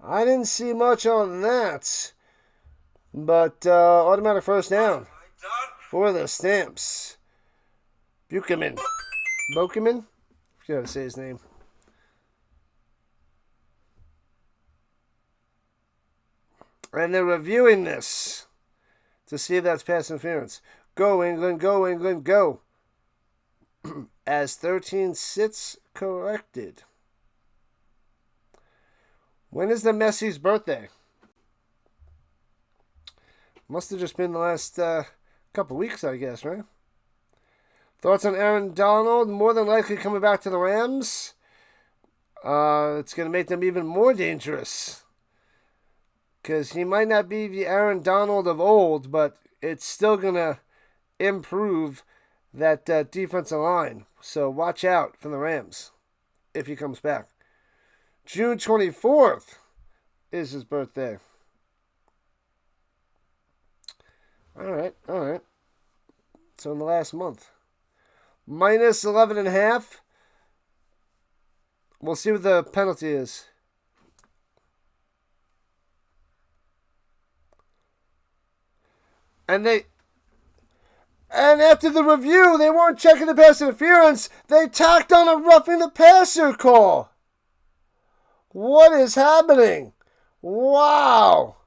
I didn't see much on that. But automatic first down for the Stamps. Bokeman. I forget how to say his name. And they're reviewing this to see if that's pass interference. Go, England, go, England, go. As 13 sits corrected. When is the Messi's birthday? Must have just been the last couple weeks, I guess, right? Thoughts on Aaron Donald? More than likely coming back to the Rams. It's going to make them even more dangerous. Because he might not be the Aaron Donald of old, but it's still going to improve that defensive line. So watch out for the Rams if he comes back. June 24th is his birthday. All right. So in the last month. Minus 11.5. We'll see what the penalty is. And after the review, they weren't checking the pass interference. They tacked on a roughing the passer call. What is happening? Wow.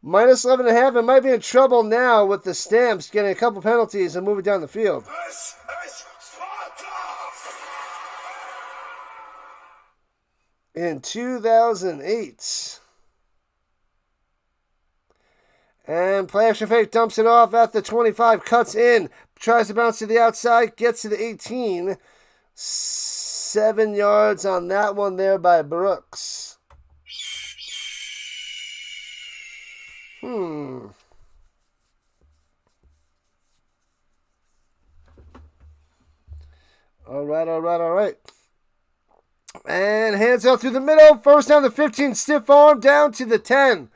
Minus 11.5. It might be in trouble now with the Stamps getting a couple penalties and moving down the field. This is Sparta! In 2008. And play action fake dumps it off at the 25, cuts in, tries to bounce to the outside, gets to the 18. 7 yards on that one there by Brooks. All right. And hands out through the middle. First down the 15, stiff arm down to the 10.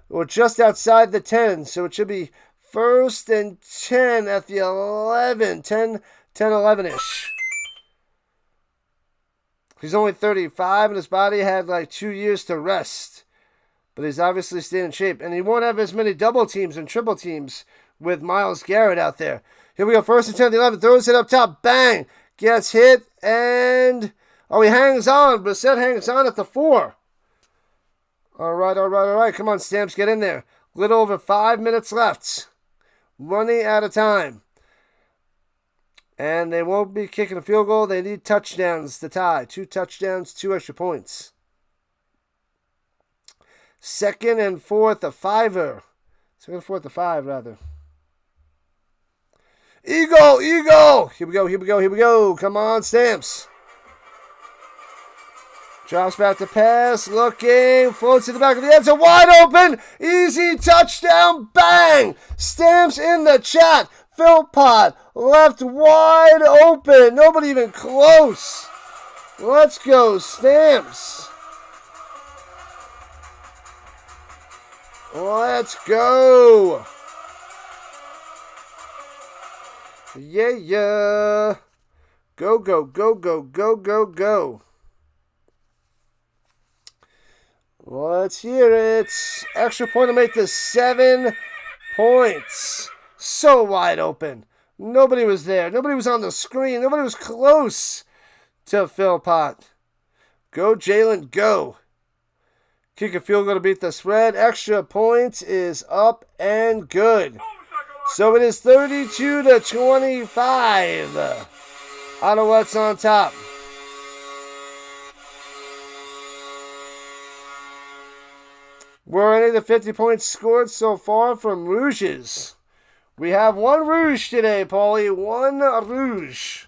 Or just outside the 10. So it should be first and 10 at the 11. 10, 11-ish. He's only 35 and his body had like 2 years to rest. But he's obviously staying in shape. And he won't have as many double teams and triple teams with Myles Garrett out there. Here we go. First and 10 at the 11. Throws it up top. Bang. Gets hit. And he hangs on. Brissett hangs on at the 4. All right. Come on, Stamps. Get in there. Little over 5 minutes left. Running out of time. And they won't be kicking a field goal. They need touchdowns to tie. 2 touchdowns, 2 extra points. Second and fourth, a 5-er. Second and fourth, a 5, rather. Eagle! Here we go. Come on, Stamps. Drops back to pass, looking, floats to the back of the end zone, wide open, easy touchdown, bang! Stamps in the chat. Philpott left wide open. Nobody even close. Let's go, Stamps. Let's go. Yeah, yeah. Go, go, go, go, go, go, go. Let's hear it. Extra point to make this 7 points. So wide open. Nobody was there. Nobody was on the screen. Nobody was close to Philpott. Go, Jalen, go. Kick a field goal to beat the spread. Extra points is up and good. So it is 32-25. Alouettes on top. Were any of the 50 points scored so far from Rouges? We have one Rouge today, Paulie. One Rouge.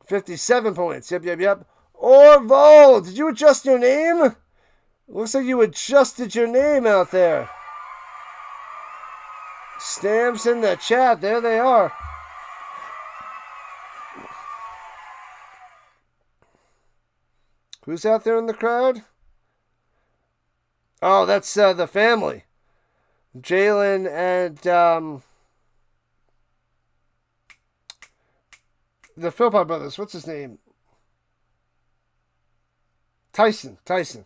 $57 points. Yep. Orval, did you adjust your name? Looks like you adjusted your name out there. Stamps in the chat. There they are. Who's out there in the crowd? Oh, that's the family. Jalen and the Philpott brothers. What's his name? Tyson. I was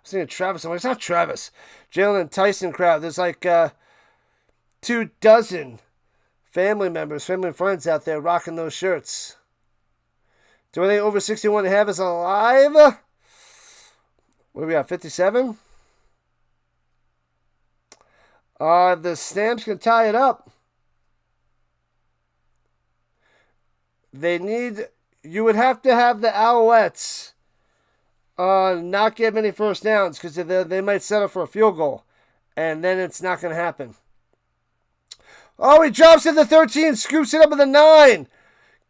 thinking Travis. It's not Travis. Jalen and Tyson crowd. There's like 24 family members, family and friends out there rocking those shirts. Do I think over 61.5 is alive? What do we got? 57? The Stamps can tie it up. You would have to have the Alouettes not get many first downs because they might settle for a field goal. And then it's not going to happen. Oh, he drops it to 13, scoops it up at the 9.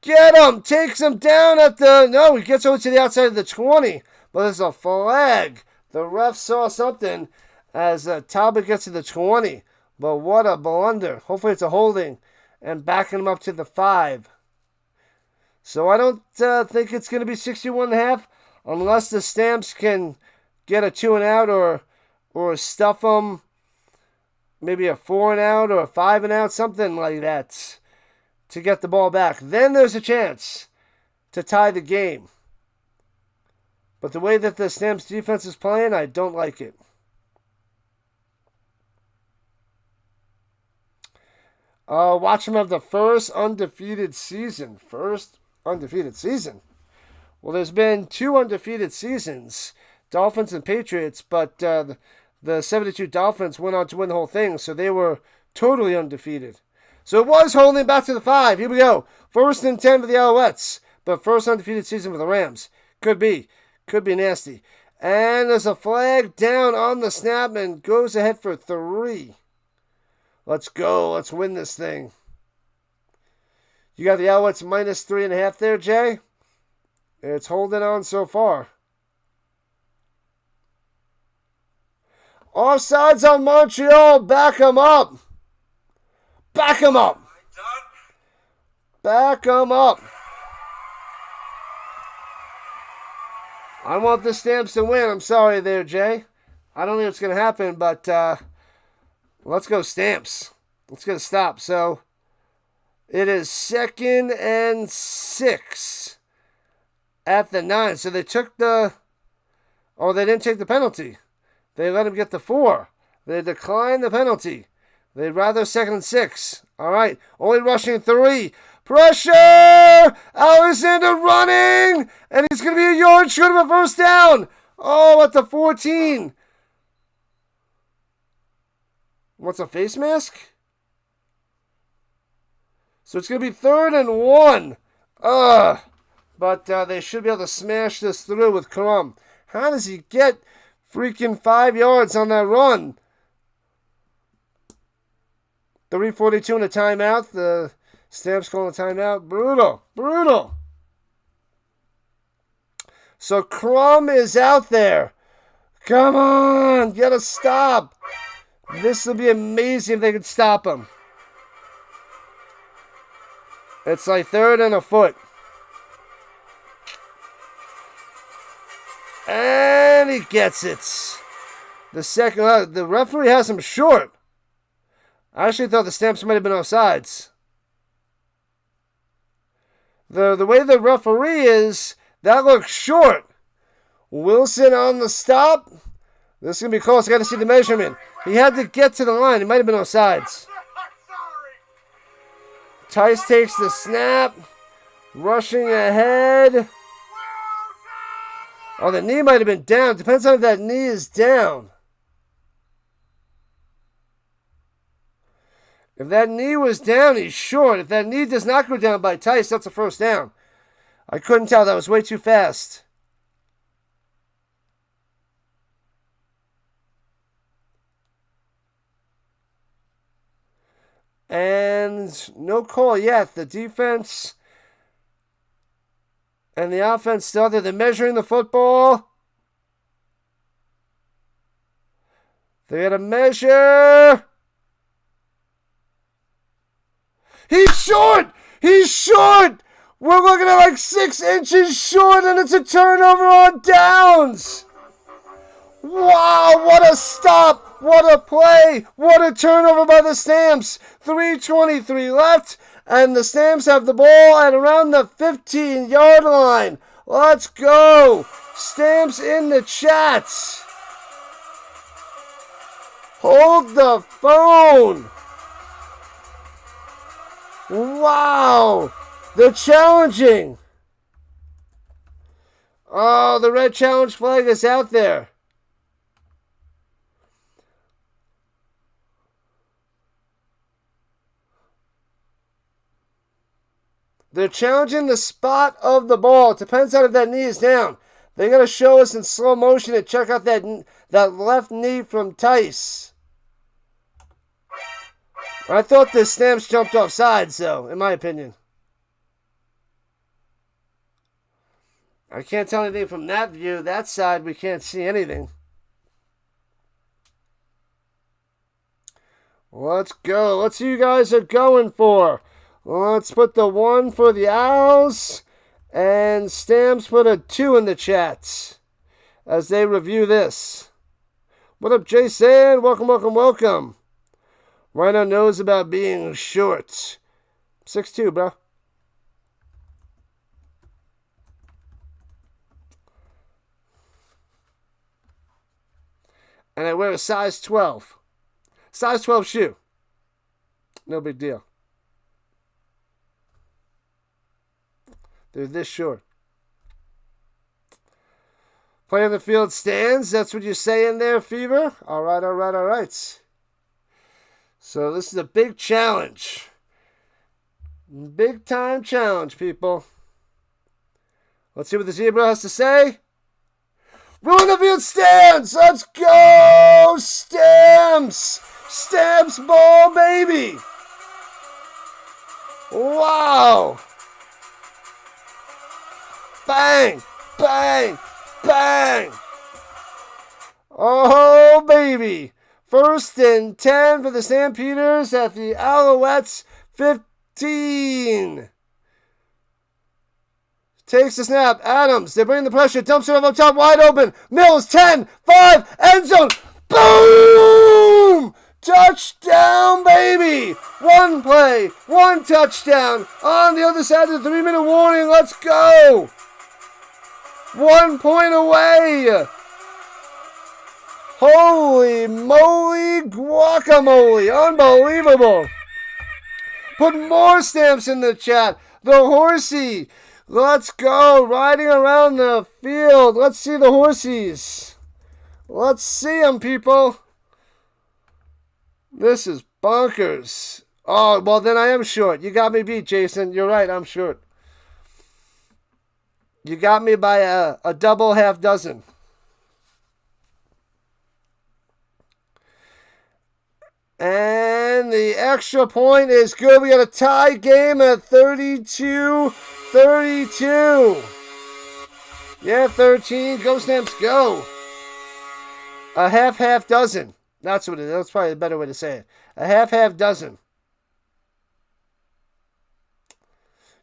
Get him! Takes him down at the... No, he gets over to the outside of the 20. But there's a flag. The ref saw something as Talbot gets to the 20. But what a blunder. Hopefully it's a holding. And backing him up to the 5. So I don't think it's going to be 61.5 unless the Stamps can get a 2 and out or stuff them. Maybe a 4 and out or a 5 and out. Something like that. To get the ball back. Then there's a chance to tie the game. But the way that the Stamps defense is playing, I don't like it. Watch them have the first undefeated season. Well, there's been 2 undefeated seasons. Dolphins and Patriots, but the 72 Dolphins went on to win the whole thing, so they were totally undefeated. So it was holding back to the 5. Here we go. 1st and 10 for the Alouettes. But first undefeated season for the Rams. Could be nasty. And there's a flag down on the snap and goes ahead for 3. Let's go. Let's win this thing. You got the Alouettes minus 3.5 there, Jay? It's holding on so far. Offsides on Montreal. Back them up. Back them up. Back them up. I want the Stamps to win. I'm sorry there, Jay. I don't think it's going to happen, but let's go Stamps. Let's get a stop. So it is 2nd and 6 at the 9. So they took they didn't take the penalty. They let him get the 4. They declined the penalty. They'd rather 2nd and 6. All right. Only rushing 3. Pressure! Alexander running! And he's going to be a yard short of a first down. Oh, at the 14. What's a face mask? So it's going to be 3rd and 1. But they should be able to smash this through with Crum. How does he get freaking 5 yards on that run? 3:42 in a timeout. The Stamps calling a timeout. Brutal. So Crum is out there. Come on, get a stop. This will be amazing if they could stop him. It's like 3rd and a foot. And he gets it. The second, the referee has him short. I actually thought the Stamps might have been offsides. The way the referee is, that looks short. Wilson on the stop. This is going to be close. I got to see the measurement. He had to get to the line. He might have been offsides. Tice takes the snap. Rushing ahead. Oh, the knee might have been down. Depends on if that knee is down. If that knee was down, he's short. If that knee does not go down by Tice, that's a first down. I couldn't tell. That was way too fast. And no call yet. The defense and the offense still there. They're measuring the football. They got to measure. He's short! He's short! We're looking at like 6 inches short, and it's a turnover on downs! Wow, what a stop! What a play! What a turnover by the Stamps! 3:23 left, and the Stamps have the ball at around the 15-yard line. Let's go! Stamps in the chats! Hold the phone! Wow! They're challenging! Oh, the red challenge flag is out there. They're challenging the spot of the ball. It depends on if that knee is down. They're going to show us in slow motion and check out that left knee from Tice. I thought the Stamps jumped off sides, though, in my opinion. I can't tell anything from that view. That side, we can't see anything. Let's go. Let's see what you guys are going for. Let's put the 1 for the Owls. And Stamps put a 2 in the chats as they review this. What up, Jason? Welcome, welcome, welcome. Rhino knows about being short. 6'2", bro. And I wear a size 12. Size 12 shoe. No big deal. They're this short. Play on the field stands. That's what you're saying there, Fever? All right, all right, all right. So this is a big challenge. Big time challenge, people. Let's see what the Zebra has to say. Ruin the field stands! Let's go! Stamps! Stamps ball, baby! Wow! Bang! Bang! Bang! Oh, baby! 1st and 10 for the Stampeders at the Alouettes 15. Takes the snap. Adams. They bring the pressure. Dumps it up top. Wide open. Mills. 10. 5. End zone. Boom! Touchdown, baby! 1 play. 1 touchdown. On the other side of the 3-minute warning. Let's go! 1 point away. Holy moly guacamole. Unbelievable. Put more Stamps in the chat. The horsey. Let's go. Riding around the field. Let's see the horsies. Let's see them, people. This is bonkers. Oh, well, then I am short. You got me beat, Jason. You're right. I'm short. You got me by a double half dozen. And the extra point is good. We got a tie game at 32-32. Yeah, 13. Go Stamps, go. A half dozen. That's what it is. That's probably a better way to say it. A half dozen.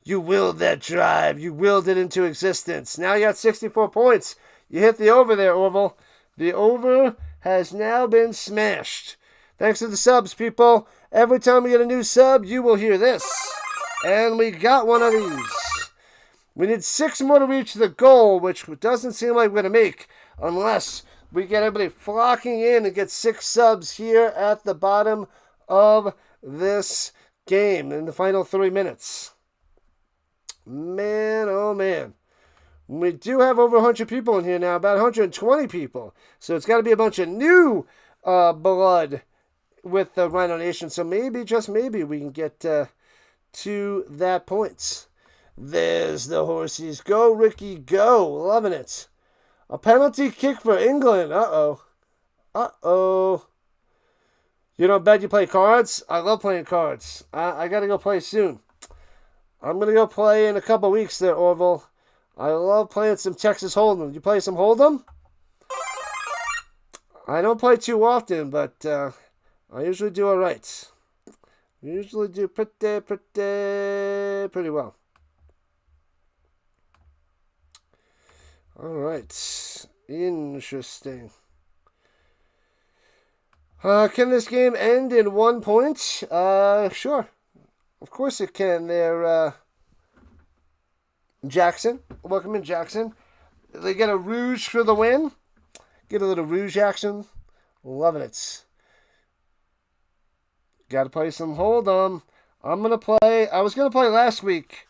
You willed that drive. You willed it into existence. Now you got 64 points. You hit the over there, Orville. The over has now been smashed. Thanks to the subs, people. Every time we get a new sub, you will hear this. And we got one of these. We need 6 more to reach the goal, which doesn't seem like we're going to make unless we get everybody flocking in and get 6 subs here at the bottom of this game in the final 3 minutes. Man, oh man. We do have over 100 people in here now, about 120 people. So it's got to be a bunch of new blood with the Rhino Nation. So maybe, just maybe, we can get to that point. There's the horses. Go, Ricky, go. Loving it. A penalty kick for England. Uh-oh. Uh-oh. You don't bet you play cards? I love playing cards. I got to go play soon. I'm going to go play in a couple weeks there, Orville. I love playing some Texas Hold'em. You play some Hold'em? I don't play too often, but I usually do all right. Usually do pretty well. All right. Interesting. Can this game end in 1 point? Sure. Of course it can. They're Jackson. Welcome in, Jackson. They get a rouge for the win. Get a little rouge action. Loving it. Got to play some Hold'em. I'm going to play. I was going to play last week.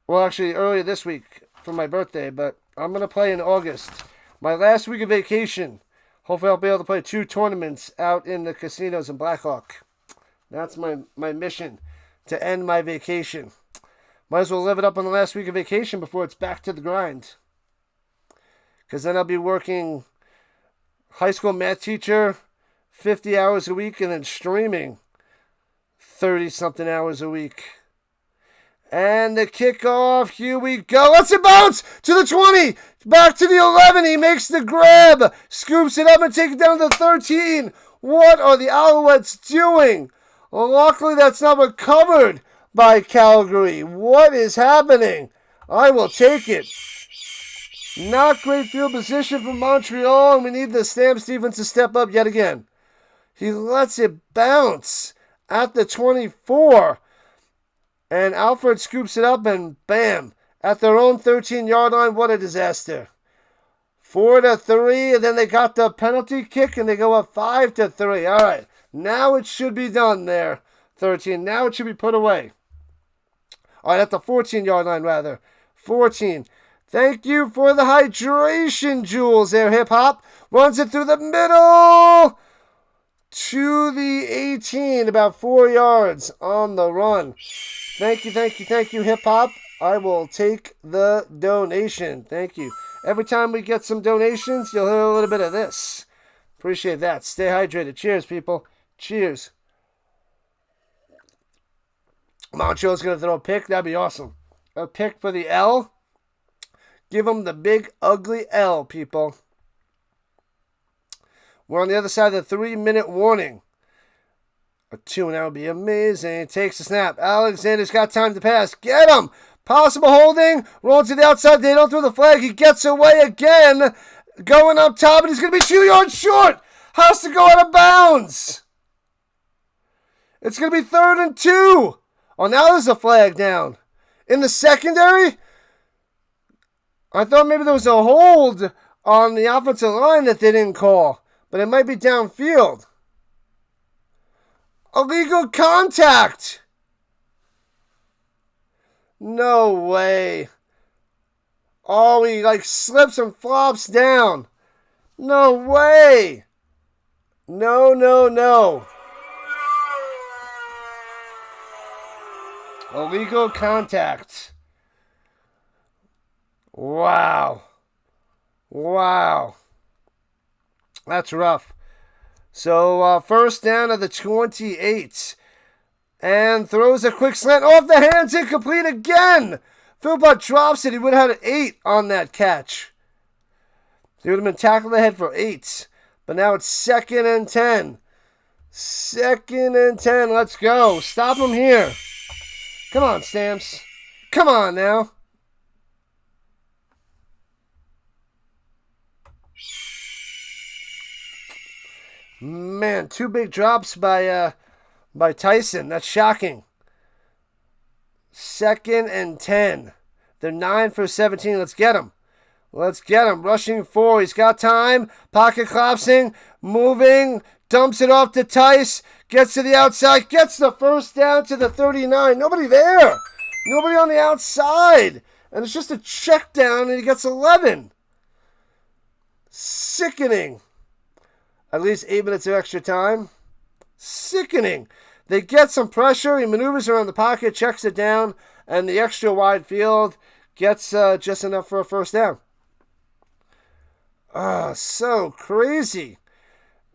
Well, actually, earlier this week for my birthday, but I'm going to play in August. My last week of vacation. Hopefully, I'll be able to play 2 tournaments out in the casinos in Blackhawk. That's my mission, to end my vacation. Might as well live it up on the last week of vacation before it's back to the grind. Because then I'll be working high school math teacher 50 hours a week and then streaming 30-something hours a week. And the kickoff, here we go. Let's it bounce to the 20. Back to the 11. He makes the grab. Scoops it up and takes it down to the 13. What are the Alouettes doing? Well, luckily, that's not recovered by Calgary. What is happening? I will take it. Not great field position from Montreal, and we need the Stamps defense to step up yet again. He lets it bounce at the 24. And Alfred scoops it up and bam, at their own 13-yard line. What a disaster. 4-3, and then they got the penalty kick, and they go up 5-3. All right, now it should be done there, 13. Now it should be put away. All right, at the 14-yard line, rather. 14. Thank you for the hydration, Jules, there, hip-hop. Runs it through the middle to the 18, about 4 yards on the run. Thank you, hip-hop. I will take the donation. Thank you. Every time we get some donations, you'll hear a little bit of this. Appreciate that. Stay hydrated. Cheers, people. Cheers. Montreal's going to throw a pick. That'd be awesome. A pick for the L. Give them the big, ugly L, people. We're on the other side of the 3-minute warning. A 2 and that would be amazing. Takes the snap. Alexander's got time to pass. Get him! Possible holding. Rolling to the outside. They don't throw the flag. He gets away again. Going up top, and he's going to be 2 yards short. Has to go out of bounds. It's going to be 3rd and 2. Oh, now there's a flag down. In the secondary, I thought maybe there was a hold on the offensive line that they didn't call. But it might be downfield. Illegal contact. No way. Oh, he slips and flops down. No way. No. Illegal contact. Wow. That's rough. So, first down of the 28. And throws a quick slant off the hands, incomplete again. Philpott drops it. He would have had an 8 on that catch. He would have been tackled ahead for 8. But now it's 2nd and 10. 2nd and 10. Let's go. Stop him here. Come on, Stamps. Come on now. Man, 2 big drops by Tyson. That's shocking. 2nd and 10. They're 9 for 17. Let's get him. Let's get him. Rushing 4. He's got time. Pocket collapsing. Moving. Dumps it off to Tice. Gets to the outside. Gets the first down to the 39. Nobody there. Nobody on the outside. And it's just a check down and he gets 11. Sickening. At least 8 minutes of extra time. Sickening. They get some pressure. He maneuvers around the pocket, checks it down, and the extra wide field gets just enough for a first down. So crazy.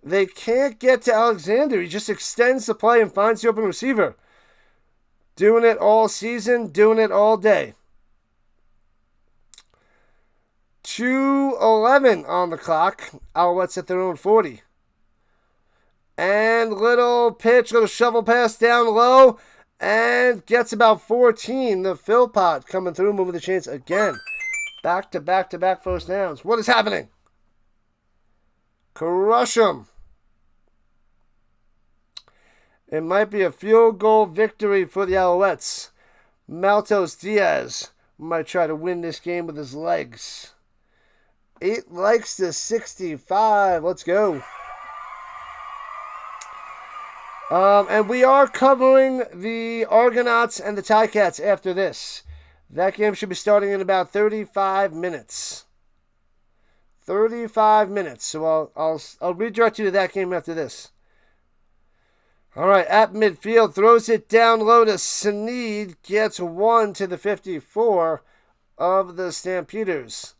They can't get to Alexander. He just extends the play and finds the open receiver. Doing it all season, doing it all day. 2:11 on the clock. Alouettes at their own 40. And little pitch, little shovel pass down low. And gets about 14. The Philpott coming through, moving the chains again. Back to back to back first downs. What is happening? Crush them. It might be a field goal victory for the Alouettes. Maltos Diaz might try to win this game with his legs. 8 likes to 65. Let's go. And we are covering the Argonauts and the Ticats after this. That game should be starting in about 35 minutes. 35 minutes. So I'll redirect you to that game after this. All right, at midfield, throws it down low to Sneed. Gets 1 to the 54 of the Stampeders.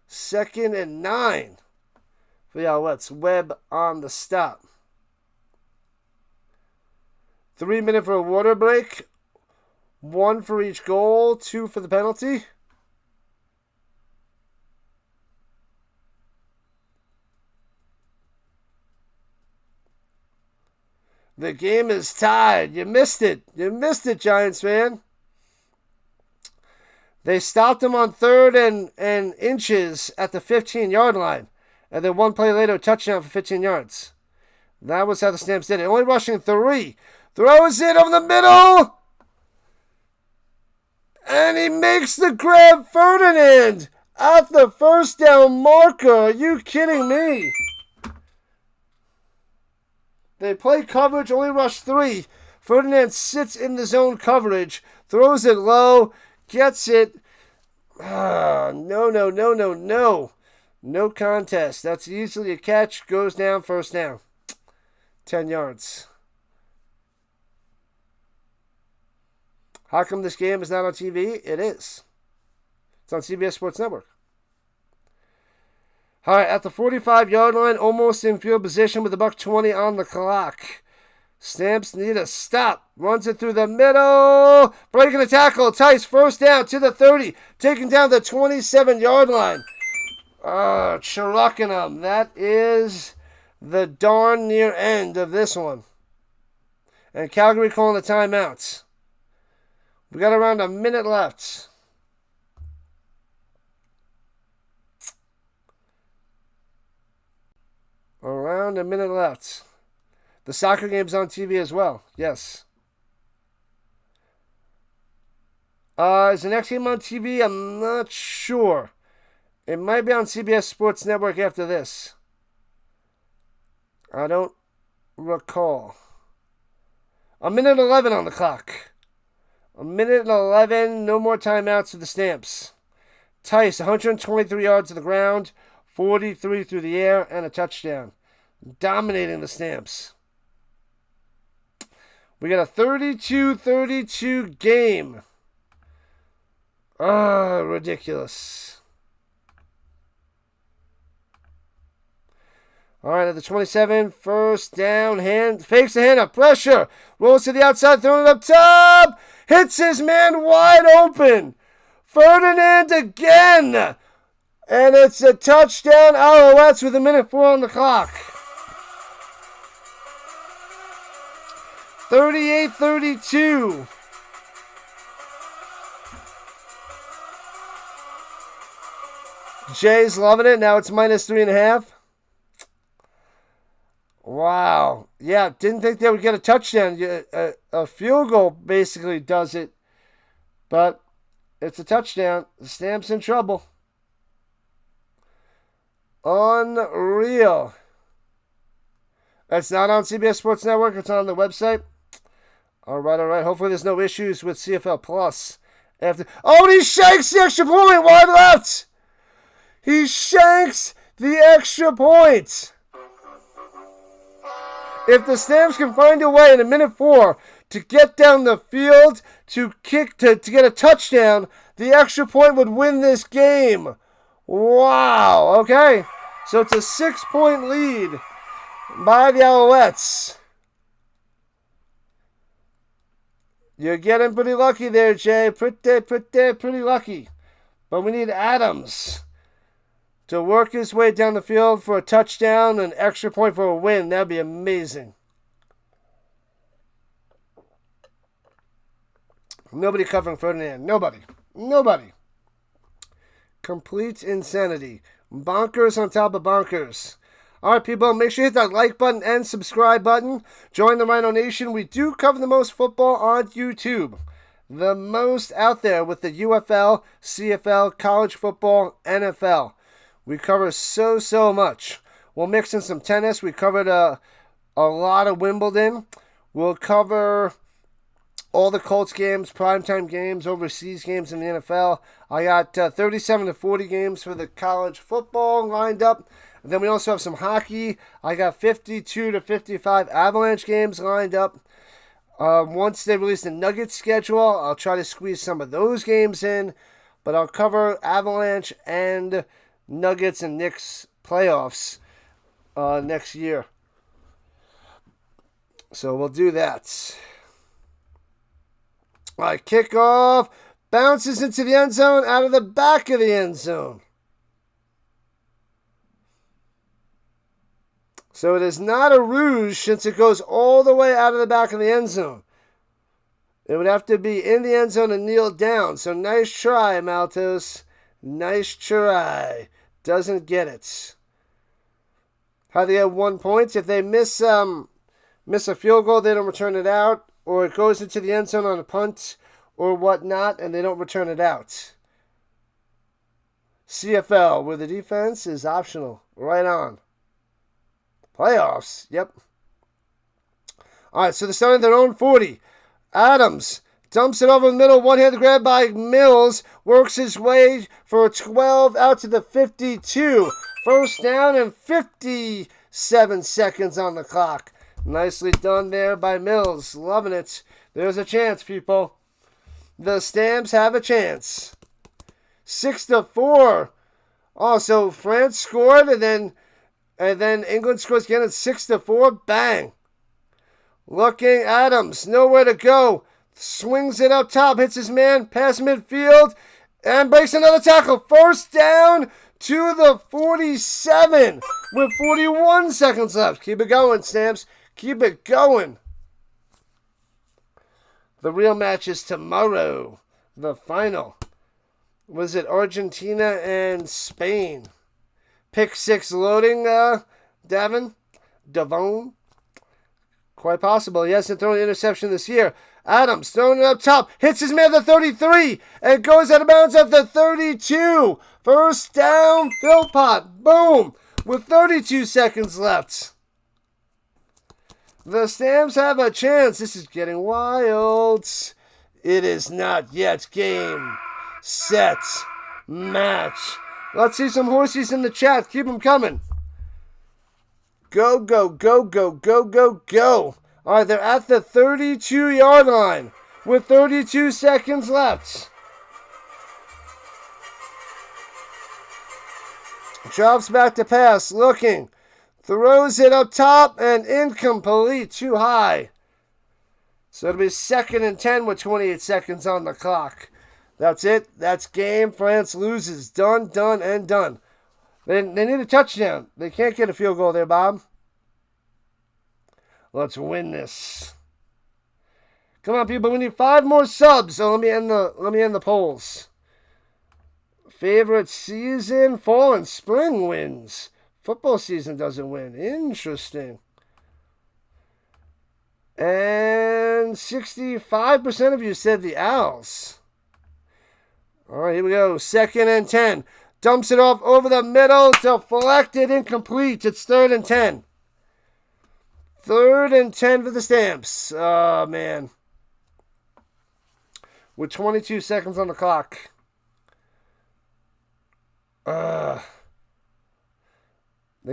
2nd and 9 for the Alouettes. Webb on the stop. 3 minutes for a water break. 1 for each goal. 2 for the penalty. The game is tied. You missed it. You missed it, Giants fan. They stopped him on 3rd and inches at the 15-yard line. And then 1 play later, a touchdown for 15 yards. That was how the Stamps did it. Only rushing 3. Throws it over the middle. And he makes the grab. Ferdinand at the first down marker. Are you kidding me? They play coverage, only rush 3. Ferdinand sits in the zone coverage. Throws it low. Gets it. No. No contest. That's easily a catch. Goes down, first down. 10 yards. How come this game is not on TV? It is. It's on CBS Sports Network. All right, at the 45-yard line, almost in field position with $1:20 on the clock. Stamps need a stop. Runs it through the middle. Breaking the tackle. Tice, first down to the 30. Taking down the 27-yard line. Chucking them. That is the darn near end of this one. And Calgary calling the timeouts. We got around a minute left. Around a minute left. The soccer game's on TV as well. Yes. Is the next game on TV? I'm not sure. It might be on CBS Sports Network after this. I don't recall. 1:11 on the clock. 1:11. No more timeouts for the Stamps. Tice, 123 yards to the ground, 43 through the air, and a touchdown. Dominating the Stamps. We got a 32-32 game. Ridiculous. All right, at the 27, first down, fakes the hand up, pressure, rolls to the outside, throwing it up top, hits his man wide open. Ferdinand again, and it's a touchdown, Alouettes with 1:04 on the clock. 38-32. Jay's loving it. Now it's -3.5. Wow. Yeah, didn't think they would get a touchdown. A field goal basically does it. But it's a touchdown. The Stamps in trouble. Unreal. That's not on CBS Sports Network. It's on the website. All right. Hopefully there's no issues with CFL Plus. And he shanks the extra point. Wide left. He shanks the extra point. If the Stamps can find a way in a minute 4 to get down the field to kick to get a touchdown, the extra point would win this game. Wow. Okay. So it's a 6-point lead by the Alouettes. You're getting pretty lucky there, Jay. Pretty lucky. But we need Adams to work his way down the field for a touchdown and extra point for a win. That'd be amazing. Nobody covering Ferdinand. Nobody. Complete insanity. Bonkers on top of bonkers. All right, people, make sure you hit that like button and subscribe button. Join the Rhino Nation. We do cover the most football on YouTube. The most out there with the UFL, CFL, college football, NFL. We cover so much. We'll mix in some tennis. We covered a lot of Wimbledon. We'll cover all the Colts games, primetime games, overseas games in the NFL. I got 37 to 40 games for the college football lined up. And then we also have some hockey. I got 52 to 55 Avalanche games lined up. Once they release the Nuggets schedule, I'll try to squeeze some of those games in. But I'll cover Avalanche and Nuggets and Knicks playoffs next year. So we'll do that. All right, kickoff. Bounces into the end zone, out of the back of the end zone. So it is not a ruse since it goes all the way out of the back of the end zone. It would have to be in the end zone and kneel down. So nice try, Maltos. Nice try. Doesn't get it. How they have 1 point? If they miss a field goal, they don't return it out. Or it goes into the end zone on a punt or whatnot, and they don't return it out. CFL, where the defense is optional. Right on. Playoffs. Yep. All right, so they're starting their own 40. Adams dumps it over the middle. One-handed grab by Mills. Works his way for a 12 out to the 52. First down and 57 seconds on the clock. Nicely done there by Mills. Loving it. There's a chance, people. The Stamps have a chance. 6-4. Oh, so France scored and then England scores again at 6-4. Bang. Looking, Adams, nowhere to go. Swings it up top, hits his man, past midfield, and breaks another tackle. First down to the 47 with 41 seconds left. Keep it going, Stamps. Keep it going. The real match is tomorrow. The final. Was it Argentina and Spain? Pick 6 loading, Davon? Quite possible. He hasn't thrown an interception this year. Adams throwing it up top. Hits his man at the 33. And goes out of bounds at the 32. First down, Philpott. Boom. With 32 seconds left. The Stamps have a chance. This is getting wild. It is not yet game, set, match. Let's see some horsies in the chat. Keep them coming. Go, go, go, go, go, go, go. All right, they're at the 32-yard line with 32 seconds left. Drops back to pass, looking. Throws it up top and incomplete, too high. So it'll be 2nd and 10 with 28 seconds on the clock. That's it. That's game. France loses. Done, done, and done. They need a touchdown. They can't get a field goal there, Bob. Let's win this. Come on, people. We need 5 more subs. So let me end the polls. Favorite season? Fall and spring wins. Football season doesn't win. Interesting. And 65% of you said the Owls. All right, here we go. 2nd and 10. Dumps it off over the middle. Deflected, incomplete. It's 3rd and 10. 3rd and 10 for the Stamps. Oh, man. With 22 seconds on the clock. They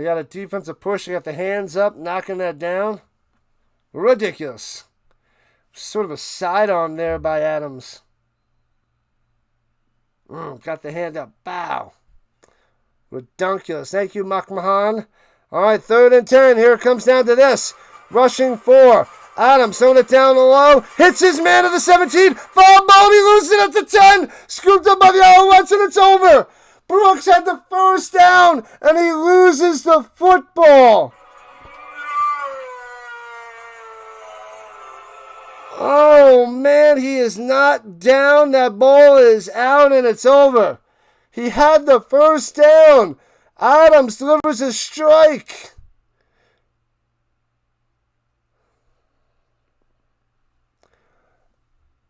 got a defensive push. They got the hands up, knocking that down. Ridiculous. Sort of a sidearm there by Adams. Got the hand up. Bow. Redunculous. Thank you, McMahon. All right, 3rd and 10. Here it comes down to this. Rushing 4. Adams throwing it down low. Hits his man at the 17. Foul ball. He loses it at the 10. Scooped up by the Alouettes, and it's over. Brooks had the first down, and he loses the football. Oh, man, he is not down. That ball is out, and it's over. He had the first down. Adams delivers a strike.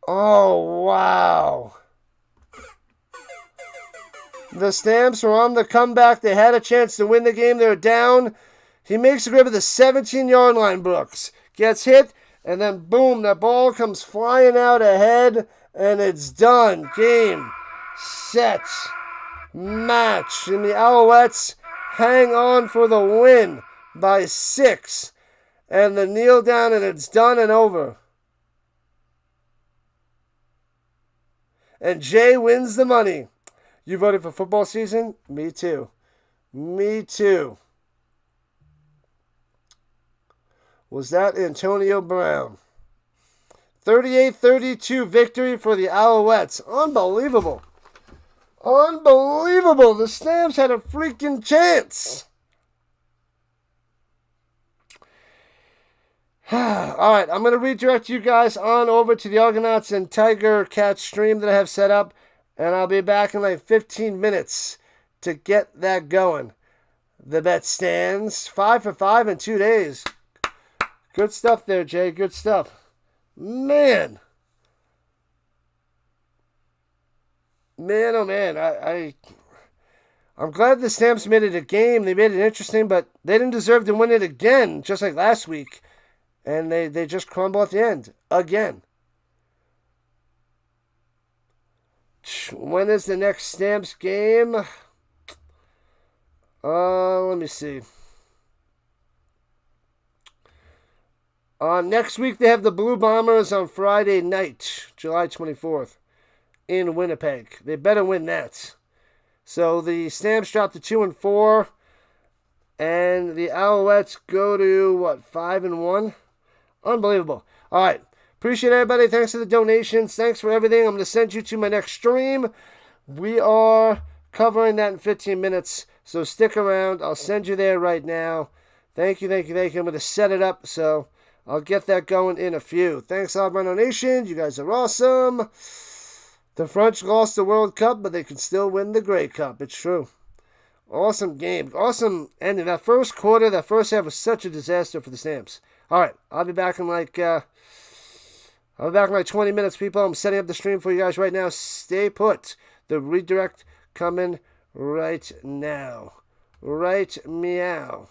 Oh, wow. The Stamps were on the comeback. They had a chance to win the game. They were down. He makes a grab at the 17-yard line, Brooks. Gets hit, and then boom, that ball comes flying out ahead, and it's done. Game, set, match. And the Alouettes hang on for the win by 6. And the kneel down, and it's done and over. And Jay wins the money. You voted for football season? Me too. Me too. Was that Antonio Brown? 38-32 victory for the Alouettes. Unbelievable. Unbelievable. The Stamps had a freaking chance. All right, I'm going to redirect you guys on over to the Argonauts and Tiger Cat stream that I have set up, and I'll be back in like 15 minutes to get that going. The bet stands 5 for 5 in 2 days. Good stuff there, Jay. Good stuff. Man. Man, oh man. I'm glad the Stamps made it a game. They made it interesting, but they didn't deserve to win it again, just like last week. And they just crumble at the end. Again. When is the next Stamps game? Let me see. Next week they have the Blue Bombers on Friday night, July 24th, in Winnipeg. They better win that. So the Stamps drop to 2-4, and the Alouettes go to 5-1. Unbelievable. All right. Appreciate everybody. Thanks for the donations. Thanks for everything. I'm going to send you to my next stream. We are covering that in 15 minutes, so stick around. I'll send you there right now. Thank you, thank you, thank you. I'm going to set it up, so I'll get that going in a few. Thanks a lot, Rhino Nation. You guys are awesome. The French lost the World Cup, but they can still win the Grey Cup. It's true. Awesome game. Awesome ending. That first quarter, that first half was such a disaster for the Stamps. All right, I'll be back in like 20 minutes, people. I'm setting up the stream for you guys right now. Stay put. The redirect coming right now. Right meow.